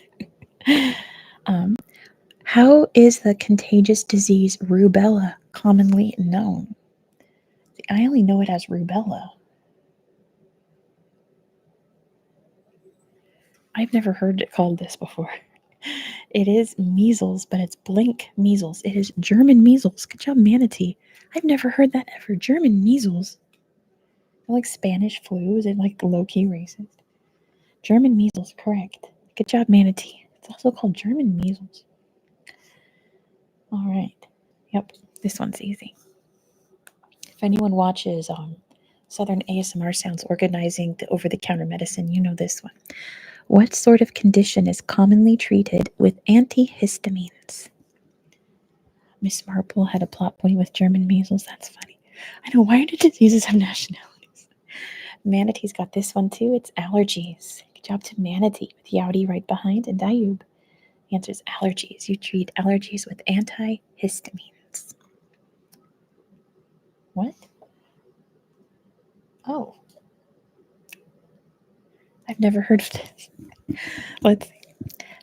How is the contagious disease rubella commonly known? I only know it as rubella. I've never heard it called this before. It is measles, but it's blank measles. It is German measles. Good job, Manatee. I've never heard that ever. German measles. Spanish flu. Is it low-key racist? German measles, correct. Good job, Manatee. It's also called German measles. All right. Yep, this one's easy. If anyone watches Southern ASMR Sounds organizing the over-the-counter medicine, you know this one. What sort of condition is commonly treated with antihistamines? Miss Marple had a plot point with German measles. That's funny. I know, why do diseases have nationalities? Manatee's got this one too. It's allergies. Good job to Manatee with Yowdy right behind, and Dayub. The answer is allergies. You treat allergies with antihistamines. What? Oh. I've never heard of this. Let's see.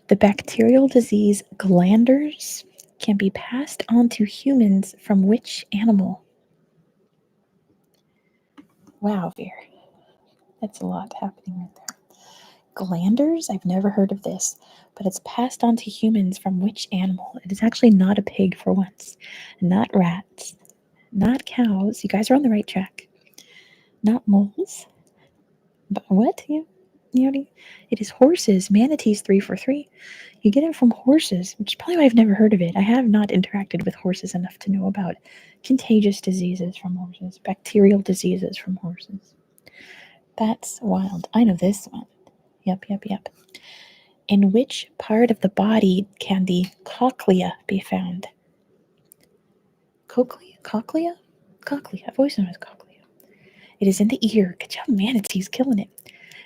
The bacterial disease glanders can be passed on to humans from which animal? Wow, Veer. That's a lot happening right there. Glanders? I've never heard of this, but it's passed on to humans from which animal? It is actually not a pig for once. Not rats. Not cows. You guys are on the right track. Not moles. But what? It is horses. Manatees 3 for 3. You get it from horses, which is probably why I've never heard of it. I have not interacted with horses enough to know about contagious diseases from horses, bacterial diseases from horses. That's wild. I know this one. Yep. In which part of the body can the cochlea be found? Cochlea? Cochlea? Cochlea. I've always known it as cochlea. It is in the ear. Good job, manatees, killing it.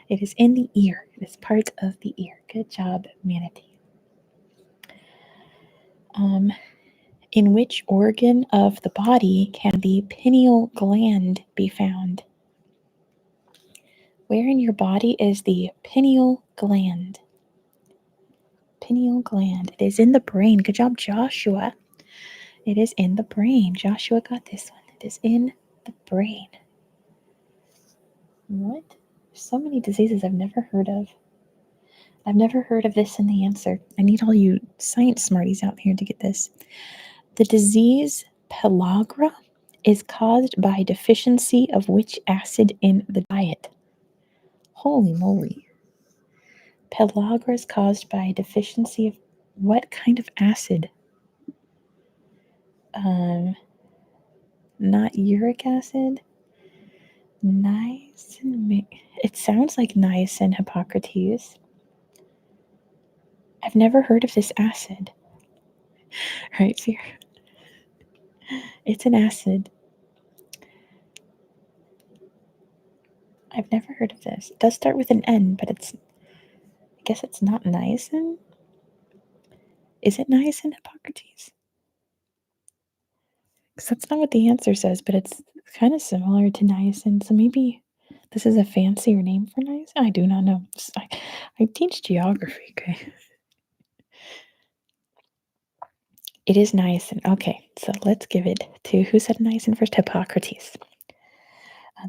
It is in the ear. It is part of the ear. Good job, manatee. In which organ of the body can the pineal gland be found? Where in your body is the pineal gland? Pineal gland. It is in the brain. Good job, Joshua. It is in the brain. Joshua got this one. It is in the brain. What? There's so many diseases I've never heard of. I've never heard of this in the answer. I need all you science smarties out here to get this. The disease pellagra is caused by deficiency of which acid in the diet? Holy moly. Pellagra is caused by deficiency of what kind of acid? Not uric acid? Niacin. It sounds like niacin, Hippocrates. I've never heard of this acid. Right here. It's an acid. I've never heard of this. It does start with an N, but I guess it's not niacin. Is it niacin, Hippocrates? Because that's not what the answer says, but it's kind of similar to niacin. So maybe this is a fancier name for niacin. I do not know. I teach geography. Okay. It is niacin. Okay, so let's give it to who said niacin first? Hippocrates.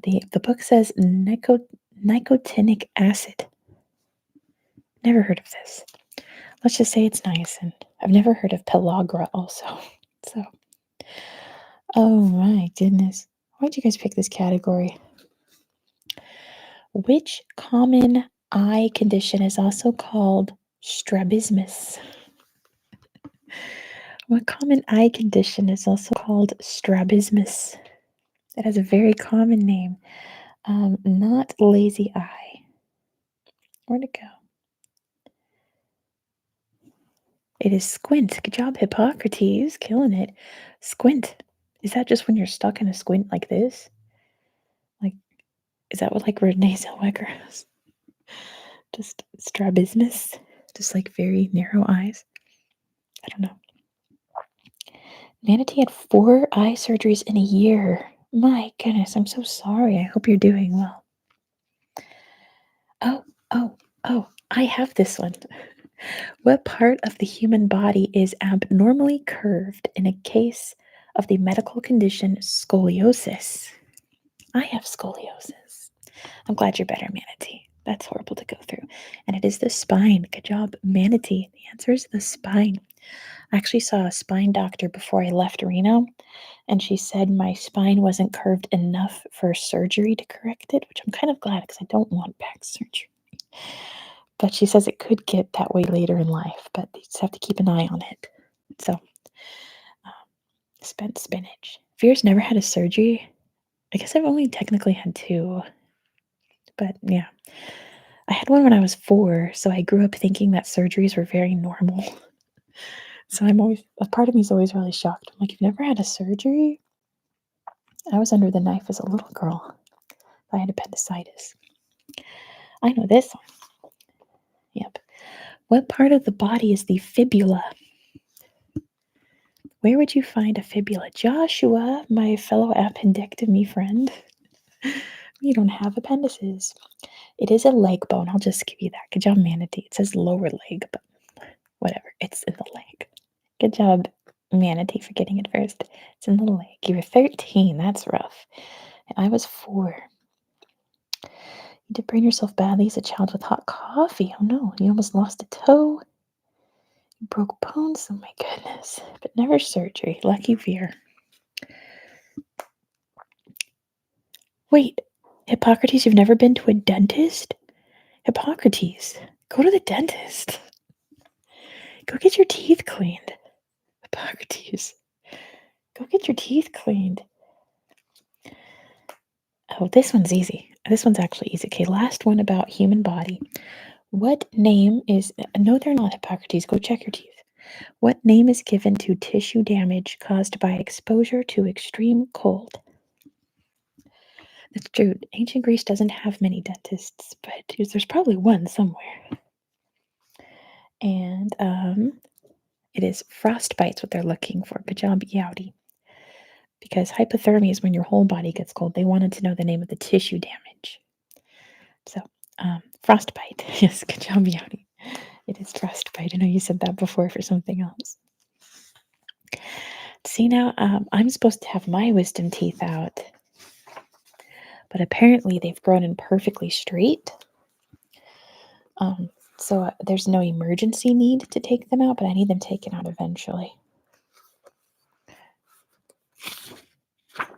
The book says nicotinic acid. Never heard of this. Let's just say it's niacin. I've never heard of pellagra also. So, oh my goodness. Why'd you guys pick this category? Which common eye condition is also called strabismus? What common eye condition is also called strabismus? It has a very common name. Not lazy eye. Where'd it go? It is squint. Good job, Hippocrates. Killing it. Squint. Is that just when you're stuck in a squint like this? Like, is that what like Renee Zellweger has? Just strabismus? Just like very narrow eyes? I don't know. Manatee had 4 eye surgeries in a year. My goodness, I'm so sorry. I hope you're doing well. Oh, I have this one. What part of the human body is abnormally curved in a case of the medical condition scoliosis? I have scoliosis. I'm glad you're better, Manatee. That's horrible to go through. And it is the spine. Good job, Manatee. The answer is the spine. I actually saw a spine doctor before I left Reno, and she said my spine wasn't curved enough for surgery to correct it, which I'm kind of glad because I don't want back surgery. But she says it could get that way later in life, but you just have to keep an eye on it. So, spent spinach. Veer's never had a surgery. I guess I've only technically had 2, but yeah. I had one when I was 4, so I grew up thinking that surgeries were very normal. So a part of me is always really shocked. I'm like, you've never had a surgery? I was under the knife as a little girl. I had appendicitis. I know this one. Yep. What part of the body is the fibula? Where would you find a fibula? Joshua, my fellow appendectomy friend. You don't have appendices. It is a leg bone. I'll just give you that. Good job, Manatee. It says lower leg, but whatever. It's in the leg. Good job, Manatee, for getting it first. It's in the leg. You were 13. That's rough. And I was 4. You did burn yourself badly as a child with hot coffee. Oh no, you almost lost a toe. You broke bones. Oh my goodness. But never surgery. Lucky Veer. Wait, Hippocrates, you've never been to a dentist? Hippocrates, go to the dentist. Go get your teeth cleaned. Hippocrates, go get your teeth cleaned. Oh, this one's easy. This one's actually easy. Okay, last one about human body. What name is... No, they're not, Hippocrates. Go check your teeth. What name is given to tissue damage caused by exposure to extreme cold? That's true. Ancient Greece doesn't have many dentists, but there's probably one somewhere. And it is frostbite's what they're looking for. Good job, Yowdy. Because hypothermia is when your whole body gets cold. They wanted to know the name of the tissue damage. So, frostbite. Yes, good job, Yowdy. It is frostbite. I know you said that before for something else. See now, I'm supposed to have my wisdom teeth out. But apparently they've grown in perfectly straight. So there's no emergency need to take them out, but I need them taken out eventually.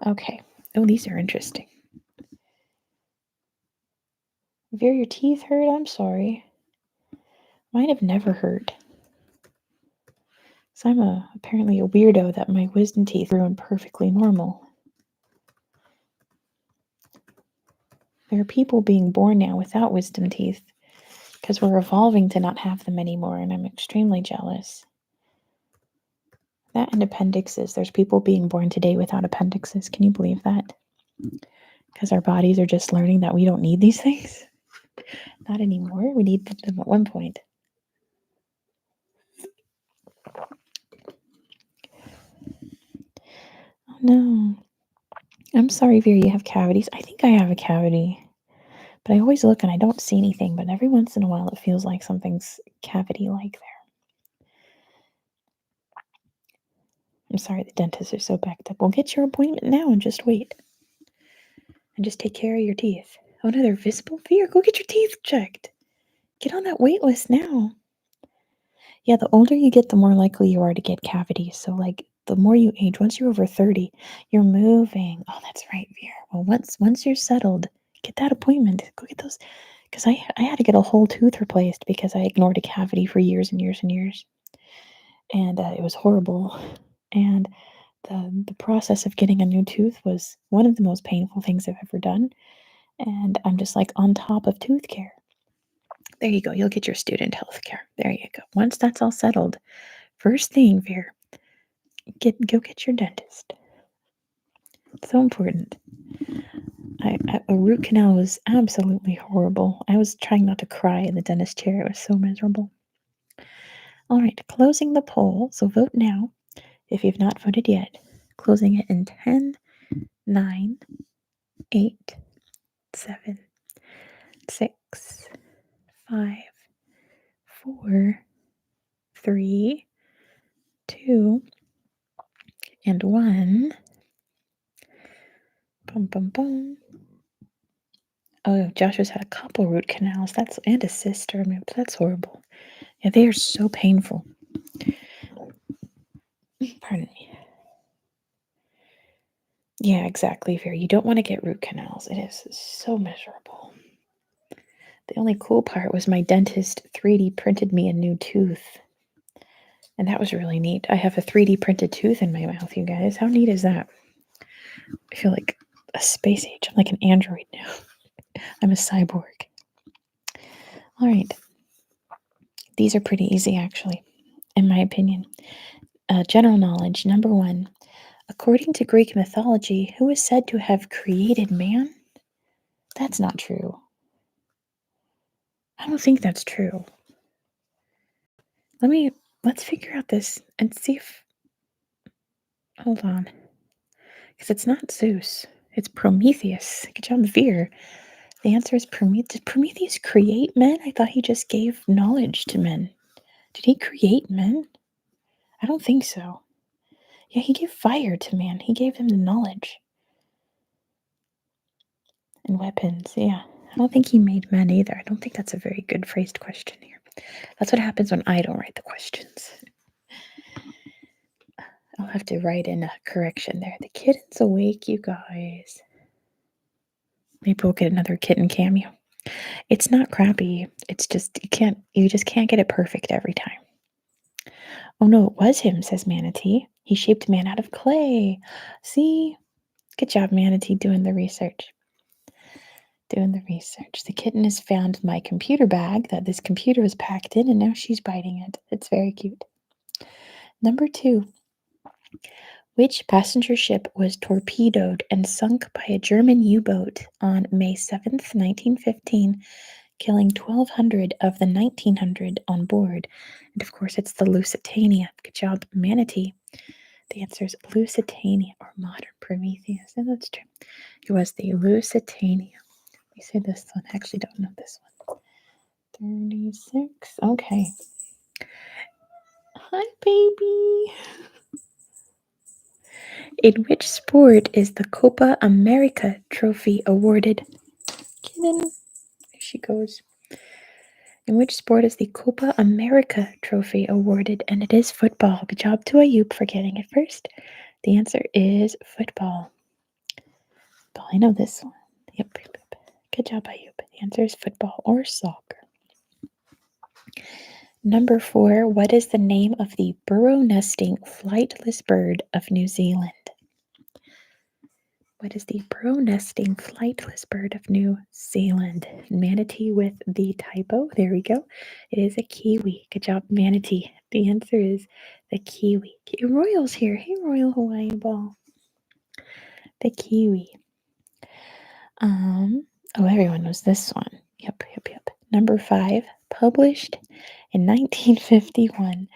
Okay. Oh, these are interesting. Veer, your teeth hurt? I'm sorry. Mine have never hurt. So I'm apparently a weirdo that my wisdom teeth grew in perfectly normal. There are people being born now without wisdom teeth because we're evolving to not have them anymore, and I'm extremely jealous. That and appendixes. There's people being born today without appendixes. Can you believe that? Because our bodies are just learning that we don't need these things. Not anymore. We needed them at one point. Oh no. I'm sorry, Vera, you have cavities. I think I have a cavity. But I always look and I don't see anything. But every once in a while it feels like something's cavity-like there. I'm sorry, the dentists are so backed up. Well, get your appointment now and just wait. And just take care of your teeth. Oh no, they're visible? Vera, go get your teeth checked. Get on that wait list now. Yeah, the older you get, the more likely you are to get cavities. So, like, the more you age, once you're over 30, you're moving. Oh, that's right, Vera. Well, once you're settled, get that appointment. Go get those. Because I had to get a whole tooth replaced because I ignored a cavity for years and years and years. And it was horrible. And the process of getting a new tooth was one of the most painful things I've ever done. And I'm just like on top of tooth care. There you go. You'll get your student health care. There you go. Once that's all settled, first thing, Vera, go get your dentist. It's so important. A root canal was absolutely horrible. I was trying not to cry in the dentist chair. It was so miserable. All right, closing the poll. So vote now if you've not voted yet. Closing it in 10, 9, 8, 7, 6, 5, 4, 3, 2, and 1. Bum, bum, bum. Oh, Joshua's had a couple root canals. And a sister. I mean, that's horrible. Yeah, they are so painful. Pardon me. Yeah, exactly, Vera. You don't want to get root canals. It is so miserable. The only cool part was my dentist 3D printed me a new tooth. And that was really neat. I have a 3D printed tooth in my mouth, you guys. How neat is that? I feel like a space age. I'm like an android now. I'm a cyborg. All right. These are pretty easy, actually, in my opinion. General knowledge. Number 1. According to Greek mythology, who is said to have created man? That's not true. I don't think that's true. Let's figure out this and see if... Hold on. Because it's not Zeus. It's Prometheus. Good job, Veer. The answer is Prometheus. Did Prometheus create men? I thought he just gave knowledge to men. Did he create men? I don't think so. Yeah, he gave fire to man. He gave them the knowledge. And weapons, yeah. I don't think he made men either. I don't think that's a very good phrased question here. That's what happens when I don't write the questions. I'll have to write in a correction there. The kitten's awake, you guys. Maybe we'll get another kitten cameo. It's not crappy. It's just you just can't get it perfect every time. Oh no, it was him, says Manatee. He shaped man out of clay. See? Good job, Manatee, doing the research. The kitten has found my computer bag that this computer was packed in, and now she's biting it. It's very cute. Number 2. Which passenger ship was torpedoed and sunk by a German U-boat on May 7th, 1915, killing 1,200 of the 1,900 on board? And of course, it's the Lusitania. Good job, Manatee. The answer is Lusitania, or modern Prometheus. And that's true. It was the Lusitania. Let me say this one. I actually don't know this one. 36. Okay. Hi, baby. In which sport is the Copa America trophy awarded? Kitten. There she goes. In which sport is the Copa America trophy awarded? And it is football. Good job to Ayub for getting it first. The answer is football. Well, I know this one. Yep. Good job, Ayub. The answer is football or soccer. Number 4. What is the name of the burrow-nesting flightless bird of New Zealand? What is the burrow-nesting flightless bird of New Zealand? Manatee with the typo. There we go. It is a kiwi. Good job, Manatee. The answer is the kiwi. Royal's here. Hey, Royal Hawaiian Ball. The kiwi. Oh, everyone knows this one. Yep. Number 5. Published in 1951.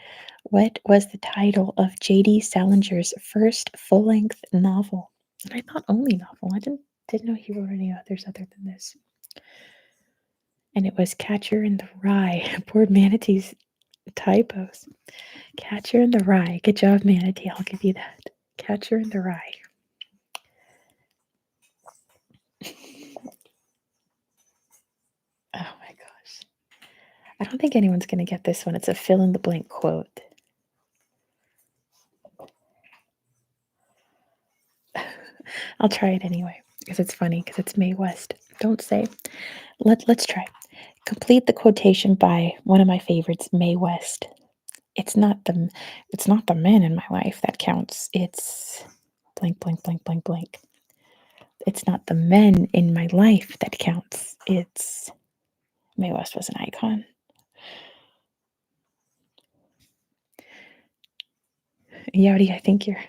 What was the title of J.D. Salinger's first full-length novel? And I thought only novel. I didn't know he wrote any others other than this. And it was Catcher in the Rye. Poor Manatee's typos. Catcher in the Rye. Good job, Manatee. I'll give you that. Catcher in the Rye. Oh my gosh. I don't think anyone's going to get this one. It's a fill-in-the-blank quote. I'll try it anyway because it's funny because it's Mae West. Don't say. Let's try. Complete the quotation by one of my favorites, Mae West. It's not the men in my life that counts. It's blank, blank, blank, blank, blank. It's not the men in my life that counts. It's Mae West was an icon. Yowdy, I think you're.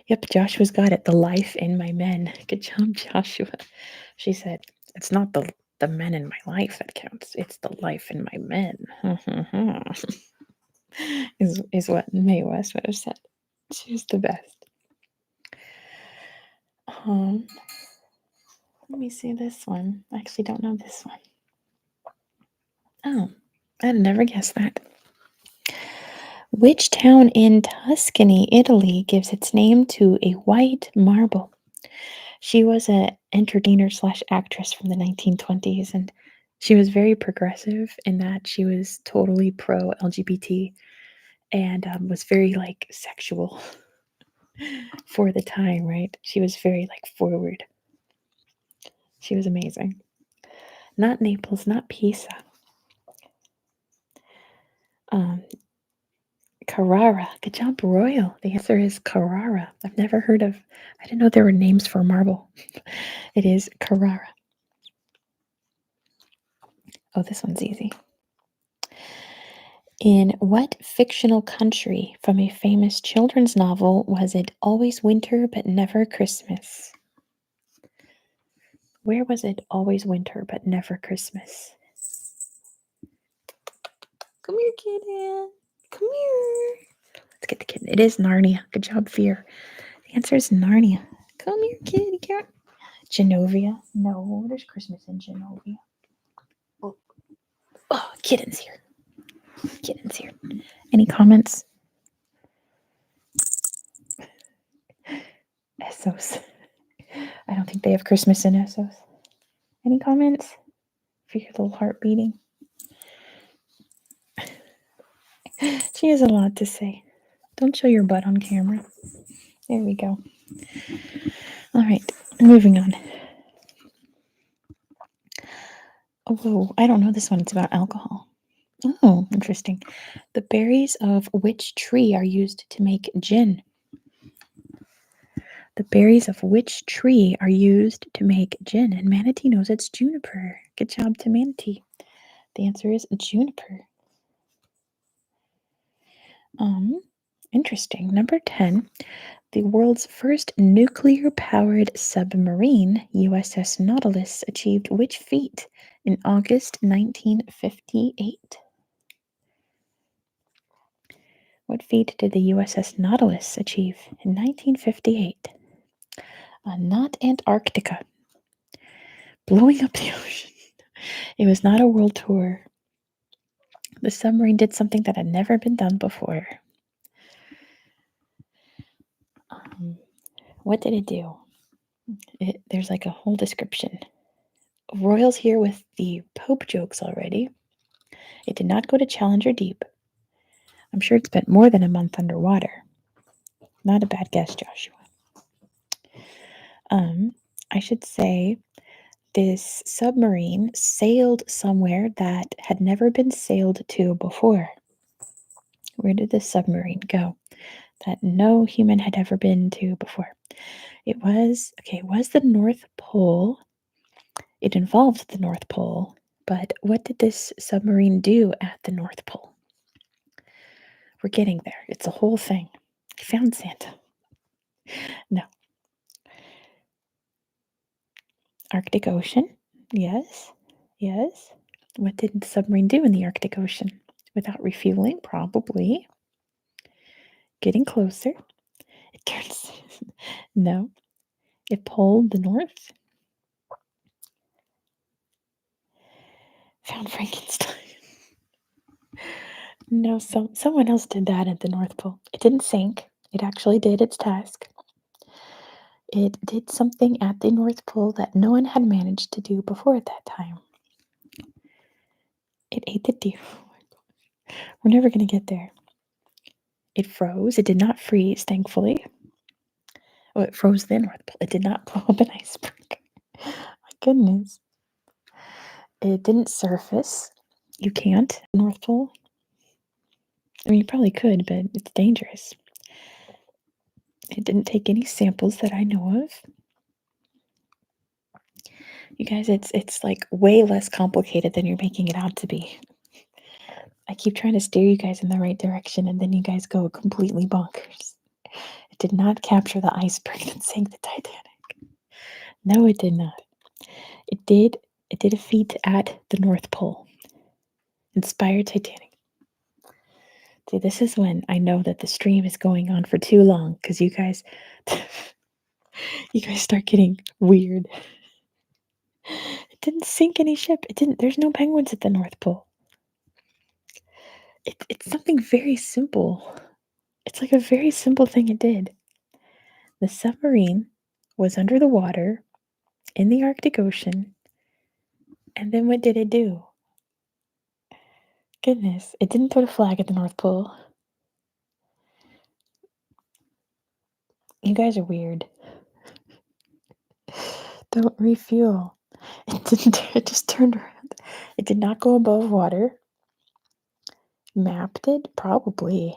Yep, Joshua's got it. The life in my men. Good job, Joshua. She said, it's not the men in my life that counts. It's the life in my men. is what Mae West would have said. She was the best. Let me see this one. I actually don't know this one. Oh, I'd never guessed that. Which town in Tuscany, Italy, gives its name to a white marble? She was an entertainer/actress from the 1920s, and she was very progressive in that she was totally pro-LGBT and was very sexual for the time, right? She was very forward. She was amazing. Not Naples, not Pisa. Carrara. Good job, Royal. The answer is Carrara. I've never heard of. I didn't know there were names for marble. It is Carrara. Oh, this one's easy. In what fictional country from a famous children's novel was it always winter but never Christmas? Where was it always winter but never Christmas? Come here, kitten. Come here. Let's get the kitten. It is Narnia. Good job, Fear. The answer is Narnia. Come here, kitty cat. Genovia. No, there's Christmas in Genovia. Oh, kitten's here. Kitten's here. Any comments? Essos. I don't think they have Christmas in Essos. Any comments? For your little heart beating. She has a lot to say. Don't show your butt on camera. There we go. All right. Moving on. Oh, I don't know this one. It's about alcohol. Oh, interesting. The berries of which tree are used to make gin? The berries of which tree are used to make gin? And Manatee knows it's juniper. Good job to Manatee. The answer is juniper. Interesting. Number 10. The world's first nuclear-powered submarine, USS Nautilus, achieved which feat in August 1958? What feat did the USS Nautilus achieve in 1958? Not Antarctica. Blowing up the ocean. It was not a world tour. The submarine did something that had never been done before. What did it do? There's like a whole description. Royals here with the Pope jokes already. It did not go to Challenger Deep. I'm sure it spent more than a month underwater. Not a bad guess, Joshua. I should say this submarine sailed somewhere that had never been sailed to before. Where did this submarine go that no human had ever been to before? It was the North Pole. It involved the North Pole, but what did this submarine do at the North Pole? We're getting there. It's a whole thing. Found Santa. No. Arctic Ocean. Yes. Yes. What did the submarine do in the Arctic Ocean? Without refueling? Probably. Getting closer. It turns. No. It poled the north. Found Frankenstein. No, someone else did that at the North Pole. It didn't sink. It actually did its task. It did something at the North Pole that no one had managed to do before at that time. It ate the deer. We're never going to get there. It froze. It did not freeze, thankfully. Oh, it froze the North Pole. It did not blow up an iceberg. My goodness. It didn't surface. You can't. North Pole. I mean, you probably could, but it's dangerous. It didn't take any samples that I know of. You guys, it's like way less complicated than you're making it out to be. I keep trying to steer you guys in the right direction, and then you guys go completely bonkers. It did not capture the iceberg that sank the Titanic. No, it did not. It did a feat at the North Pole. Inspired Titanic. See, this is when I know that the stream is going on for too long, because you guys start getting weird. It didn't sink any ship. There's no penguins at the North Pole. It's something very simple. It's like a very simple thing it did. The submarine was under the water in the Arctic Ocean, and then what did it do? Goodness, it didn't put a flag at the North Pole. You guys are weird. Don't refuel. It just turned around. It did not go above water. Mapped it? Probably.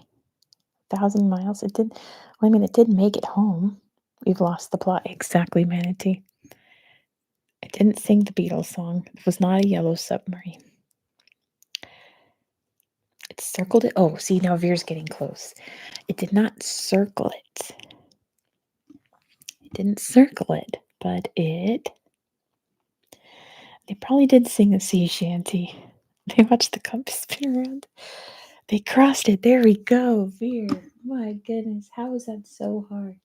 1,000 miles. It did. Well, I mean, it did make it home. We've lost the plot. Exactly, Manatee. It didn't sing the Beatles song. It was not a yellow submarine. It circled it. Oh, see, now Veer's getting close. It did not circle it. It didn't circle it, but they probably did sing a sea shanty. They watched the compass spin around. They crossed it. There we go, Veer. My goodness, how is that so hard?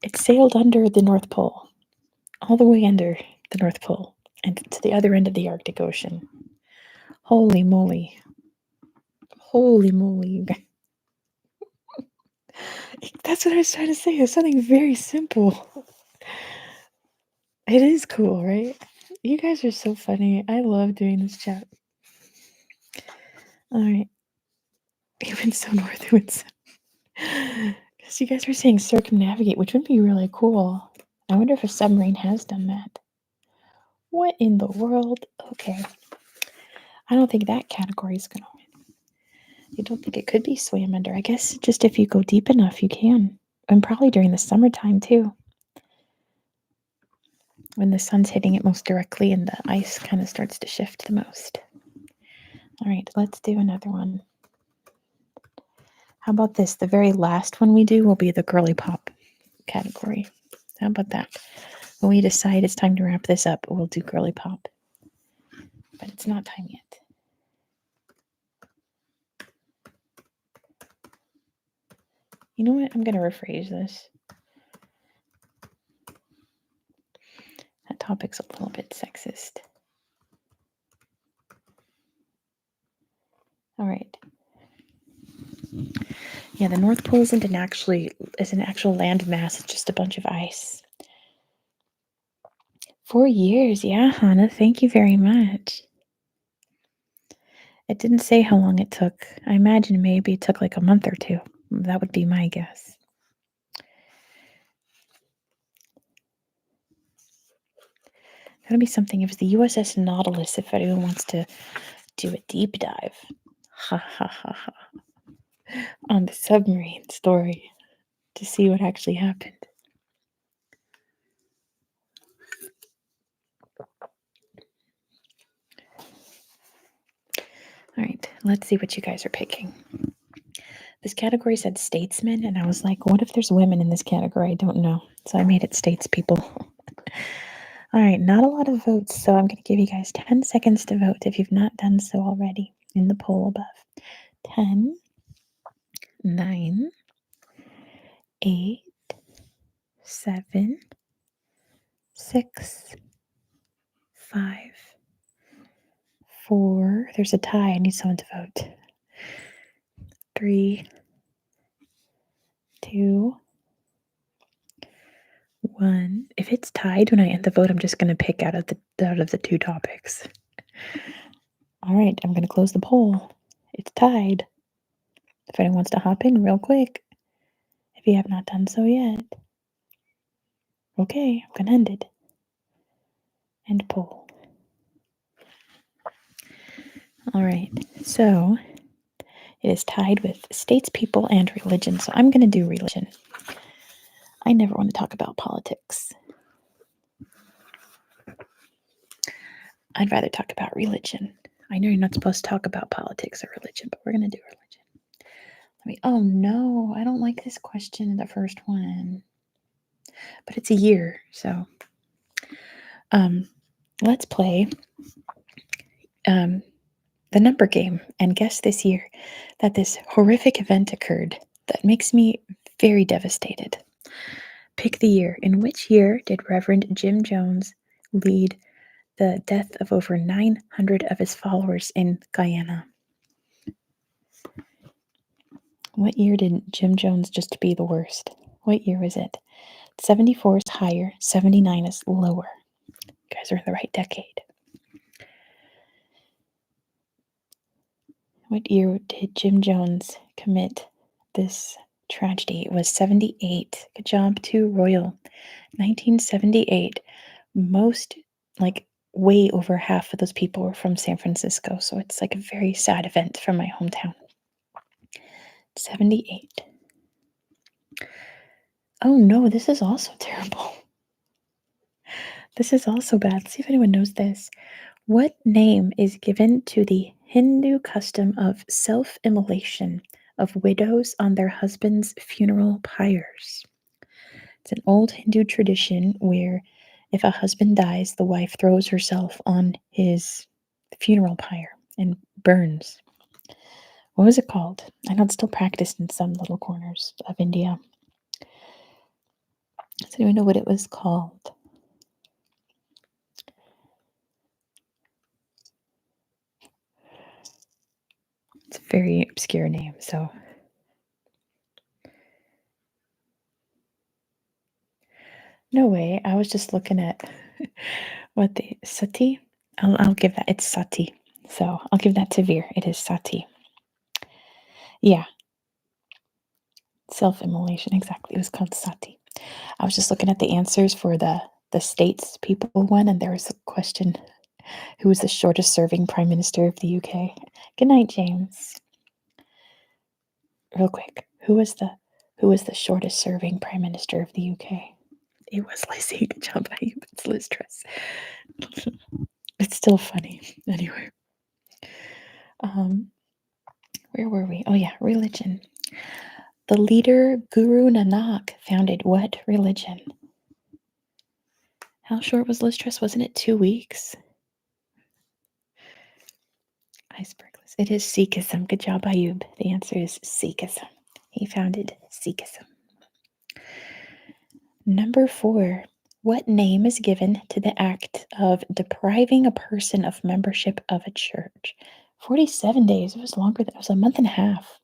It sailed under the North Pole, all the way under the North Pole, and to the other end of the Arctic Ocean. Holy moly. Holy moly, you guys. That's what I was trying to say. It's something very simple. It is cool, right? You guys are so funny. I love doing this chat. All right. It went so north. It went so... Because you guys were saying circumnavigate, which would be really cool. I wonder if a submarine has done that. What in the world? Okay. I don't think that category is going to win. You don't think it could be swam under? I guess just if you go deep enough, you can. And probably during the summertime, too. When the sun's hitting it most directly and the ice kind of starts to shift the most. All right, let's do another one. How about this? The very last one we do will be the girly pop category. How about that? When we decide it's time to wrap this up, we'll do girly pop. But it's not time yet. You know what? I'm going to rephrase this. That topic's a little bit sexist. All right. Yeah, the North Pole isn't an actual land mass. It's just a bunch of ice. 4 years. Yeah, Hannah. Thank you very much. It didn't say how long it took. I imagine maybe it took like a month or two. That would be my guess. That'll be something. It was the USS Nautilus if anyone wants to do a deep dive. Ha ha ha ha. On the submarine story to see what actually happened. All right, let's see what you guys are picking. This category said statesmen, and I was like, what if there's women in this category? I don't know. So I made it statespeople. All right, not a lot of votes, so I'm going to give you guys 10 seconds to vote if you've not done so already in the poll above. 10, 9, 8, 7, 6, 5, 4. There's a tie. I need someone to vote. 3, 2, 1. If it's tied when I end the vote, I'm just going to pick out of the two topics. All right, I'm going to close the poll. It's tied. If anyone wants to hop in real quick, if you have not done so yet. Okay, I'm going to end it. End poll. All right, so it is tied with statespeople and religion. So I'm going to do religion. I never want to talk about politics. I'd rather talk about religion. I know you're not supposed to talk about politics or religion, but we're going to do religion. Oh no, I don't like this question in the first one. But it's a year, so let's play the number game and guess this year that this horrific event occurred that makes me very devastated. Pick the year. In which year did Reverend Jim Jones lead the death of over 900 of his followers in Guyana? What year did Jim Jones just be the worst? What year was it? 74 is higher, 79 is lower. You guys are in the right decade. What year did Jim Jones commit this tragedy? It was 78. Good job to Royal. 1978. Most, like, way over half of those people were from San Francisco, so it's like a very sad event from my hometown. 78. Oh no, this is also terrible. This is also bad. Let's see if anyone knows this. What name is given to the Hindu custom of self-immolation of widows on their husbands' funeral pyres? It's an old Hindu tradition where if a husband dies, the wife throws herself on his funeral pyre and burns. What was it called? I know it's still practiced in some little corners of India. Does anyone know what it was called? It's a very obscure name, so. No way. I was just looking at what the sati. I'll give that. It's sati. So I'll give that to Veer. It is sati. Yeah. Self-immolation. Exactly. It was called sati. I was just looking at the answers for the states people one, and there was a question: who was the shortest serving prime minister of the UK? Good night, James. Real quick, who was the shortest serving prime minister of the UK? It was Lizzie. Good job, Ayub. It's Liz Truss. It's still funny. Anyway. Where were we? Oh yeah, religion. The leader Guru Nanak founded what religion? How short was Liz Truss? Wasn't it 2 weeks? Icebergless. It is Sikhism. Good job, Ayub. The answer is Sikhism. He founded Sikhism. Number 4. What name is given to the act of depriving a person of membership of a church? 47 days. It was longer. It was a month and a half.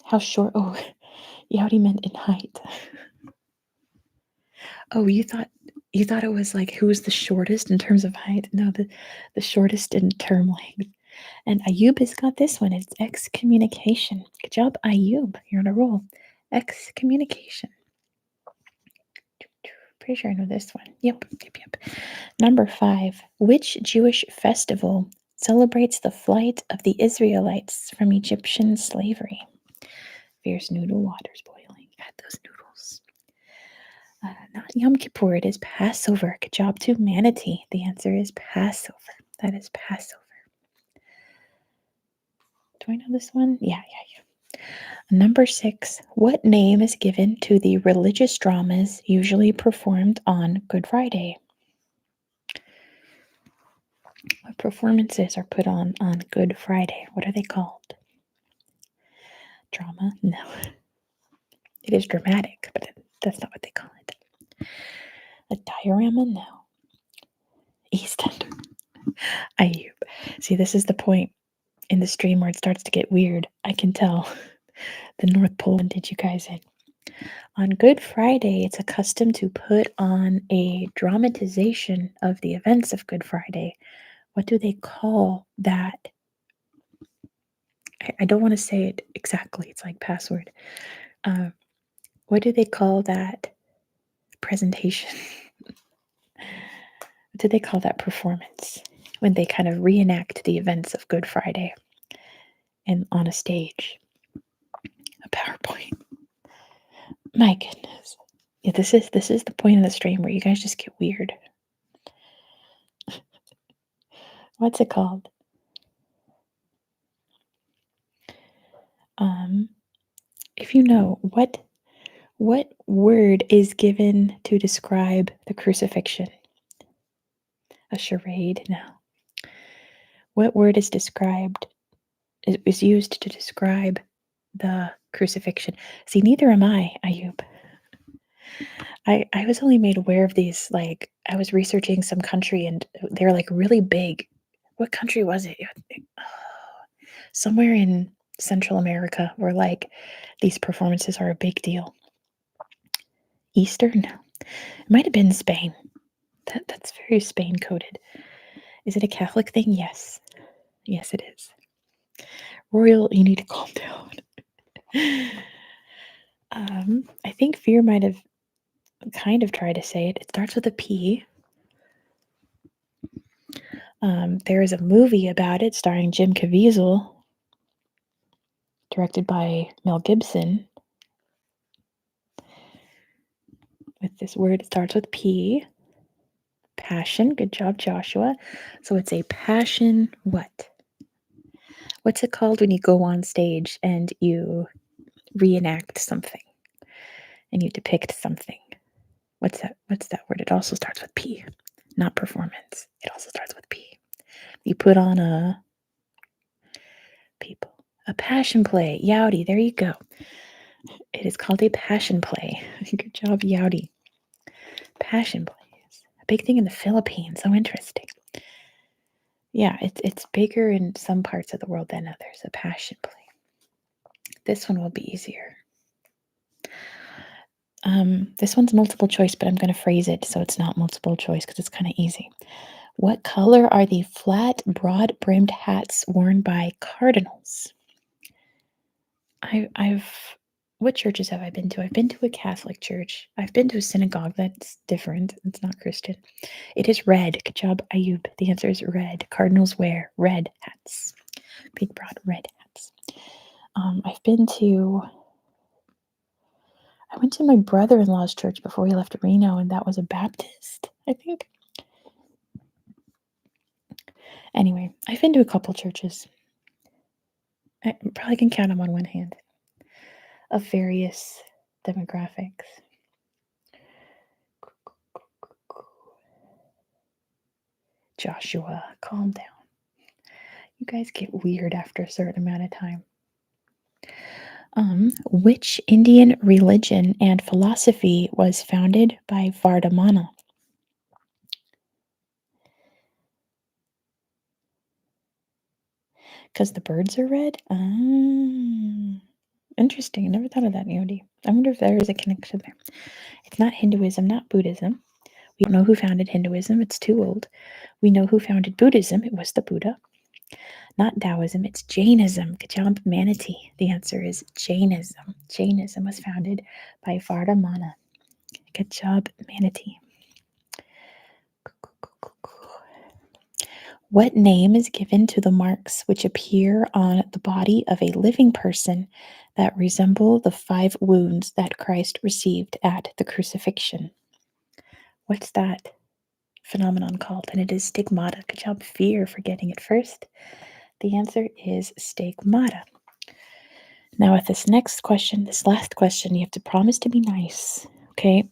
How short? Oh, Yowdy meant in height. Oh, you thought it was like who was the shortest in terms of height? No, the shortest in term length. And Ayub has got this one. It's excommunication. Good job, Ayub. You're on a roll. Excommunication. Pretty sure I know this one. Yep. Number 5. Which Jewish festival celebrates the flight of the Israelites from Egyptian slavery? Fierce noodle waters boiling. Add those noodles. Not Yom Kippur. It is Passover. Good job to Manatee. The answer is Passover. That is Passover. Do I know this one? Yeah. Number 6. What name is given to the religious dramas usually performed on Good Friday? What performances are put on Good Friday? What are they called? Drama? No. It is dramatic, but that's not what they call it. A diorama? No. EastEnder. Ayub. See, this is the point in the stream where it starts to get weird. I can tell. The North Pole did you guys in. On Good Friday, it's a custom to put on a dramatization of the events of Good Friday. What do they call that? I don't want to say it exactly. It's like password. What do they call that presentation? What do they call that performance when they kind of reenact the events of Good Friday and on a stage? A PowerPoint. My goodness. Yeah, this is the point of the stream where you guys just get weird. What's it called? If you know, what word is given to describe the crucifixion? A charade? No. What word is used to describe the crucifixion? See, neither am I, Ayub. I was only made aware of these, like, I was researching some country and they're like really big. What country was it? Somewhere in Central America where like these performances are a big deal. Easter? No. It might have been Spain. That's very Spain coded. Is it a Catholic thing? Yes. Yes, it is. Royal, you need to calm down. I think Fear might have kind of tried to say it. It starts with a P. There is a movie about it starring Jim Caviezel, directed by Mel Gibson. With this word, it starts with P. Passion. Good job, Joshua. So it's a passion what? What's it called when you go on stage and you reenact something and you depict something? What's that word? It also starts with P. Not performance. It also starts with P. You put on a passion play. Yowdy, there you go. It is called a passion play. Good job, Yowdy. Passion plays. A big thing in the Philippines. So interesting. Yeah, it's bigger in some parts of the world than others. A passion play. This one will be easier. This one's multiple choice, but I'm going to phrase it so it's not multiple choice because it's kind of easy. What color are the flat, broad-brimmed hats worn by cardinals? I've What churches have I been to? I've been to a Catholic church. I've been to a synagogue. That's different. It's not Christian. It is red. Good job, Ayub. The answer is red. Cardinals wear red hats. Big, broad red hats. I've been to. I went to my brother-in-law's church before he left Reno, and that was a Baptist, I think. Anyway, I've been to a couple churches. I probably can count them on one hand of various demographics. Joshua, calm down. You guys get weird after a certain amount of time. Which Indian religion and philosophy was founded by Vardhamana? Because the birds are red? Interesting. I never thought of that, Yodi. I wonder if there is a connection there. It's not Hinduism, not Buddhism. We don't know who founded Hinduism. It's too old. We know who founded Buddhism. It was the Buddha. Not Taoism, it's Jainism. Good job, Manatee. The answer is Jainism. Jainism was founded by Vardhamana. Good job, Manatee. What name is given to the marks which appear on the body of a living person that resemble the 5 wounds that Christ received at the crucifixion? What's that phenomenon called? And it is stigmata. Good job, Fear, for getting it first. The answer is stigmata. Now, with this next question, this last question, you have to promise to be nice, okay?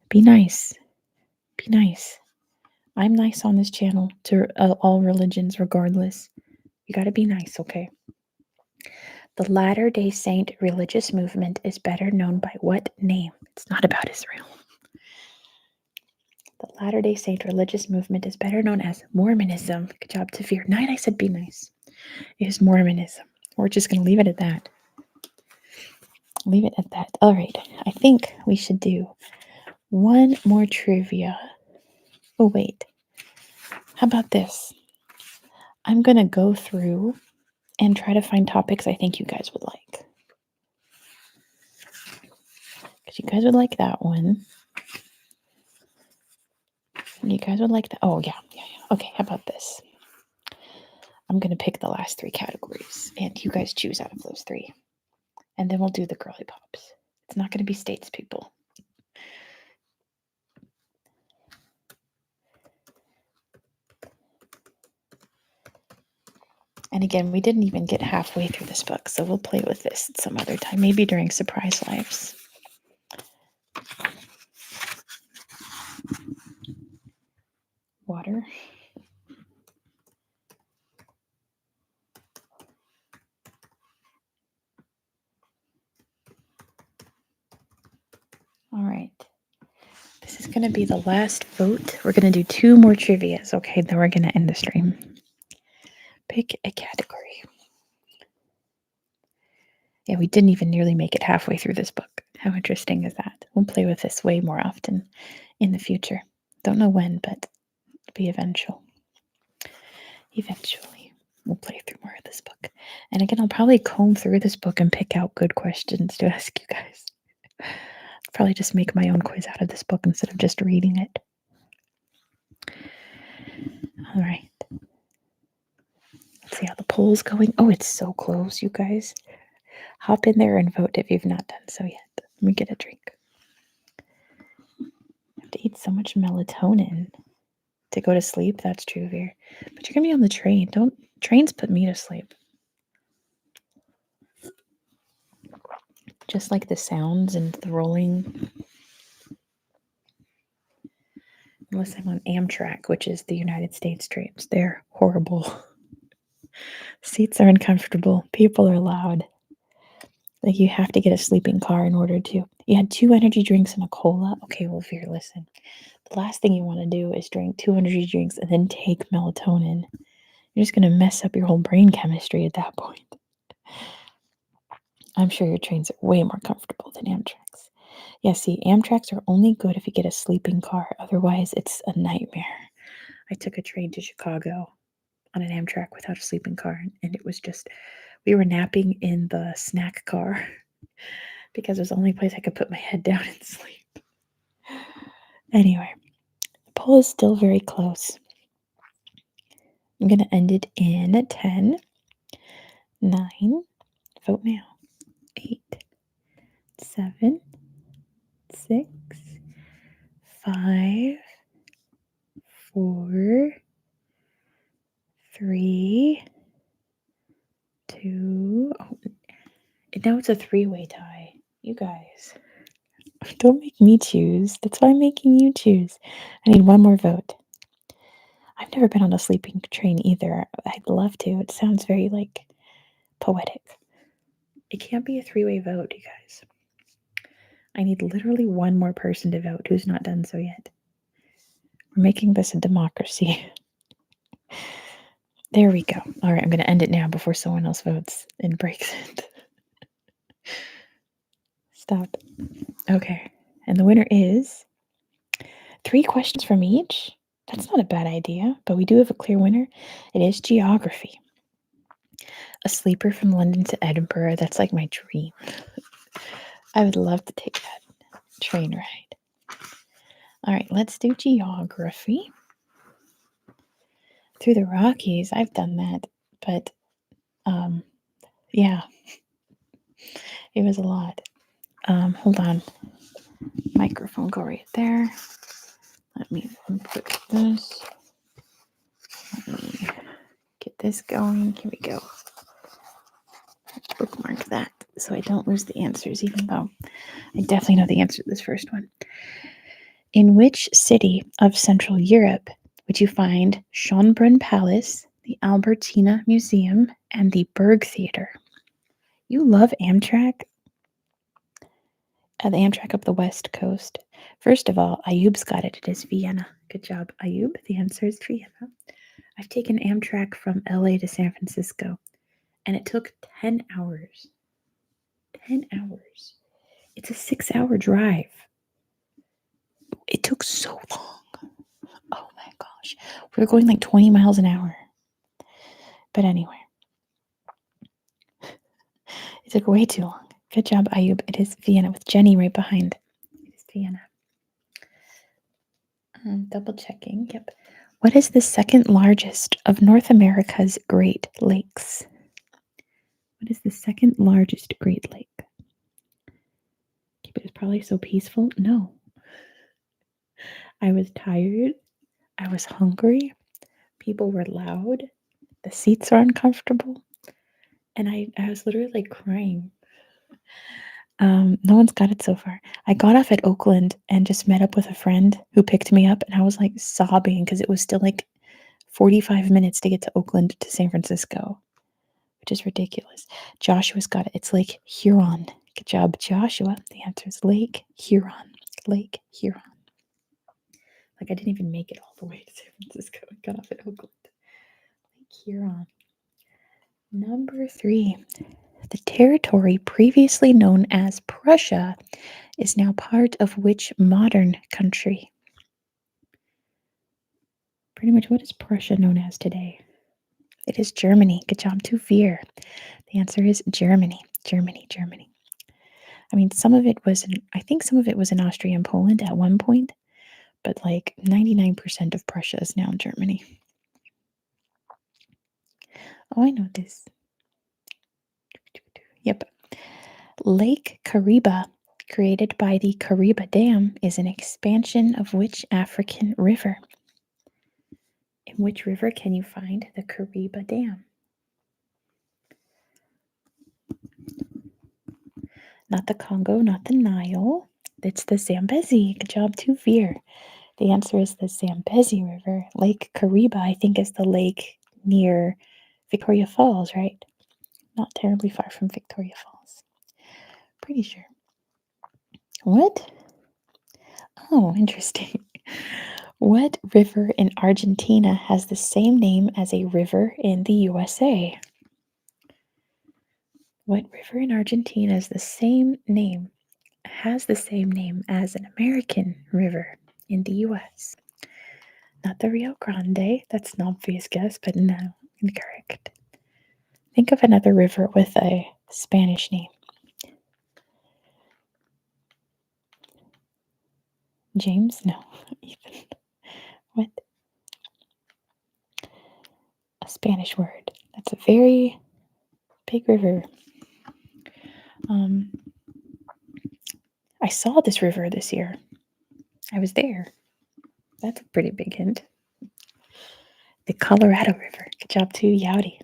Be nice. Be nice. I'm nice on this channel to all religions, regardless. You got to be nice, okay? The Latter-day Saint religious movement is better known by what name? It's not about Israel. The Latter-day Saint religious movement is better known as Mormonism. Good job, Tafir. 9, I said be nice. It is Mormonism. We're just going to leave it at that. Leave it at that. All right. I think we should do one more trivia. Oh, wait. How about this? I'm going to go through and try to find topics I think you guys would like. Because you guys would like that one. You guys would like that. Oh, yeah. Okay, how about this? I'm going to pick the last 3 categories, and you guys choose out of those 3. And then we'll do the girly pops. It's not going to be states, people. And again, we didn't even get halfway through this book, so we'll play with this at some other time, maybe during surprise lives. Water. All right. This is going to be the last vote. We're going to do 2 more trivias, okay? Then we're going to end the stream. Pick a category. Yeah, we didn't even nearly make it halfway through this book. How interesting is that? We'll play with this way more often in the future. Don't know when, but it'll be eventual. Eventually, we'll play through more of this book. And again, I'll probably comb through this book and pick out good questions to ask you guys. Probably just make my own quiz out of this book instead of just reading it. All right. Let's see how the poll's going. Oh, it's so close, you guys. Hop in there and vote if you've not done so yet. Let me get a drink. I have to eat so much melatonin to go to sleep. That's true, Veer. But you're going to be on the train. Trains put me to sleep. Just like the sounds and the rolling. Unless I'm on Amtrak, which is the United States trains. They're horrible. Seats are uncomfortable. People are loud. Like you have to get a sleeping car in order to. You had 2 energy drinks and a cola. Okay, well, Veer, listen. The last thing you want to do is drink 2 energy drinks and then take melatonin. You're just going to mess up your whole brain chemistry at that point. I'm sure your trains are way more comfortable than Amtrak's. Yeah, see, Amtrak's are only good if you get a sleeping car. Otherwise, it's a nightmare. I took a train to Chicago on an Amtrak without a sleeping car, and it was just, we were napping in the snack car because it was the only place I could put my head down and sleep. Anyway, the poll is still very close. I'm going to end it in 10, 9, vote now, 8, 7, 6, 5, 4, 3, 2. Oh, now it's a three-way tie. You guys, don't make me choose. That's why I'm making you choose. I need one more vote. I've never been on a sleeping train either. I'd love to. It sounds very, poetic. It can't be a three-way vote, you guys. I need literally one more person to vote who's not done so yet. We're making this a democracy. There we go. All right, I'm going to end it now before someone else votes and breaks it. Stop. Okay, and the winner is 3 questions from each. That's not a bad idea, but we do have a clear winner. It is geography. A sleeper from London to Edinburgh. That's like my dream. I would love to take that train ride. All right, let's do geography. Through the Rockies, I've done that, but yeah, it was a lot. Hold on. Microphone go right there. Let me put this. Let me get this going. Here we go. Bookmark that so I don't lose the answers, even though I definitely know the answer to this first one. In which city of Central Europe would you find Schönbrunn Palace, the Albertina Museum, and the Berg Theater? You love Amtrak? The Amtrak up the West Coast. First of all, Ayub's got it. It is Vienna. Good job, Ayub. The answer is Vienna. I've taken Amtrak from LA to San Francisco, and it took 10 hours. 10 hours. It's a 6-hour drive. It took so long. Oh my gosh. We were going 20 miles an hour. But anyway, it took way too long. Good job, Ayub. It is Vienna with Jenny right behind. It is Vienna. Double checking. Yep. What is the second largest of North America's Great Lakes? What is the second largest Great Lake? But it's probably so peaceful. No. I was tired. I was hungry. People were loud. The seats are uncomfortable. And I was literally crying. No one's got it so far. I got off at Oakland and just met up with a friend who picked me up, and I was sobbing because it was still 45 minutes to get to Oakland to San Francisco, which is ridiculous. Joshua's got it. It's Lake Huron. Good job, Joshua. The answer is Lake Huron. Lake Huron. I didn't even make it all the way to San Francisco. I got off at Oakland. Lake Huron. Number 3. The territory previously known as Prussia is now part of which modern country? Pretty much what is Prussia known as today? It is Germany. Good job to Veer. The answer is Germany. Germany. I mean, I think some of it was in Austria and Poland at one point, but 99% of Prussia is now in Germany. Oh, I know this. Yep. Lake Kariba, created by the Kariba Dam, is an expansion of which African river? In which river can you find the Kariba Dam? Not the Congo, not the Nile. It's the Zambezi. Good job to Veer. The answer is the Zambezi River. Lake Kariba, I think, is the lake near Victoria Falls, right? Not terribly far from Victoria Falls. Pretty sure. What? Oh, interesting. What river in Argentina has the same name as a river in the USA? What river in Argentina has the same name as an American river in the US? Not the Rio Grande. That's an obvious guess, but no, incorrect. Think of another river with a Spanish name. James? No. Ethan. What? A Spanish word. That's a very big river. I saw this river this year. I was there. That's a pretty big hint. The Colorado River. Good job too, Yowdy.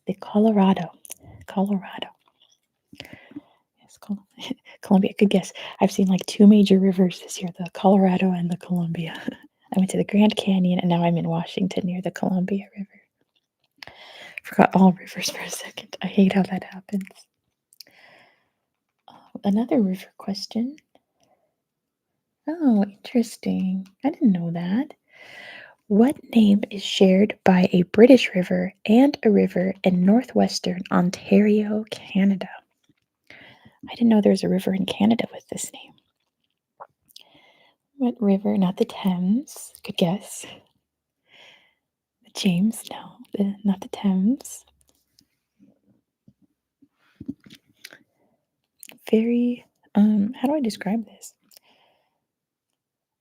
The Colorado. Yes, Columbia. Good guess. I've seen like two major rivers this year, the Colorado and the Columbia. I went to the Grand Canyon and now I'm in Washington near the Columbia River. Forgot all rivers for a second. I hate how that happens. Another river question. Oh, interesting. I didn't know that. What name is shared by a British river and a river in northwestern Ontario, Canada? I didn't know there was a river in Canada with this name. What river? Not the Thames. Good guess. The James? No, not the Thames. Very, how do I describe this?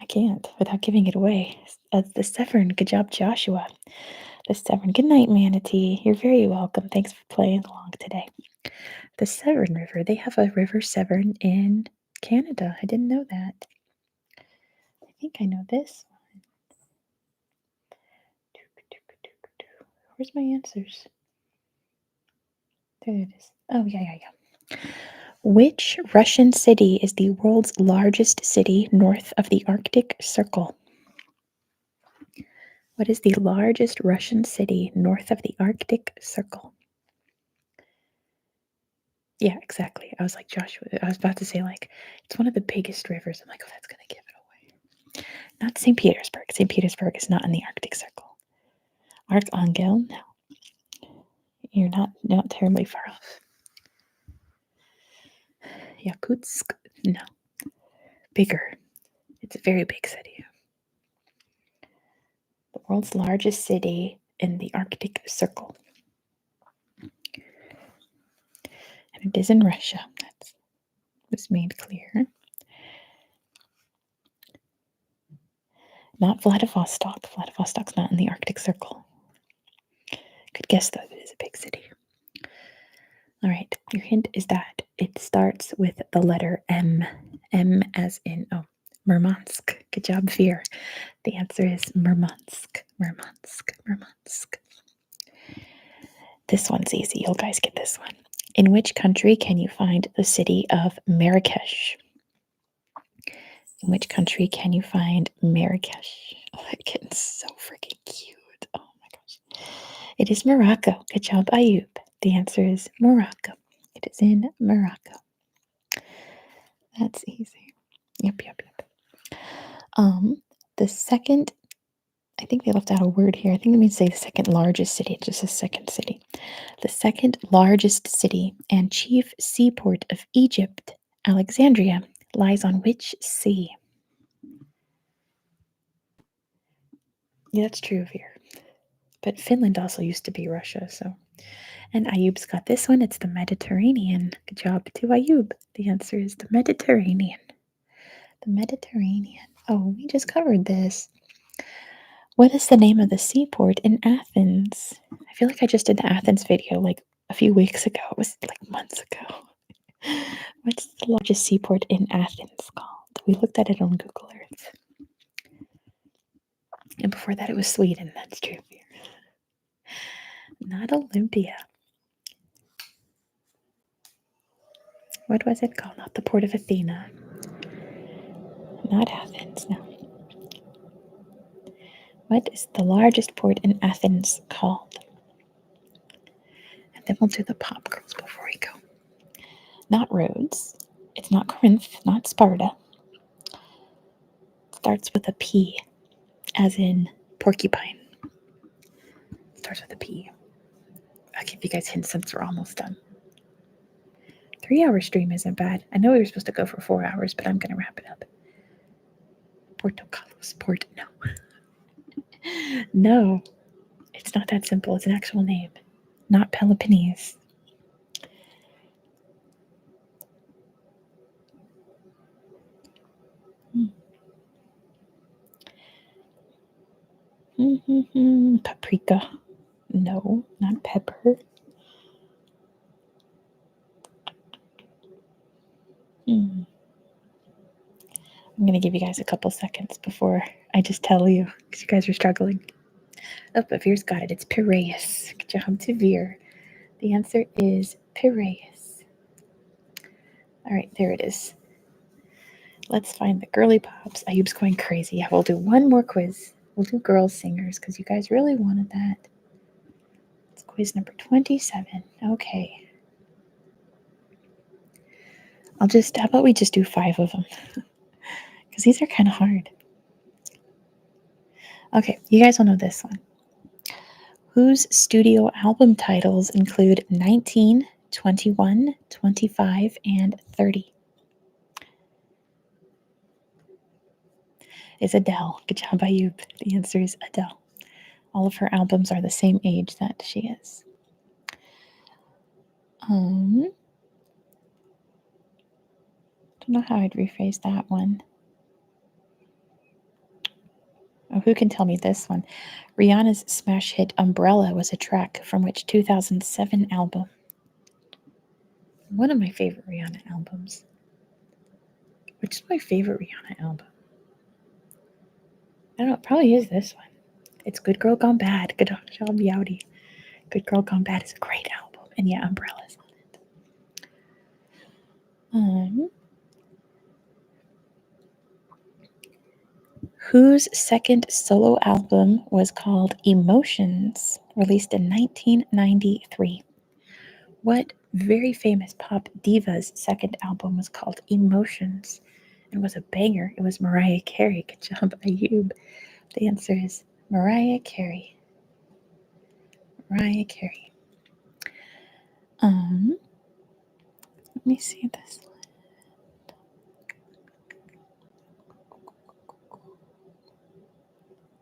I can't without giving it away. The Severn. Good job, Joshua. The Severn. Good night, Manatee. You're very welcome. Thanks for playing along today. The Severn River. They have a River Severn in Canada. I didn't know that. I think I know this one. Where's my answers? There it is. Oh, yeah. Which Russian city is the world's largest city north of the Arctic Circle? What is the largest Russian city north of the Arctic Circle? Yeah, exactly. I was like, Joshua, I was about to say, like, it's one of the biggest rivers. I'm like, oh, that's going to give it away. Not St. Petersburg. St. Petersburg is not in the Arctic Circle. Archangel? No. You're not terribly far off. Yakutsk? No. Bigger. It's a very big city. The world's largest city in the Arctic Circle. And it is in Russia. That was made clear. Not Vladivostok. Vladivostok's not in the Arctic Circle. Good guess, though. It is a big city. All right. Your hint is that it starts with the letter M. M as in, Murmansk. Good job, Veer. The answer is Murmansk. This one's easy. You'll guys get this one. In which country can you find the city of Marrakesh? In which country can you find Marrakesh? Oh, that kitten's so freaking cute. Oh my gosh. It is Morocco. Good job, Ayub. The answer is Morocco. It is in Morocco. That's easy. Yep. The second, I think they left out a word here. I think it means say the second largest city. It just says second city. The second largest city and chief seaport of Egypt, Alexandria, lies on which sea? Yeah, that's true of here. But Finland also used to be Russia, so. And Ayub's got this one. It's the Mediterranean. Good job to Ayub. The answer is the Mediterranean. The Mediterranean. Oh, we just covered this. What is the name of the seaport in Athens? I feel like I just did the Athens video like a few weeks ago. It was like months ago. What's the largest seaport in Athens called? We looked at it on Google Earth. And before that, it was Sweden. That's true. Not Olympia. What was it called? Not the Port of Athena. Not Athens, no. What is the largest port in Athens called? And then we'll do the pop girls before we go. Not Rhodes. It's not Corinth, not Sparta. It starts with a P, as in porcupine. It starts with a P. I'll give you guys hints since we're almost done. 3-hour stream isn't bad. I know we were supposed to go for 4 hours, but I'm going to wrap it up. Port, no. No, it's not that simple. It's an actual name. Not Peloponnese. Paprika. No, not pepper. I'm going to give you guys a couple seconds before I just tell you because you guys are struggling. Oh, but Veer's got it. It's Piraeus. Good job to Veer. The answer is Piraeus. All right, there it is. Let's find the girly pops. Ayub's going crazy. Yeah, we'll do one more quiz. We'll do girls singers because you guys really wanted that. It's quiz number 27. Okay. How about we just do 5 of them? Because these are kind of hard. Okay, you guys will know this one. Whose studio album titles include 19, 21, 25, and 30? It's Adele. Good job, Ayub. The answer is Adele. All of her albums are the same age that she is. Don't know how I'd rephrase that one. Oh, who can tell me this one? Rihanna's smash hit Umbrella was a track from which 2007 album? One of my favorite Rihanna albums. Which is my favorite Rihanna album? I don't know, it probably is this one. It's Good Girl Gone Bad. Good job, Yowdy. Good Girl Gone Bad is a great album. And yeah, Umbrella's on it. Whose second solo album was called Emotions, released in 1993? What very famous pop diva's second album was called Emotions and was a banger? It was Mariah Carey. Good job, Ayub. The answer is Mariah Carey. Mariah Carey. Let me see this one.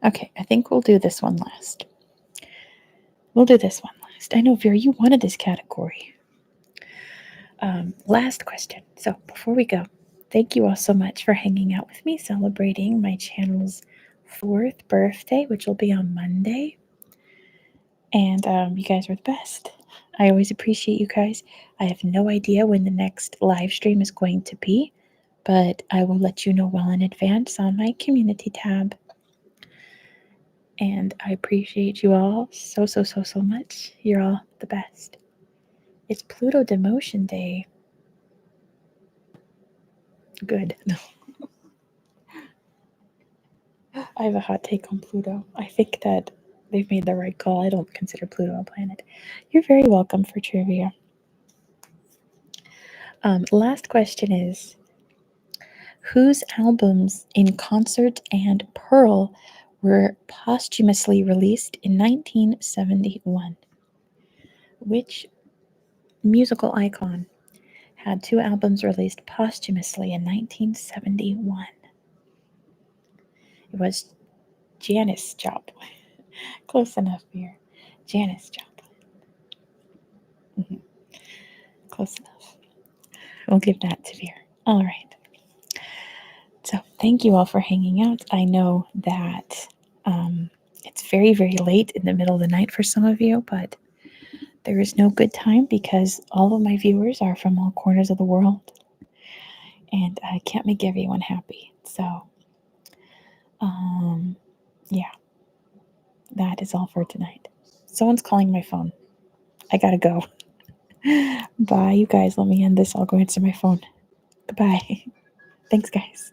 Okay, I think we'll do this one last. I know, Vera, you wanted this category. Last question. So before we go, thank you all so much for hanging out with me, celebrating my channel's 4th birthday, which will be on Monday. And you guys are the best. I always appreciate you guys. I have no idea when the next live stream is going to be, but I will let you know well in advance on my community tab. And I appreciate you all so much. You're all the best. It's Pluto Demotion Day. Good. I have a hot take on Pluto. I think that they've made the right call. I don't consider Pluto a planet. You're very welcome for trivia. Last question is, whose albums In Concert and Pearl were posthumously released in 1971? Which musical icon had 2 albums released posthumously in 1971? It was Janis Joplin. Close enough here. Janis Joplin. Close enough. We'll give that to Veer. All right. So thank you all for hanging out. I know that it's very late in the middle of the night for some of you, but there is no good time because all of my viewers are from all corners of the world, and I can't make everyone happy. So, yeah, that is all for tonight. Someone's calling my phone. I gotta go. Bye, you guys. Let me end this. I'll go answer my phone. Goodbye. Thanks, guys.